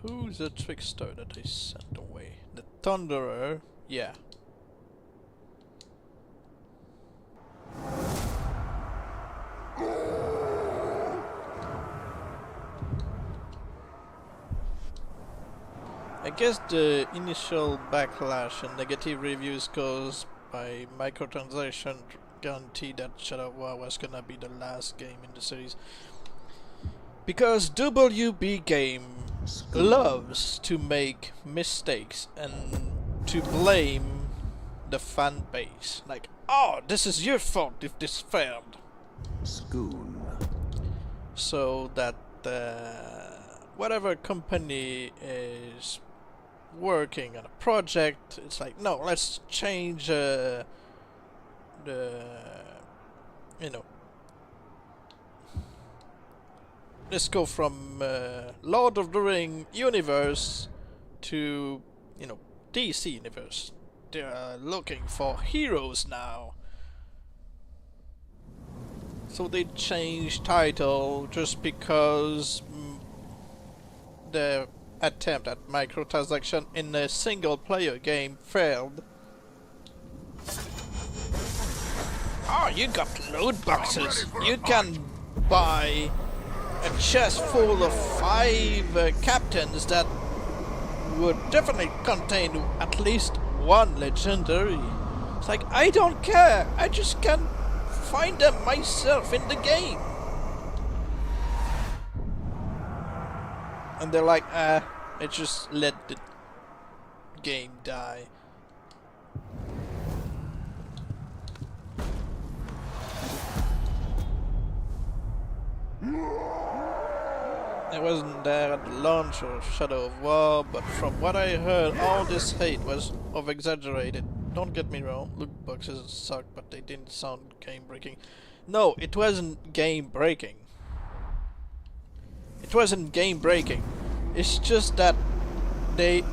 Who's the trickster that I sent away? The Thunderer? Yeah. I guess the initial backlash and negative reviews caused by microtransaction guaranteed that Shadow of War was gonna be the last game in the series. Because WB Game loves to make mistakes and to blame the fan base. Like, oh, this is your fault if this failed. Schoon. So that whatever company is working on a project, it's like, no, let's change the, you know, let's go from Lord of the Ring universe to, you know, DC universe. They're looking for heroes now. So they changed title just because the attempt at microtransaction in a single player game failed. Oh, you got loot boxes. You can buy a chest full of 5 captains that would definitely contain at least 1 legendary. It's like, I don't care. I just can't find them myself in the game. And they're like, I just let the game die. I wasn't there at the launch of Shadow of War, but from what I heard, all this hate was over-exaggerated. Don't get me wrong, loot boxes suck, but they didn't sound game-breaking. No, it wasn't game-breaking. It wasn't game-breaking. It's just that they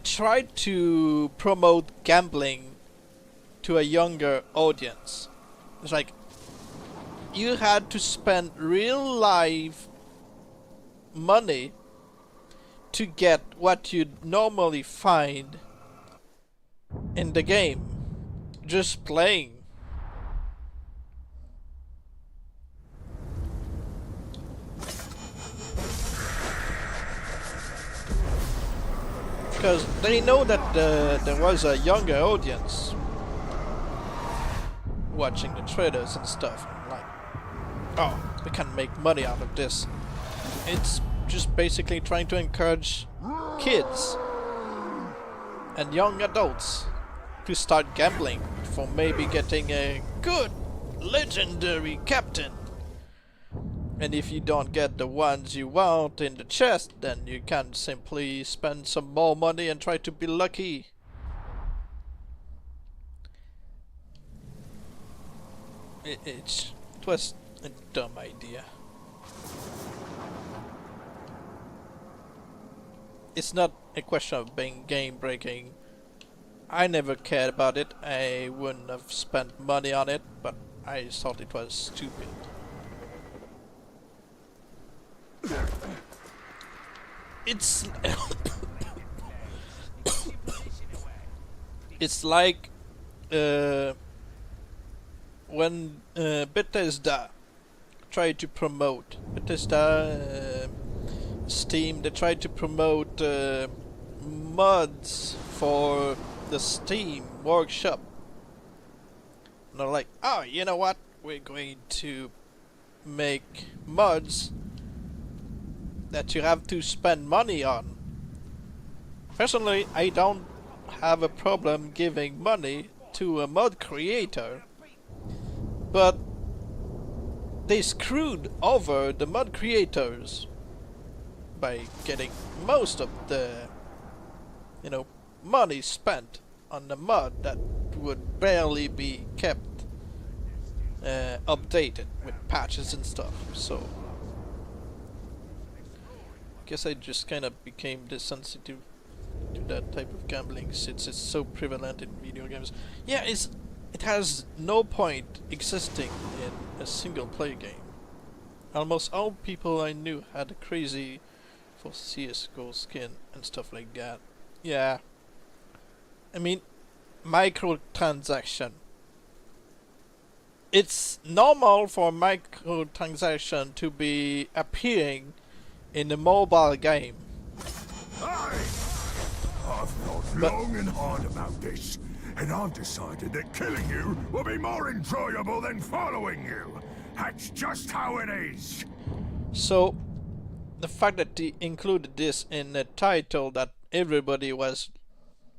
tried to promote gambling to a younger audience. It's like, you had to spend real life money to get what you'd normally find in the game just playing. Because they know that there was a younger audience watching the trailers and stuff. Like, oh, we can make money out of this. It's just basically trying to encourage kids and young adults to start gambling for maybe getting a good legendary captain. And if you don't get the ones you want in the chest, then you can simply spend some more money and try to be lucky. It was a dumb idea. It's not a question of being game breaking. I never cared about it. I wouldn't have spent money on it, but I just thought it was stupid. It's it's like when Bethesda tried to promote Steam, they tried to promote mods for the Steam workshop. And they're like, oh, you know what? We're going to make mods that you have to spend money on. Personally, I don't have a problem giving money to a mod creator, but they screwed over the mod creators by getting most of the, you know, money spent on the mod that would barely be kept updated with patches and stuff. So I guess I just kind of became desensitive to that type of gambling since it's so prevalent in video games. Yeah, it has no point existing in a single player game. Almost all people I knew had a crazy for CSGO skin and stuff like that. Yeah. I mean, microtransaction. it's normal for microtransaction to be appearing in a mobile game. I've thought long and hard about this, and I've decided that killing you will be more enjoyable than following you. That's just how it is. So, the fact that they included this in the title that everybody was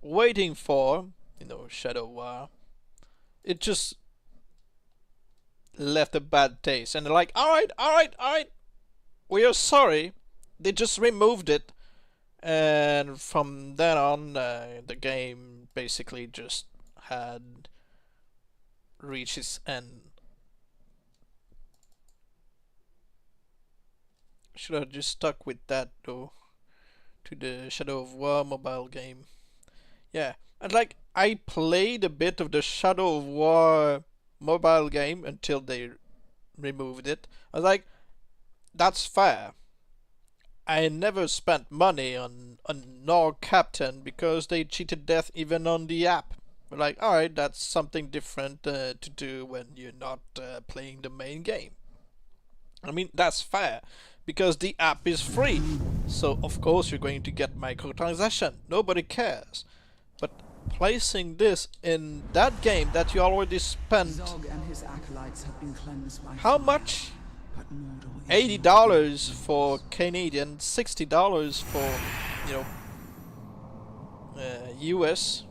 waiting for, you know, Shadow War, it just left a bad taste. And they're like, alright, we are sorry. They just removed it. And from then on, the game basically just had reached its end. Should have just stuck with that though, to the Shadow of War mobile game. Yeah, and like I played a bit of the Shadow of War mobile game until they removed it. I was like, that's fair. I never spent money on Nor Captain because they cheated death even on the app. But like, alright, that's something different to do when you're not playing the main game. I mean, that's fair, because the app is free. So of course you're going to get microtransaction. Nobody cares. But placing this in that game that you already spent Zog and his acolytes have been cleansed by how fire, much? but Mordor is $80 for Canadian, $60 for, you know, US,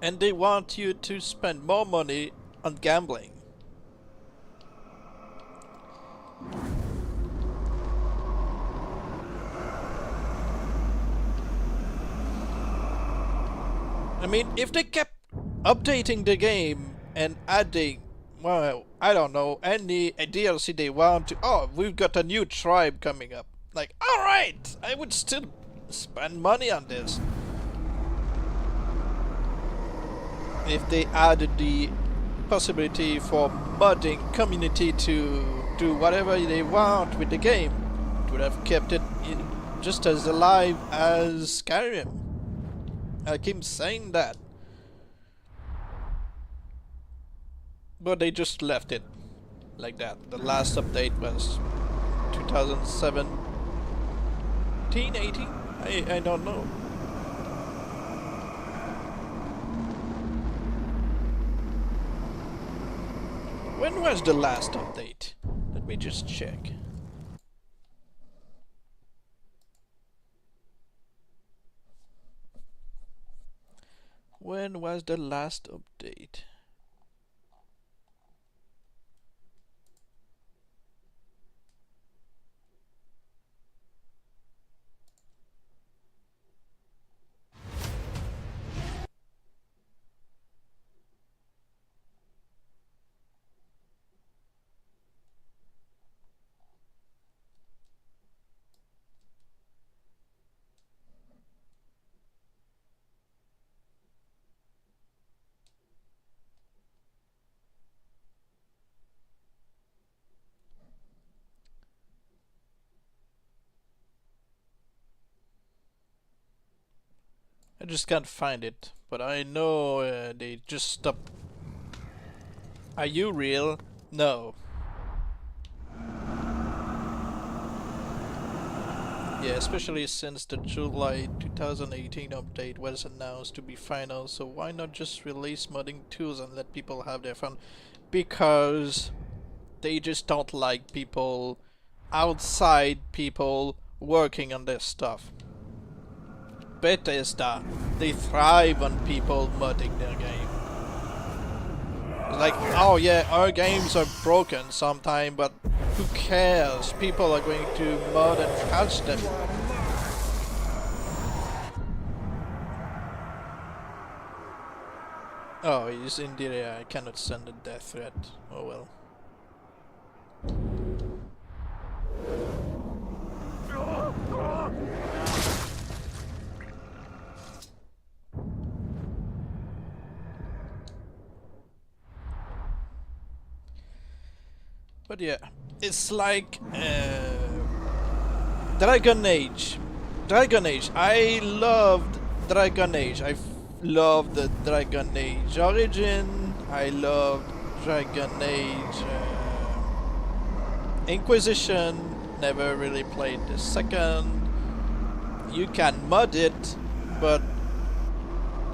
and they want you to spend more money on gambling. I mean, if they kept updating the game and adding, well, I don't know, any DLC they want to, oh, we've got a new tribe coming up. Like, alright, I would still spend money on this. If they added the possibility for modding community to do whatever they want with the game, it would have kept it just as alive as Skyrim. I keep saying that. But they just left it like that. The last update was 2017, 18? I don't know. When was the last update? Let me just check. When was the last update? I just can't find it, but I know they just stopped. Are you real? No. Yeah, especially since the July 2018 update was announced to be final, so why not just release modding tools and let people have their fun? Because they just don't like people, outside people, working on their stuff. Bethesda, they thrive on people modding their game. It's like, oh yeah, our games are broken sometime, but who cares? People are going to mod and patch them. Oh, he's in the area. I cannot send a death threat. Oh well. But yeah, it's like Dragon Age. Dragon Age. I loved Dragon Age. I loved the Dragon Age Origin. I loved Dragon Age. Inquisition, never really played the second. You can mod it, but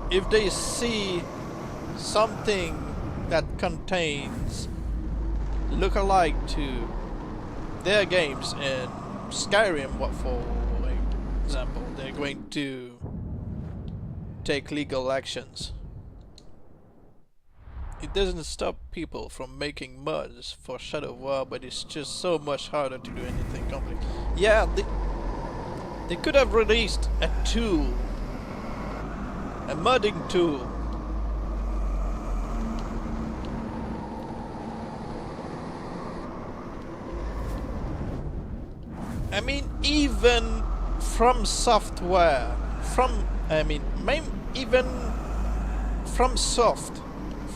if they see something that contains lookalike to their games in Skyrim, what for example, they're going to take legal actions. It doesn't stop people from making mods for Shadow War, but it's just so much harder to do anything complex. Yeah, they could have released a tool, a modding tool. I mean, even from software, even from Soft,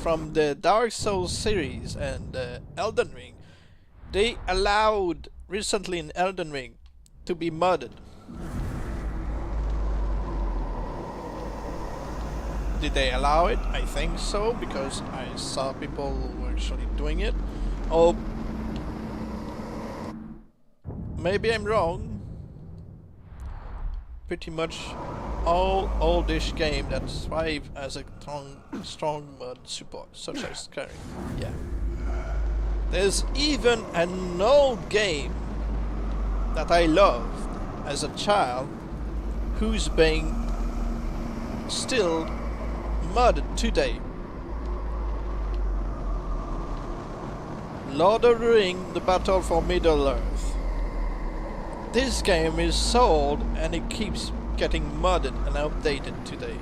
from the Dark Souls series and Elden Ring, they allowed recently in Elden Ring to be modded. Did they allow it? I think so, because I saw people actually doing it. Oh, maybe I'm wrong. Pretty much all oldish game that thrive as a strong mod support, such as Skyrim. Yeah. There's even an old game that I loved as a child who's being still modded today. Lord of the Rings, The Battle for Middle-earth. This game is so old and it keeps getting modded and updated today.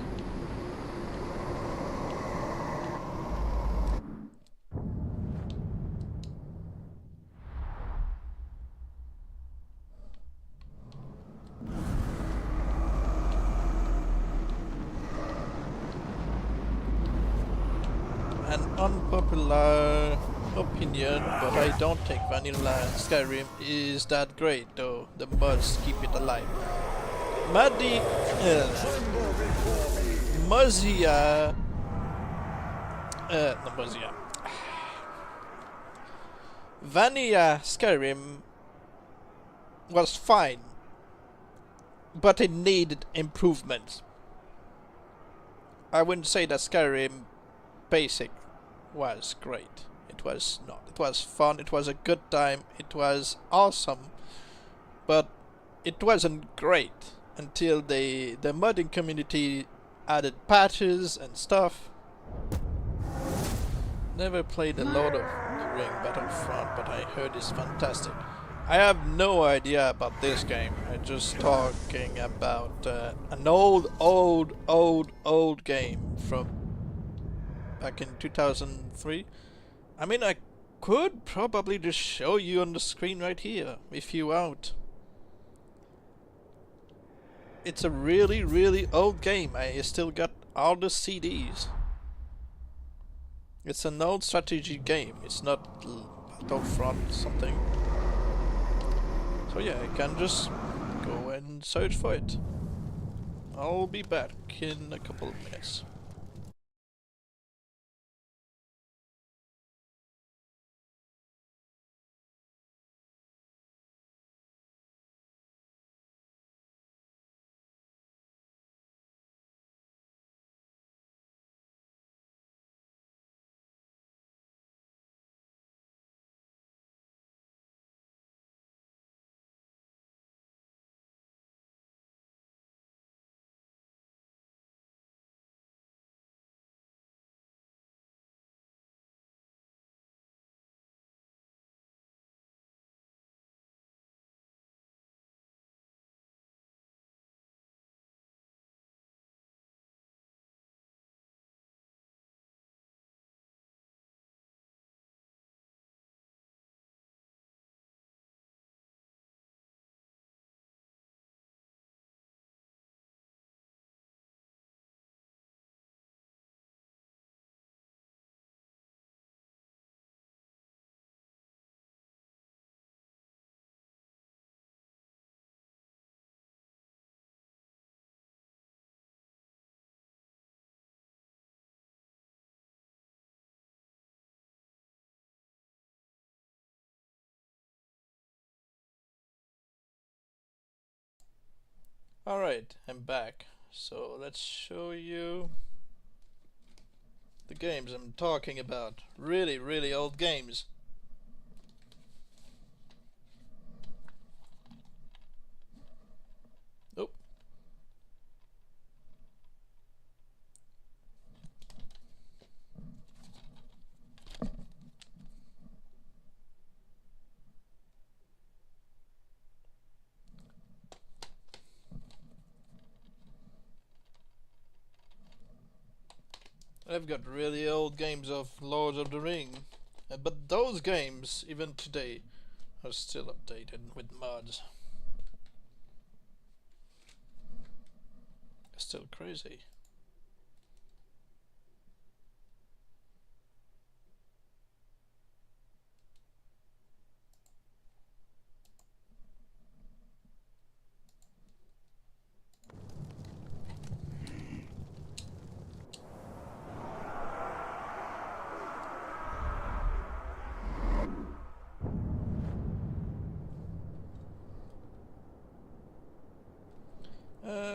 An unpopular opinion, but I don't think vanilla Skyrim is that great, though the mods keep it alive. Mozilla, not Mozilla. Vanilla Skyrim was fine, but it needed improvements. I wouldn't say that Skyrim Basic was great. It was not. It was fun, it was a good time, it was awesome, but it wasn't great until the modding community added patches and stuff. Never played the Lord of the Ring Battlefront, but I heard it's fantastic. I have no idea about this game. I'm just talking about an old game from back in 2003. I mean, I could probably just show you on the screen right here if you want. It's a really old game. I still got all the CDs. It's an old strategy game. It's not Battlefront something. So yeah, I can just go and search for it. I'll be back in a couple of minutes. Alright, I'm back. So let's show you the games I'm talking about. Really, really old games. Oh. I've got really old games of Lord of the Ring, but those games, even today, are still updated with mods. Still crazy.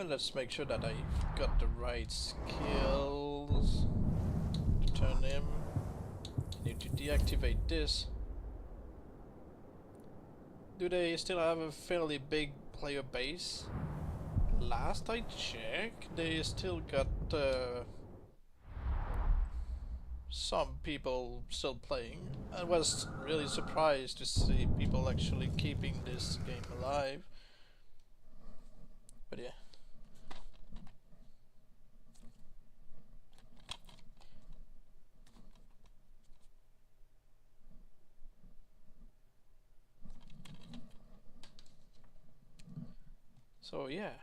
Let's make sure that I've got the right skills to turn him. I need to deactivate this. Do they still have a fairly big player base? Last I checked, they still got some people still playing. I was really surprised to see people actually keeping this game alive. But yeah. So yeah,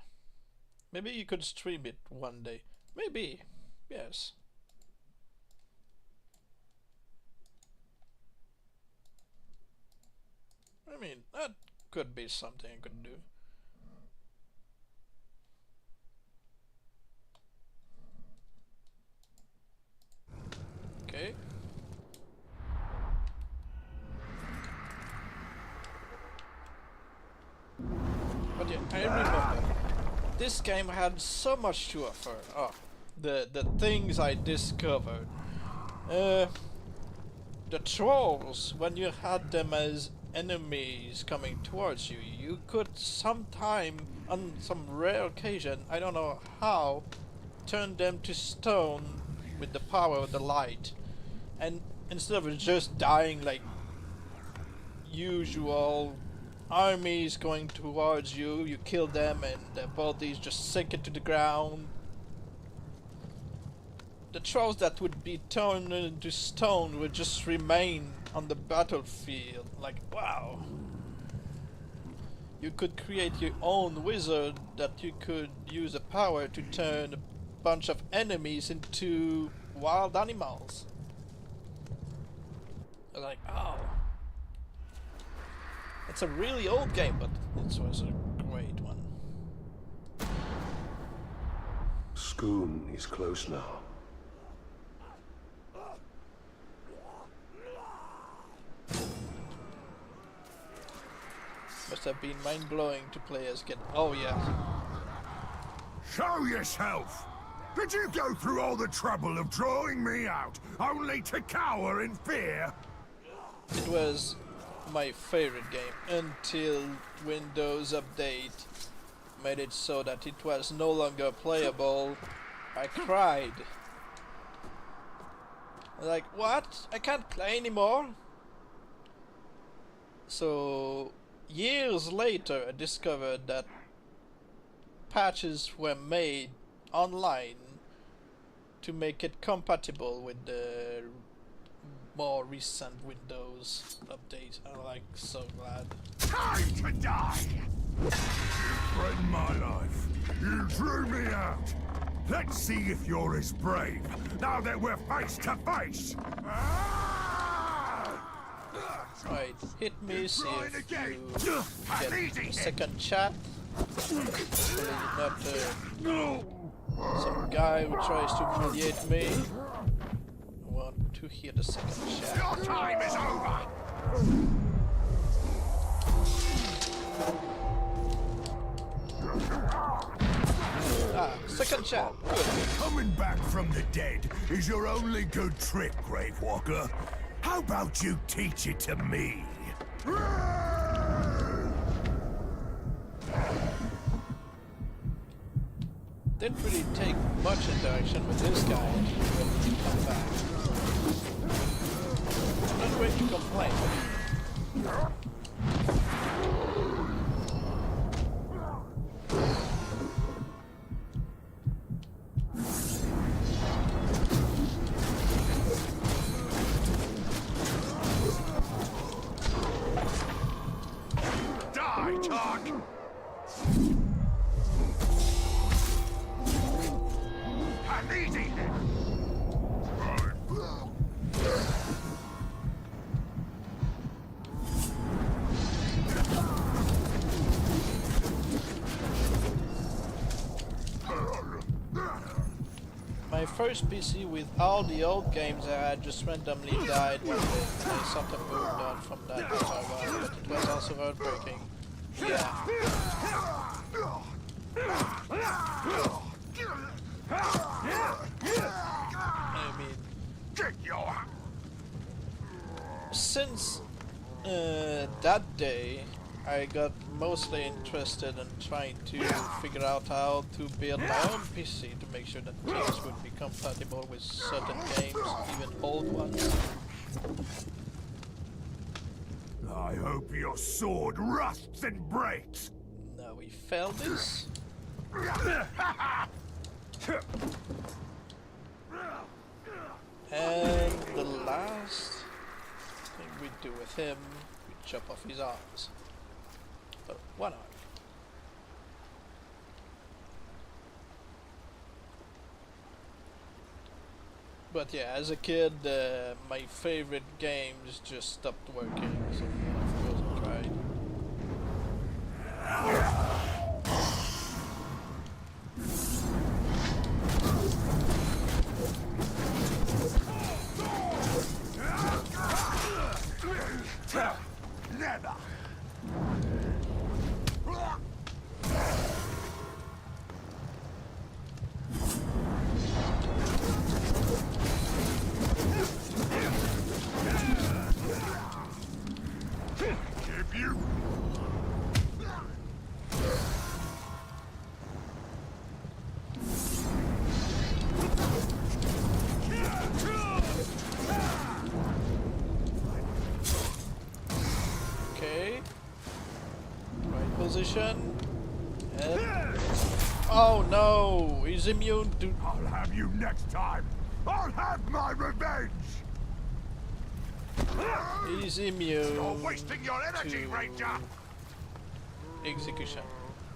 maybe you could stream it one day. Maybe, yes. I mean, that could be something I could do. Okay. But yeah, I remember this game had so much to offer. Oh, the things I discovered. The trolls, when you had them as enemies coming towards you, you could sometime, on some rare occasion, I don't know how, turn them to stone with the power of the light. And instead of just dying like usual armies going towards you, you kill them and their bodies just sink into the ground. The trolls that would be turned into stone would just remain on the battlefield. Like, wow. You could create your own wizard that you could use the power to turn a bunch of enemies into wild animals. Like, oh. It's a really old game, but it was a great one. Schoon is close now. Must have been mind-blowing to play as again. Oh yeah. Show yourself! Did you go through all the trouble of drawing me out, only to cower in fear? It was my favorite game until Windows Update made it so that it was no longer playable. I cried. Like, what? I can't play anymore? So, years later I discovered that patches were made online to make it compatible with the more recent Windows update. I'm like so glad. Time to die! You threatened my life. You drew me out. Let's see if you're as brave now that we're face to face. Right, hit me, see if you get a second chat. Hopefully not some guy who tries to humiliate me. I want to hear the second chat. Your time is over! Second shot. Good. Coming back from the dead is your only good trick, Gravewalker. How about you teach it to me? Didn't really take much interaction with this guy when he came back. I'm not going to complain. Die, Talk! I'm easy then! My first PC with all the old games I had just randomly died when something moved on from that server, but it was also heartbreaking. Yeah. I mean, since that day, I got mostly interested in trying to figure out how to build my own PC to make sure that things would be compatible with certain games, even old ones. I hope your sword rusts and breaks! Now we failed this. And the last thing we do with him, we chop off his arms. But one arm. But yeah, as a kid, my favorite games just stopped working, so of course I tried. Never! Give you! Okay. Right position. And oh no! He's immune to. I'll have you next time! I'll have my revenge! He's immune You're wasting your energy, to Ranger! execution.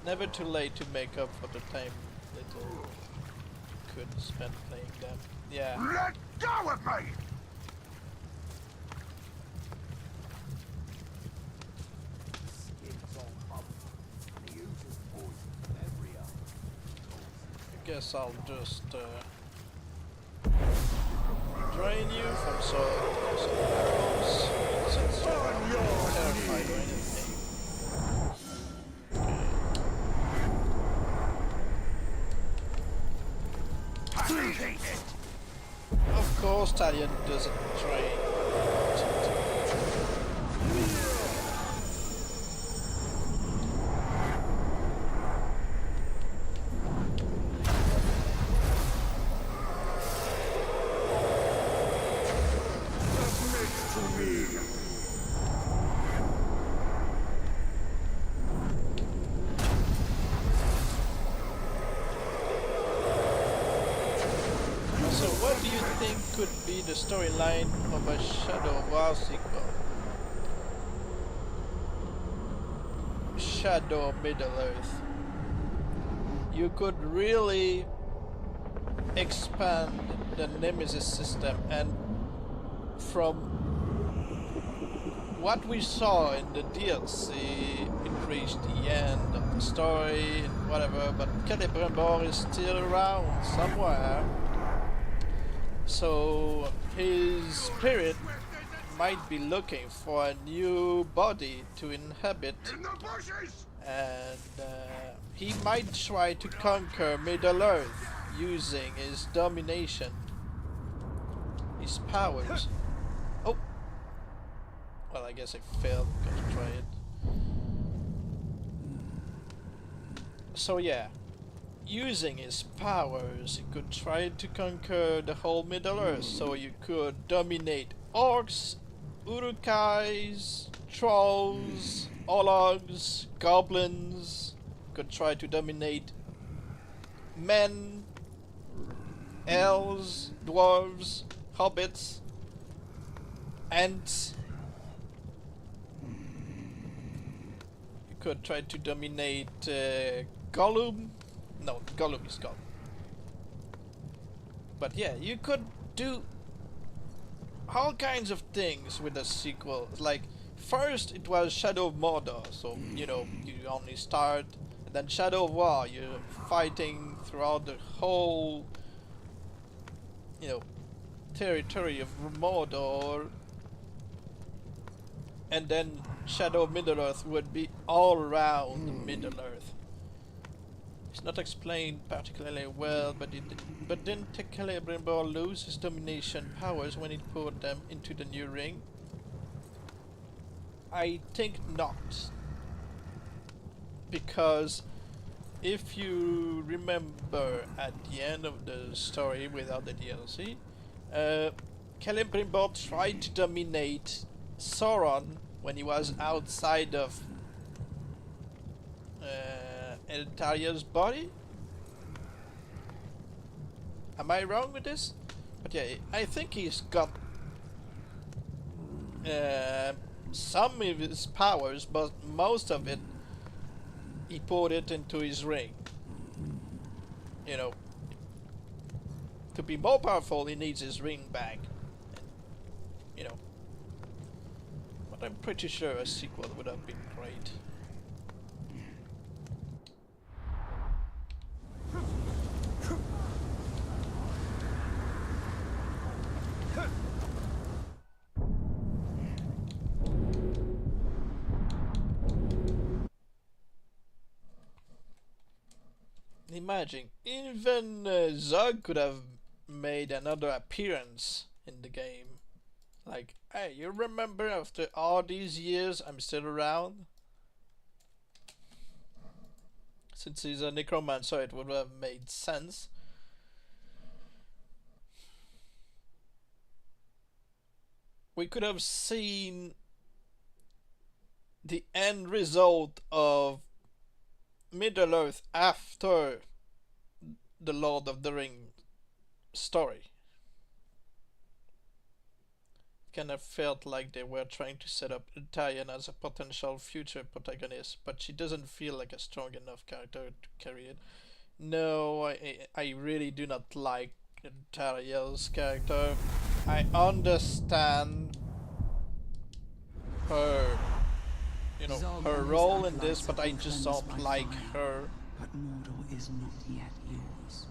Never too late to make up for the time little could spend playing them. Yeah. Let go of me! I guess I'll just drain you from some arrows since you're not terrified or anything. Of course, Talion doesn't drain. So what do you think could be the storyline of a Shadow War sequel? Shadow Middle-earth. You could really expand the Nemesis system, and from what we saw in the DLC, it reached the end of the story and whatever, but Celebrimbor is still around somewhere. So his spirit might be looking for a new body to inhabit, and he might try to conquer Middle Earth using his domination, his powers. Oh! Well, I guess I failed. Gotta try it. So yeah, using his powers, he could try to conquer the whole Middle Earth. So you could dominate orcs, urukais, trolls, ologs, goblins. Could try to dominate men, elves, dwarves, hobbits, ants. You could try to dominate Gollum. No, Gollum is gone. But yeah, you could do all kinds of things with the sequel. Like, first it was Shadow of Mordor, so you know, you only start, and then Shadow of War, you're fighting throughout the whole, you know, territory of Mordor, and then Shadow of Middle-earth would be all around Middle-earth. It's not explained particularly well, but didn't Celebrimbor lose his domination powers when he put them into the new ring? I think not. Because if you remember at the end of the story without the DLC, Celebrimbor tried to dominate Sauron when he was outside of Eltariel's body? Am I wrong with this? But yeah, I think he's got some of his powers, but most of it he put it into his ring. You know, to be more powerful, he needs his ring back. And, you know, but I'm pretty sure a sequel would have been great. Imagine, even Zog could have made another appearance in the game. Like, hey, you remember after all these years I'm still around? Since he's a necromancer, it would have made sense. We could have seen the end result of Middle-earth after the Lord of the Ring story. Kind of felt like they were trying to set up Italian as a potential future protagonist, but she doesn't feel like a strong enough character to carry it. No, I really do not like Tariel's character. I understand her, you know, her role in this, but I just don't like her. But Mordor is not yet yours.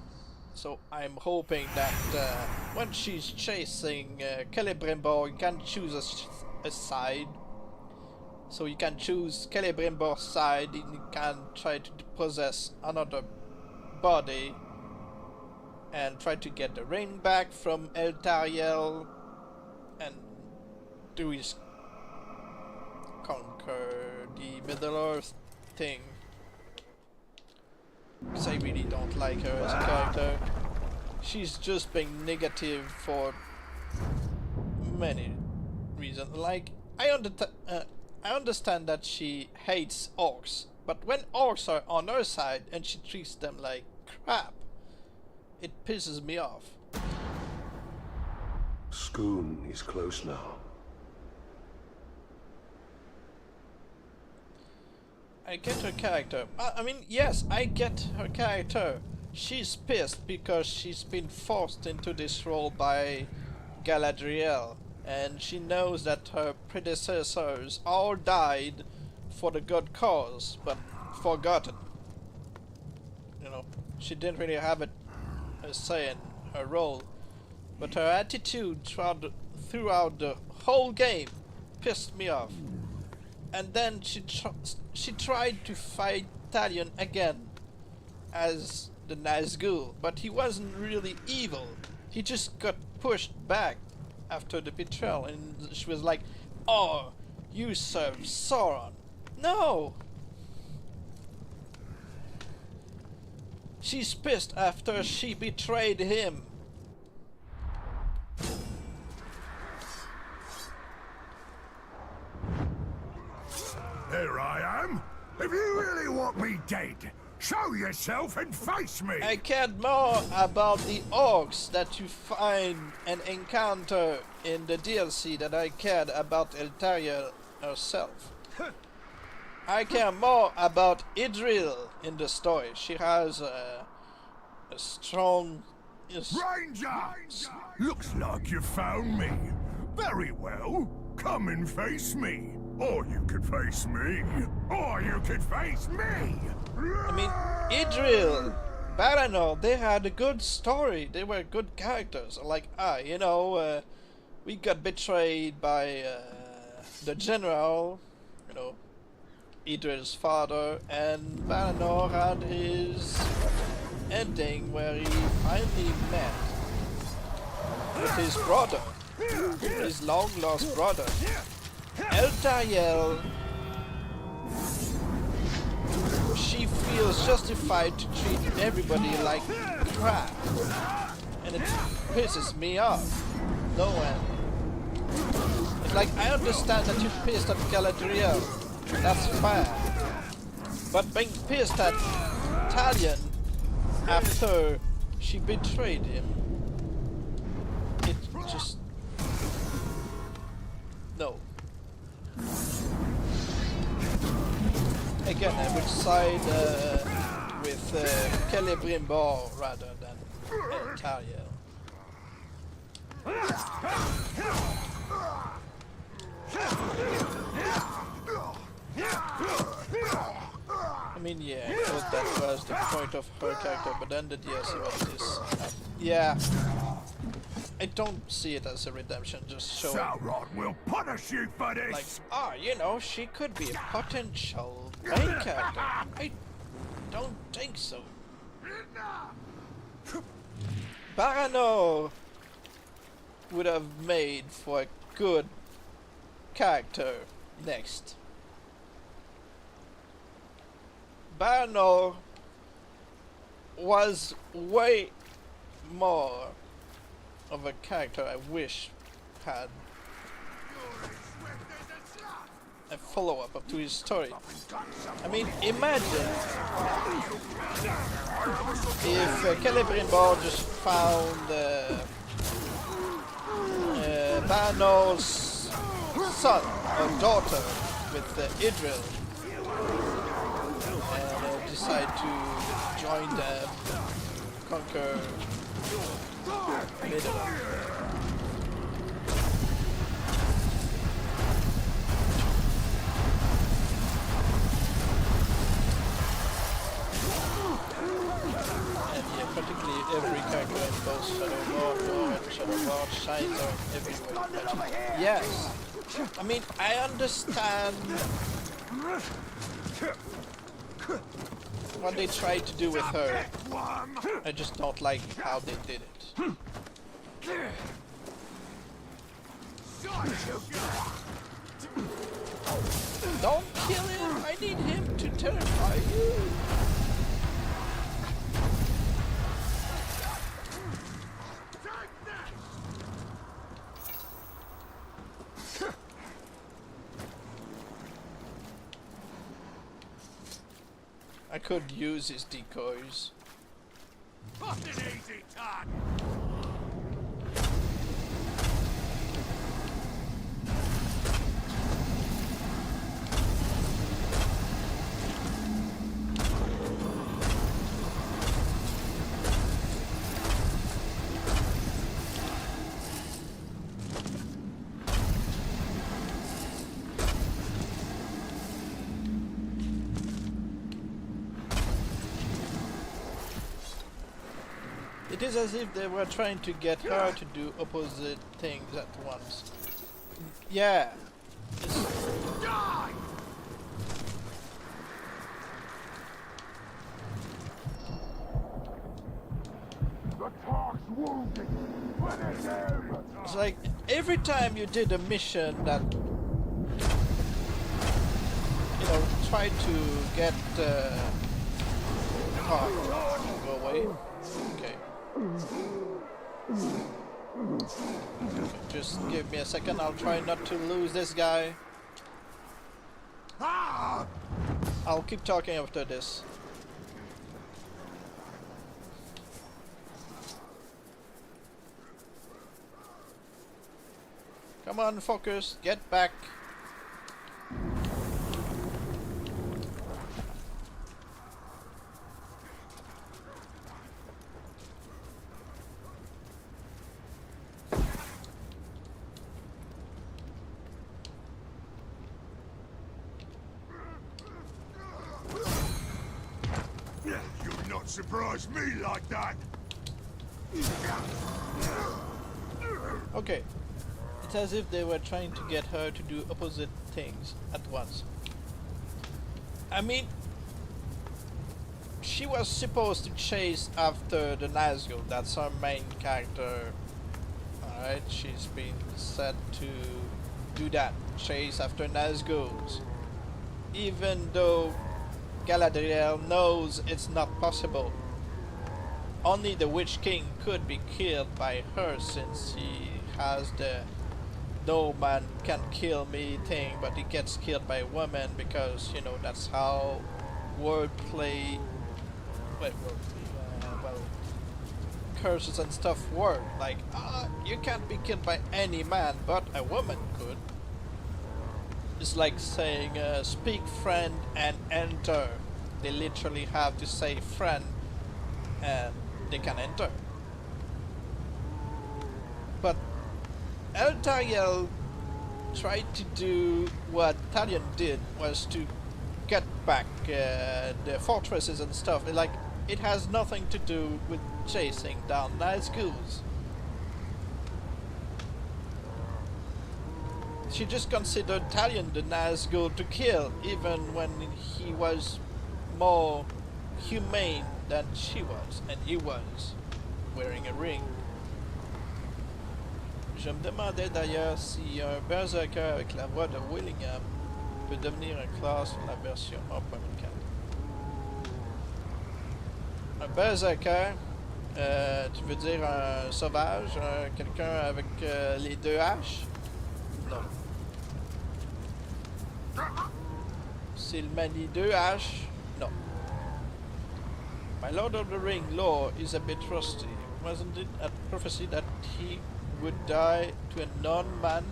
So I'm hoping that when she's chasing Celebrimbor, you can choose a side. So you can choose Celebrimbor's side, and you can try to possess another body and try to get the ring back from Eltariel and do his conquer the Middle-earth thing. Because I really don't like her as a character. She's just being negative for many reasons. Like, I understand that she hates orcs, but when orcs are on her side and she treats them like crap, it pisses me off. Schoon is close now. I get her character. I mean, yes, I get her character. She's pissed because she's been forced into this role by Galadriel, and she knows that her predecessors all died for the good cause, but forgotten. You know, she didn't really have a say in her role, but her attitude throughout the whole game pissed me off. and then she tried to fight Talion again as the Nazgul, but he wasn't really evil. He just got pushed back after the betrayal, and she was like, "Oh, you serve Sauron." No! She's pissed after she betrayed him. Here I am. If you really want me dead, show yourself and face me. I cared more about the orcs that you find and encounter in the DLC than I cared about Eltaria herself. I care more about Idril in the story. She has a strong... Ranger! Looks like you found me. Very well. Come and face me. Or you could face me. Or you could face me. I mean, Idril, Baranor, they had a good story. They were good characters. Like, you know, we got betrayed by the general, you know, Idril's father, and Baranor had his ending where he finally met with his brother, his long-lost brother. Eltariel, she feels justified to treat everybody like crap, and it pisses me off. No end. It's like, I understand that you're pissed at Galadriel, that's fair, but being pissed at Talion after she betrayed him, it just... no. Again, I would side with Celebrimbor rather than Eltariel. I mean, yeah, I thought that was the point of her character, but then the DLC was this. Yeah. I don't see it as a redemption, just showing... Sauron will punish you for this! Like, you know, she could be a potential main character. I don't think so. Baranor would have made for a good character next. Baranor was way more of a character I wish had a follow-up to his story. I mean, imagine if Celebrimbor just found Baranor's son or daughter with Idril and decide to join them, conquer Middle. And yeah, particularly every character in both Shadow Lord and Shadow Lord shines on everywhere. Yes, I mean, I understand what they tried to do with her. I just don't like how they did it. Don't kill him! I need him to terrify you! I could use his decoys. Fucking easy, Todd! It is as if they were trying to get her to do opposite things at once. Yeah. It's like every time you did a mission that, you know, try to get go away. Okay. Just give me a second, I'll try not to lose this guy. I'll keep talking after this. Come on, focus, get back. You'd not surprise me like that. Okay. It's as if they were trying to get her to do opposite things at once. I mean, she was supposed to chase after the Nazgul. That's our main character. Alright, she's been set to do that. Chase after Nazguls. Even though Galadriel knows it's not possible. Only the Witch King could be killed by her, since he has the no man can kill me thing, but he gets killed by a woman because, you know, that's how wordplay, well, curses and stuff work. Like, you can't be killed by any man, but a woman could. It's like saying, speak friend and enter. They literally have to say friend and they can enter. But Eltariel tried to do what Talion did, was to get back the fortresses and stuff. Like, it has nothing to do with chasing down Nazguls. She just considered Talion the Nazgul to kill, even when he was more humane than she was, and he was wearing a ring. Je me demandais d'ailleurs si un berserker avec la voix de Willingham peut devenir un classe sur la version 1.4. Un berserker, tu veux dire un sauvage, quelqu'un avec les deux haches? Non. S'il manie deux haches? Non. My Lord of the Ring lore is a bit rusty. Wasn't it a prophecy that he would die to a non-man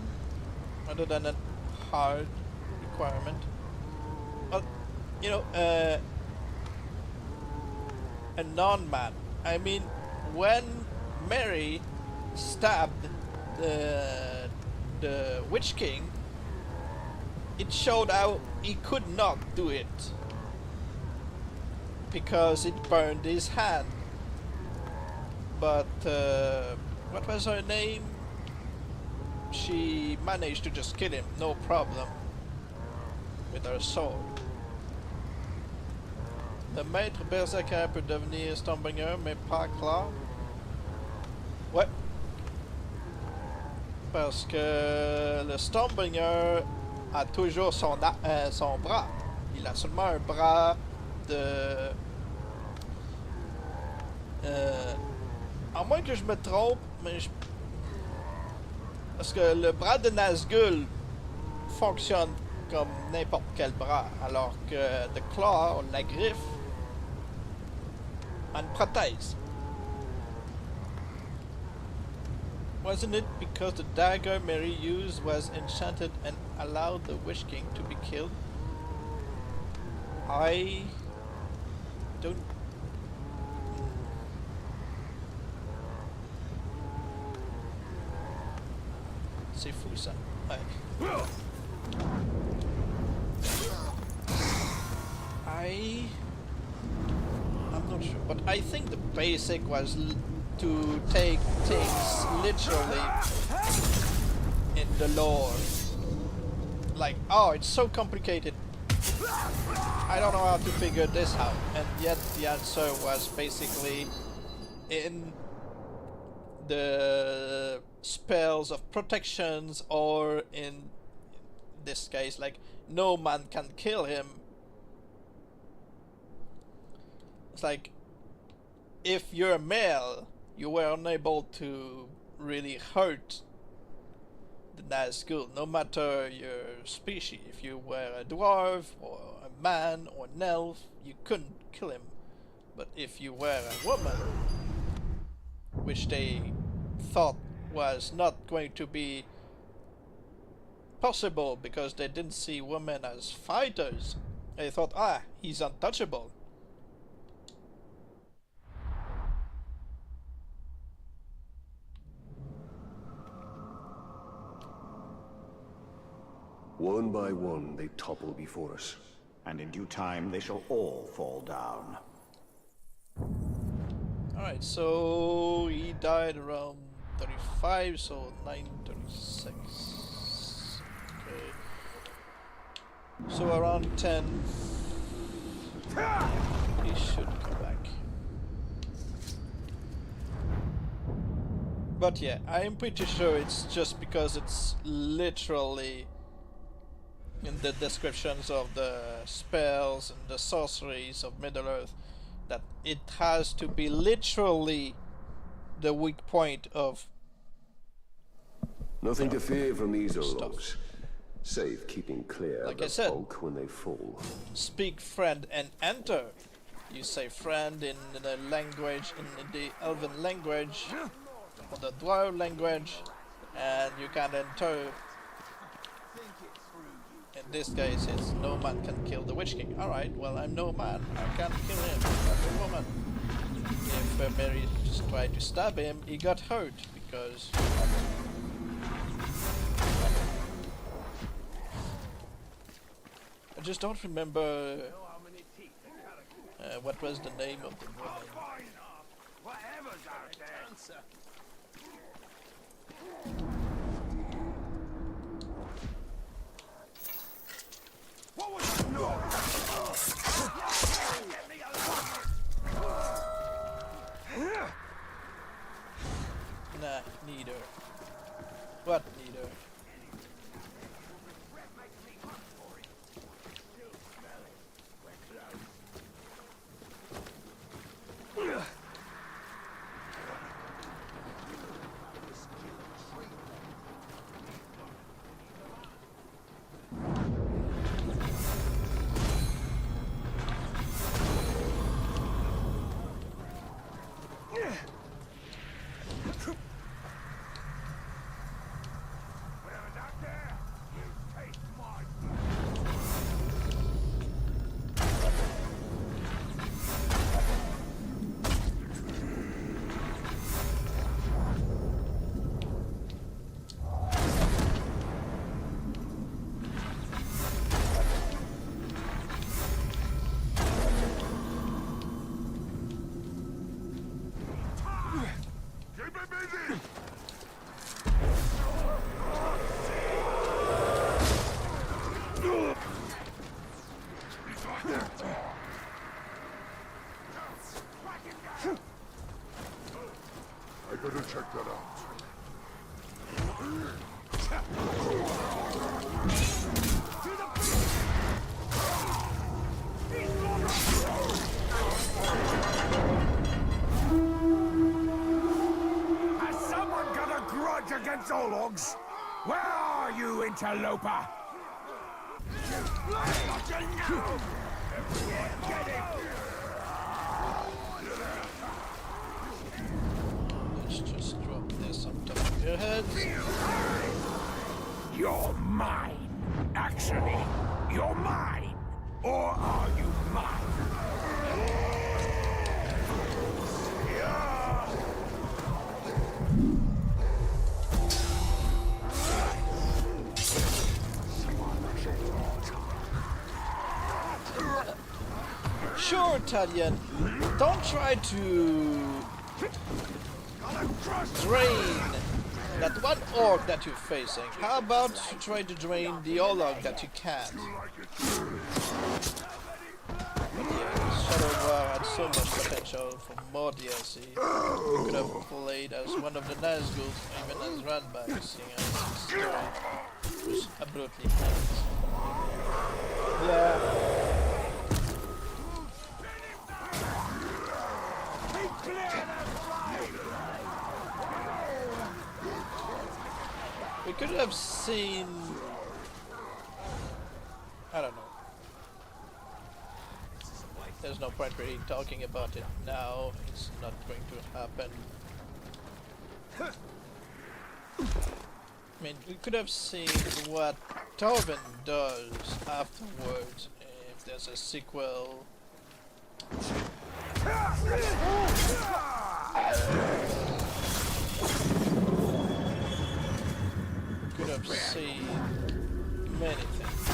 rather than a hard requirement? Well, you know, a non-man. I mean, when Mary stabbed the Witch King, it showed how he could not do it because it burned his hand. But what was her name? She managed to just kill him, no problem, with her sword. Le maître berserker peut devenir Stormbringer, mais pas Claw. Ouais. Parce que le Stormbringer a toujours son bras. Il a seulement un bras de... à moins que je me trompe, mais parce que le bras de Nazgul fonctionne comme n'importe quel bras, alors que The Claw, la griffe, a une prothèse. Wasn't it because the dagger Mary used was enchanted and allowed the Witch King to be killed? I don't... C'est fou ça. Ouais. I'm not sure, but I think the basic was to take things literally in the lore. Like, oh, it's so complicated. I don't know how to figure this out, and yet the answer was basically in the spells of protections, or in this case, like, no man can kill him. It's like, if you're a male, you were unable to really hurt the Nazgul, no matter your species. If you were a dwarf, or a man, or an elf, you couldn't kill him. But if you were a woman, which they thought was not going to be possible because they didn't see women as fighters, they thought, ah, he's untouchable. One by one, they topple before us. And in due time, they shall all fall down. Alright, so he died around 35, so 936. Okay. So around 10, he should come back. But yeah, I'm pretty sure it's just because it's literally in the descriptions of the spells and the sorceries of Middle-earth that it has to be literally the weak point of Nothing to fear from these Ologs, save keeping clear like of I said, the bulk when they fall. speak friend and enter. You say friend in the language, in the elven language, or the dwarf language, and you can enter. In this case, it's no man can kill the Witch King. Alright, well, I'm no man. I can't kill him. I'm a woman. If Mary just tried to stab him, he got hurt because... I just don't remember what was the name of the woman. Whatever's out there. What was that Nah, neither. What neither? I gotta check that out. Has someone got a grudge against Ologs? Where are you, interloper? Let's just drop this on top of your head. You're mine. Actually, you're mine. Or are you mine? Sure, Italian. Don't try to drain that one orc that you're facing. How about you try to drain the Olog that you can't? But yeah, Shadow War had so much potential for more DLC. We could have played as one of the Nazgûls, even as Radbag, seeing as the story was abruptly ends. Yeah. We could have seen... I don't know. There's no point really talking about it now. It's not going to happen. I mean, we could have seen what Torvin does afterwards if there's a sequel. Could have seen many things.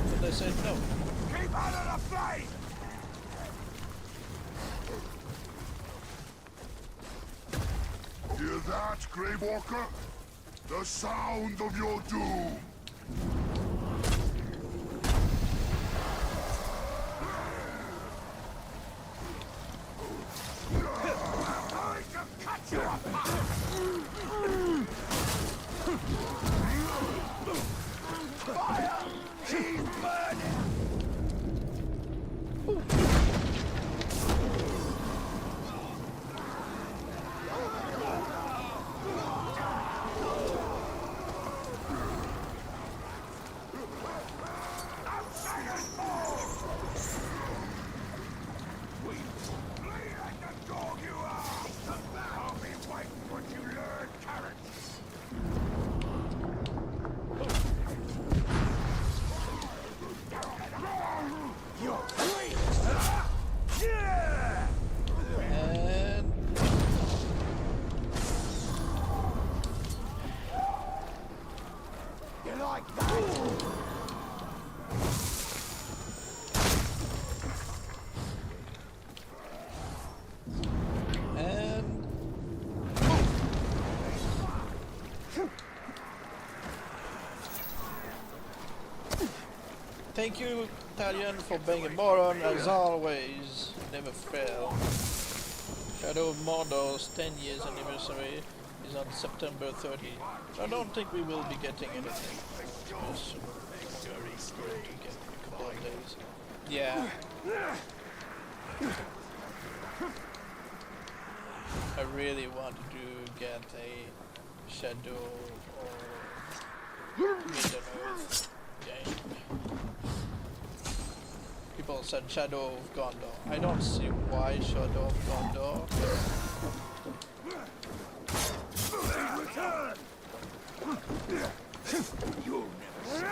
But they said no. Keep out of the flame! Hear that, Grey Walker? The sound of your doom! Going to cut you apart! Fire! She's burning! Thank you, Italian, for being a moron as always. Never fail. Shadow of Mordor's 10 years anniversary is on September 30. I don't think we will be getting anything soon. We're going to get a couple of days. Yeah. I really want to get a Shadow or Middle-earth game. People said Shadow of Gondor. I don't see why Shadow of Gondor. You'll never see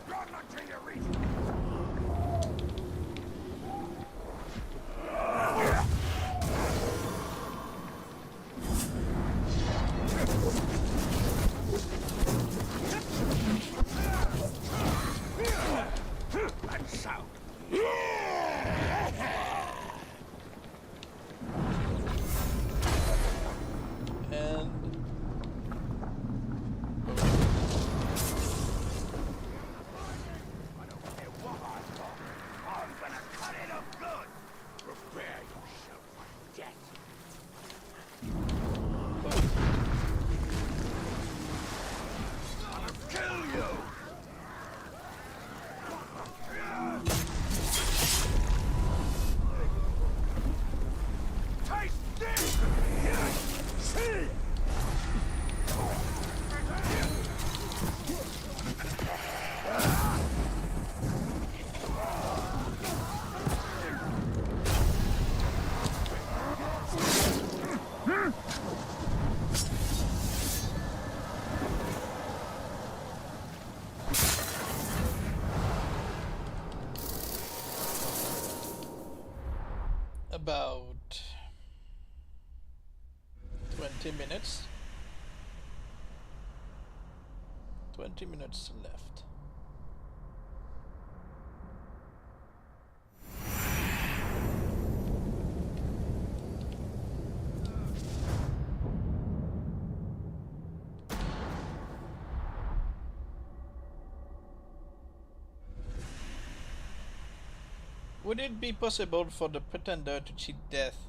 Run until you reach. About 20 minutes. 20 minutes left. Would it be possible for the pretender to cheat death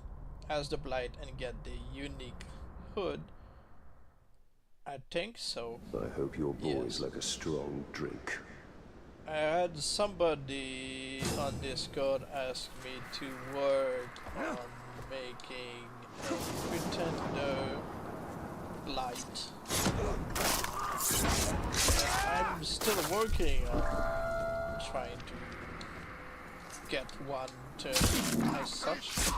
as the Blight and get the unique hood? I think so. I hope your boys Yes. like a strong drink. I had somebody on Discord ask me to work on making a pretender Blight. I'm still working on trying to get one turn as such.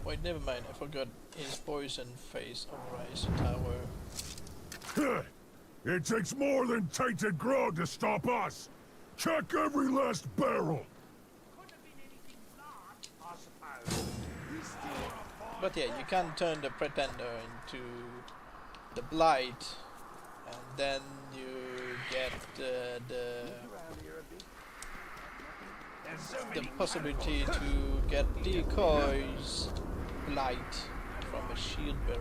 Wait, never mind, I forgot his poison phase overrides the tower. It takes more than tainted grog to stop us! Check every last barrel! But yeah, you can turn the pretender into the Blight, and then you get the possibility to get decoys Blight from a shield bearer.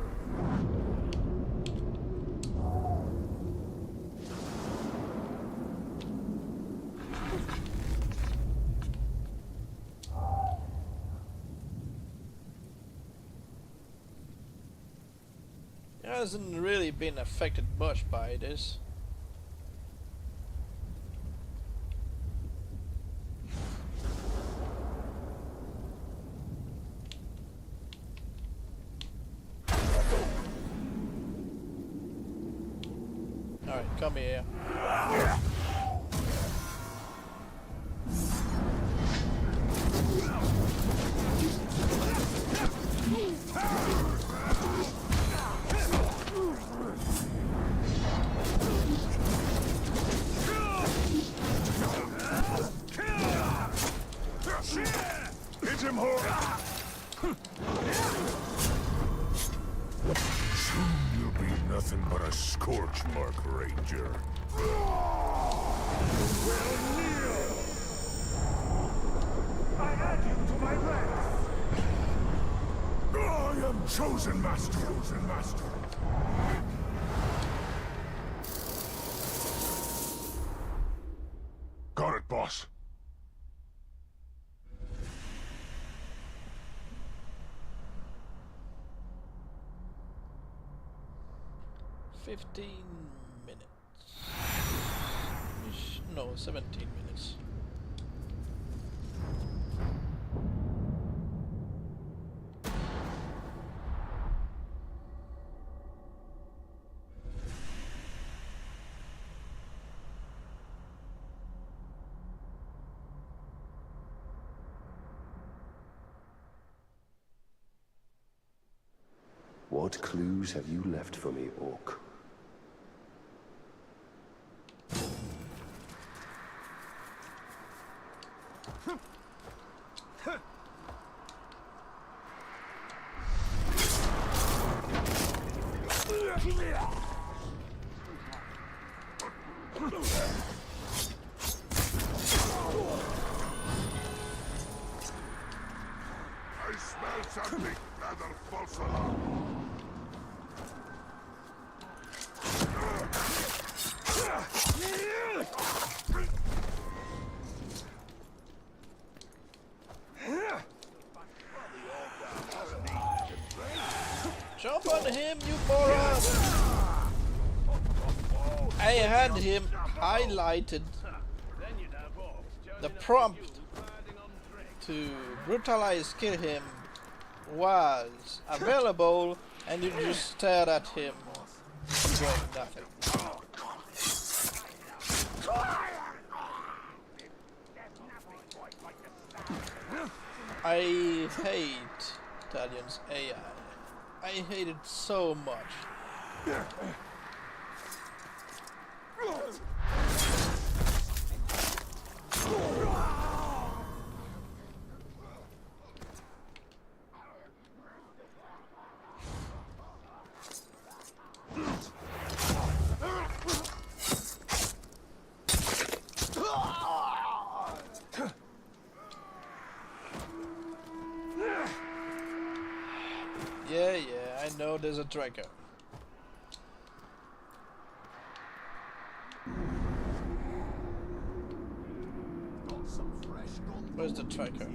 It hasn't really been affected much by this. Alright, come here. Hit him hard! Soon you'll be nothing but a scorch mark, Ranger. I add you to my ranks. I am chosen master! Chosen master! Got it, boss. minutes. No, 17 minutes. What clues have you left for me, Orc? I smell something, rather false alarm. Jump on him, you moron! I had him highlighted. The prompt to brutalize kill him was available, and you just stared at him doing nothing. I hate Italian's AI. I hate it so much. there's a tracker. Got some fresh gun. Where's the tracker?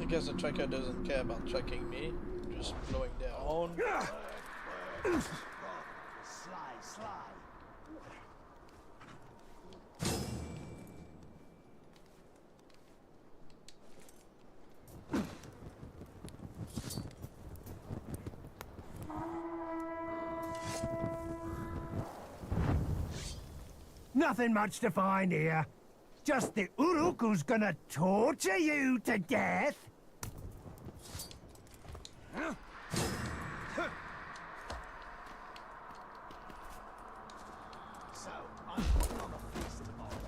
I guess the tracker doesn't care about tracking me, just blowing their horn. Sly. Nothing much to find here. Just the Uruk who's gonna torture you to death. So, I'm putting on a feast tomorrow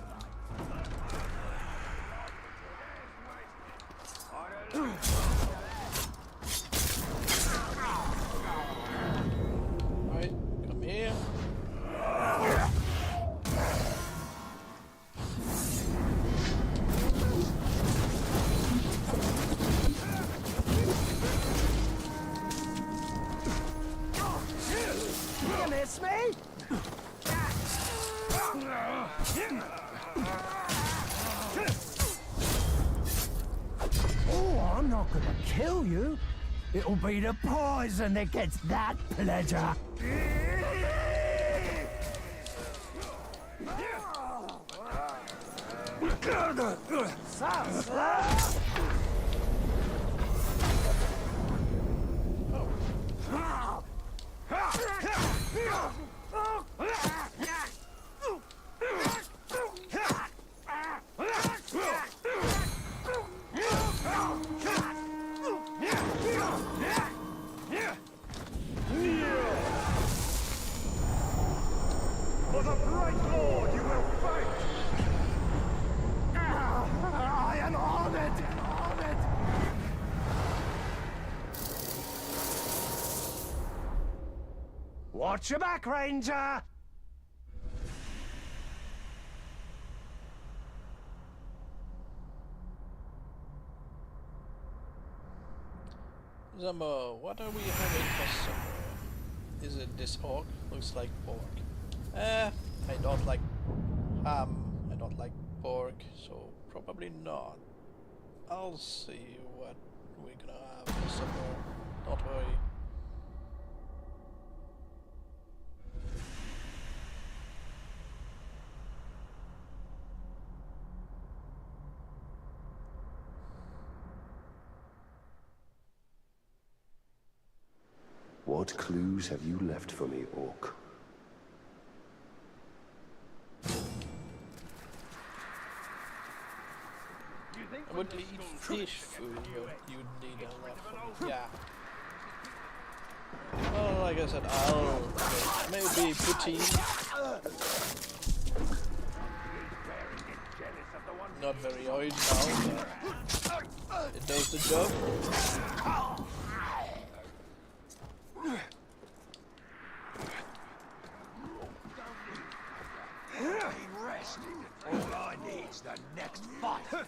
Right, come here. You miss me? Oh, I'm not gonna kill you. It'll be the poison that gets that pleasure. For the bright lord you will fight! I am honored. Watch your back, Ranger. Zamo, what are we having for supper? Is it this orc? Looks like pork. I don't like ham, I don't like pork, so probably not. I'll see what we're gonna have for supper, don't worry. What clues have you left for me, Orc? I would eat fish food, but you'd need a lot from it. Yeah. Well, like I said, I'll maybe poutine. Not very oily now, but it does the job. All I need's the next fight.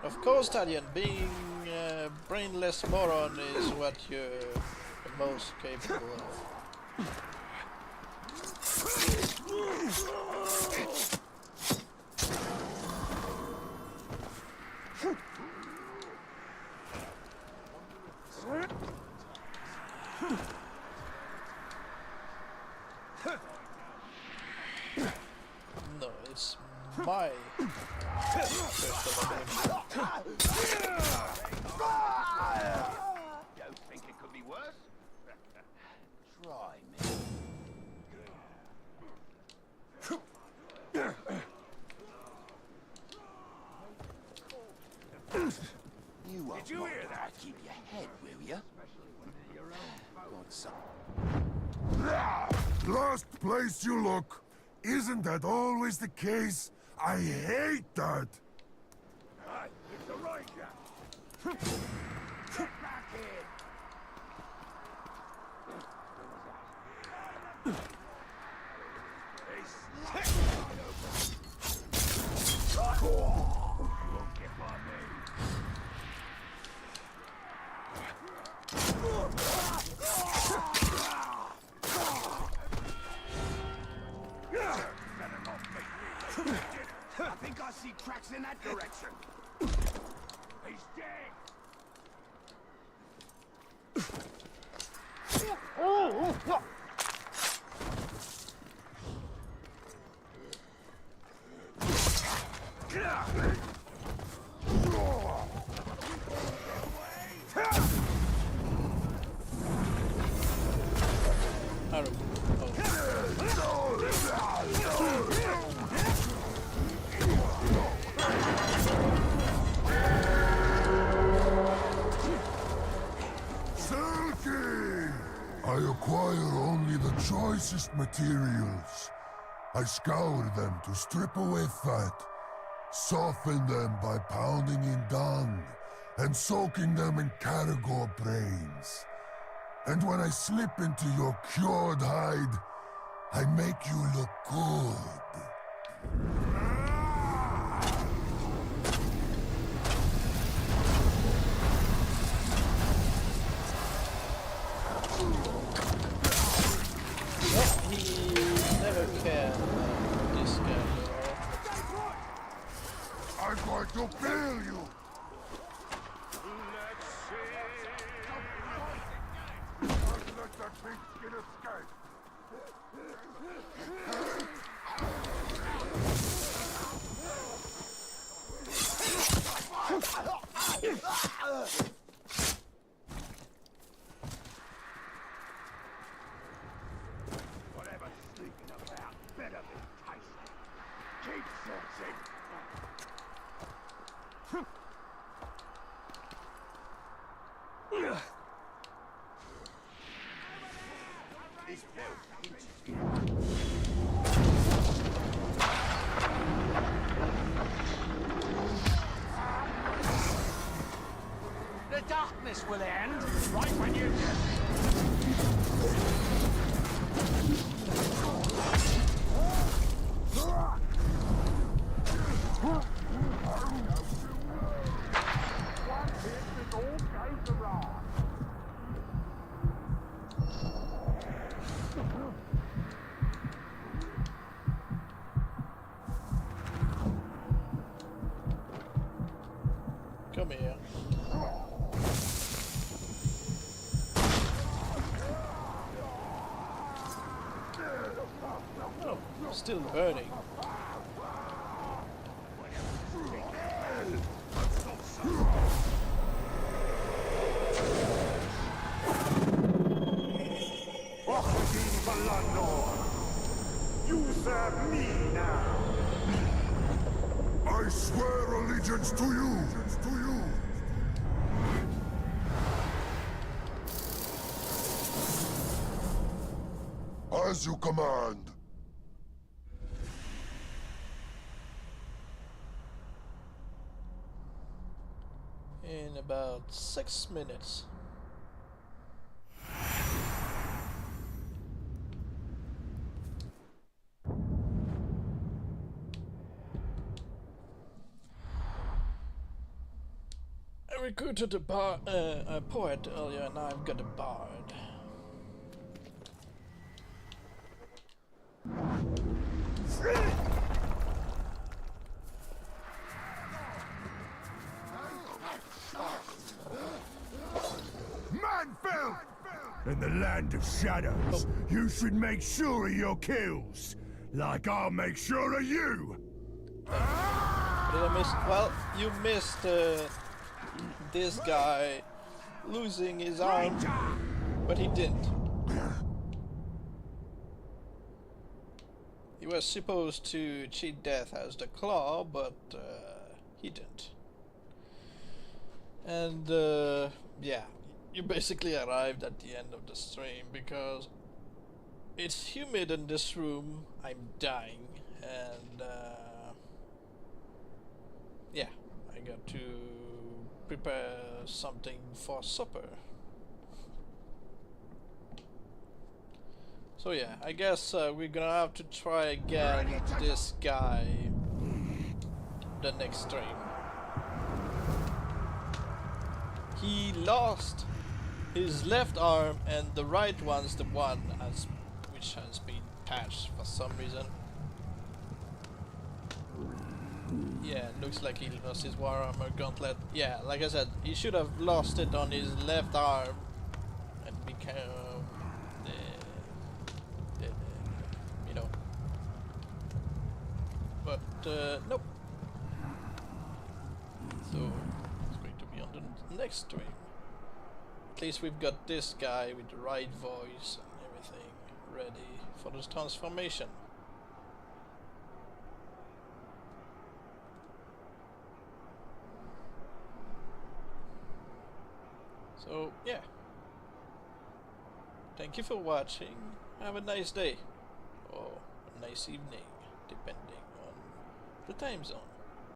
Of course, Talion, being a brainless moron is what you're the most capable of. No, it's my Don't think it could be worse? Try me. Did you hear that? Keep your head, will you? Got some. Last place you look. Isn't that always the case? I hate that. Hey, it's the Ranger. Get back here. see tracks in that direction. He's dead. I don't Silky! I acquire only the choicest materials. I scour them to strip away fat, soften them by pounding in dung, and soaking them in caragor brains. And when I slip into your cured hide, I make you look good. He never cared about this guy at all. I'm going to kill you! Let that big skin escape! Whatever's sneaking about better be tasty. Keep searching. This belt The darkness will end right when you... Come here. Oh, still burning. You serve me now. I swear allegiance to you! As you command. In about 6 minutes. I recruited a poet earlier, and now I've got a bard. Manfield! In the land of shadows, you should make sure of your kills. Like I'll make sure of you. Did I miss? Well, you missed this guy losing his arm, but he didn't. He was supposed to cheat death as the claw, but he didn't. And yeah, you basically arrived at the end of the stream because it's humid in this room. I'm dying, and yeah, I got to prepare something for supper. So yeah, I guess we're gonna have to try again this guy the next stream. He lost his left arm, and the right one's the one which has been patched for some reason. Yeah, looks like he lost his war armor gauntlet. Yeah, like I said, he should have lost it on his left arm and become the you know. But nope. So it's going to be on the next stream. At least we've got this guy with the right voice and everything ready for this transformation. So yeah, thank you for watching. Have a nice day or a nice evening, depending on the time zone.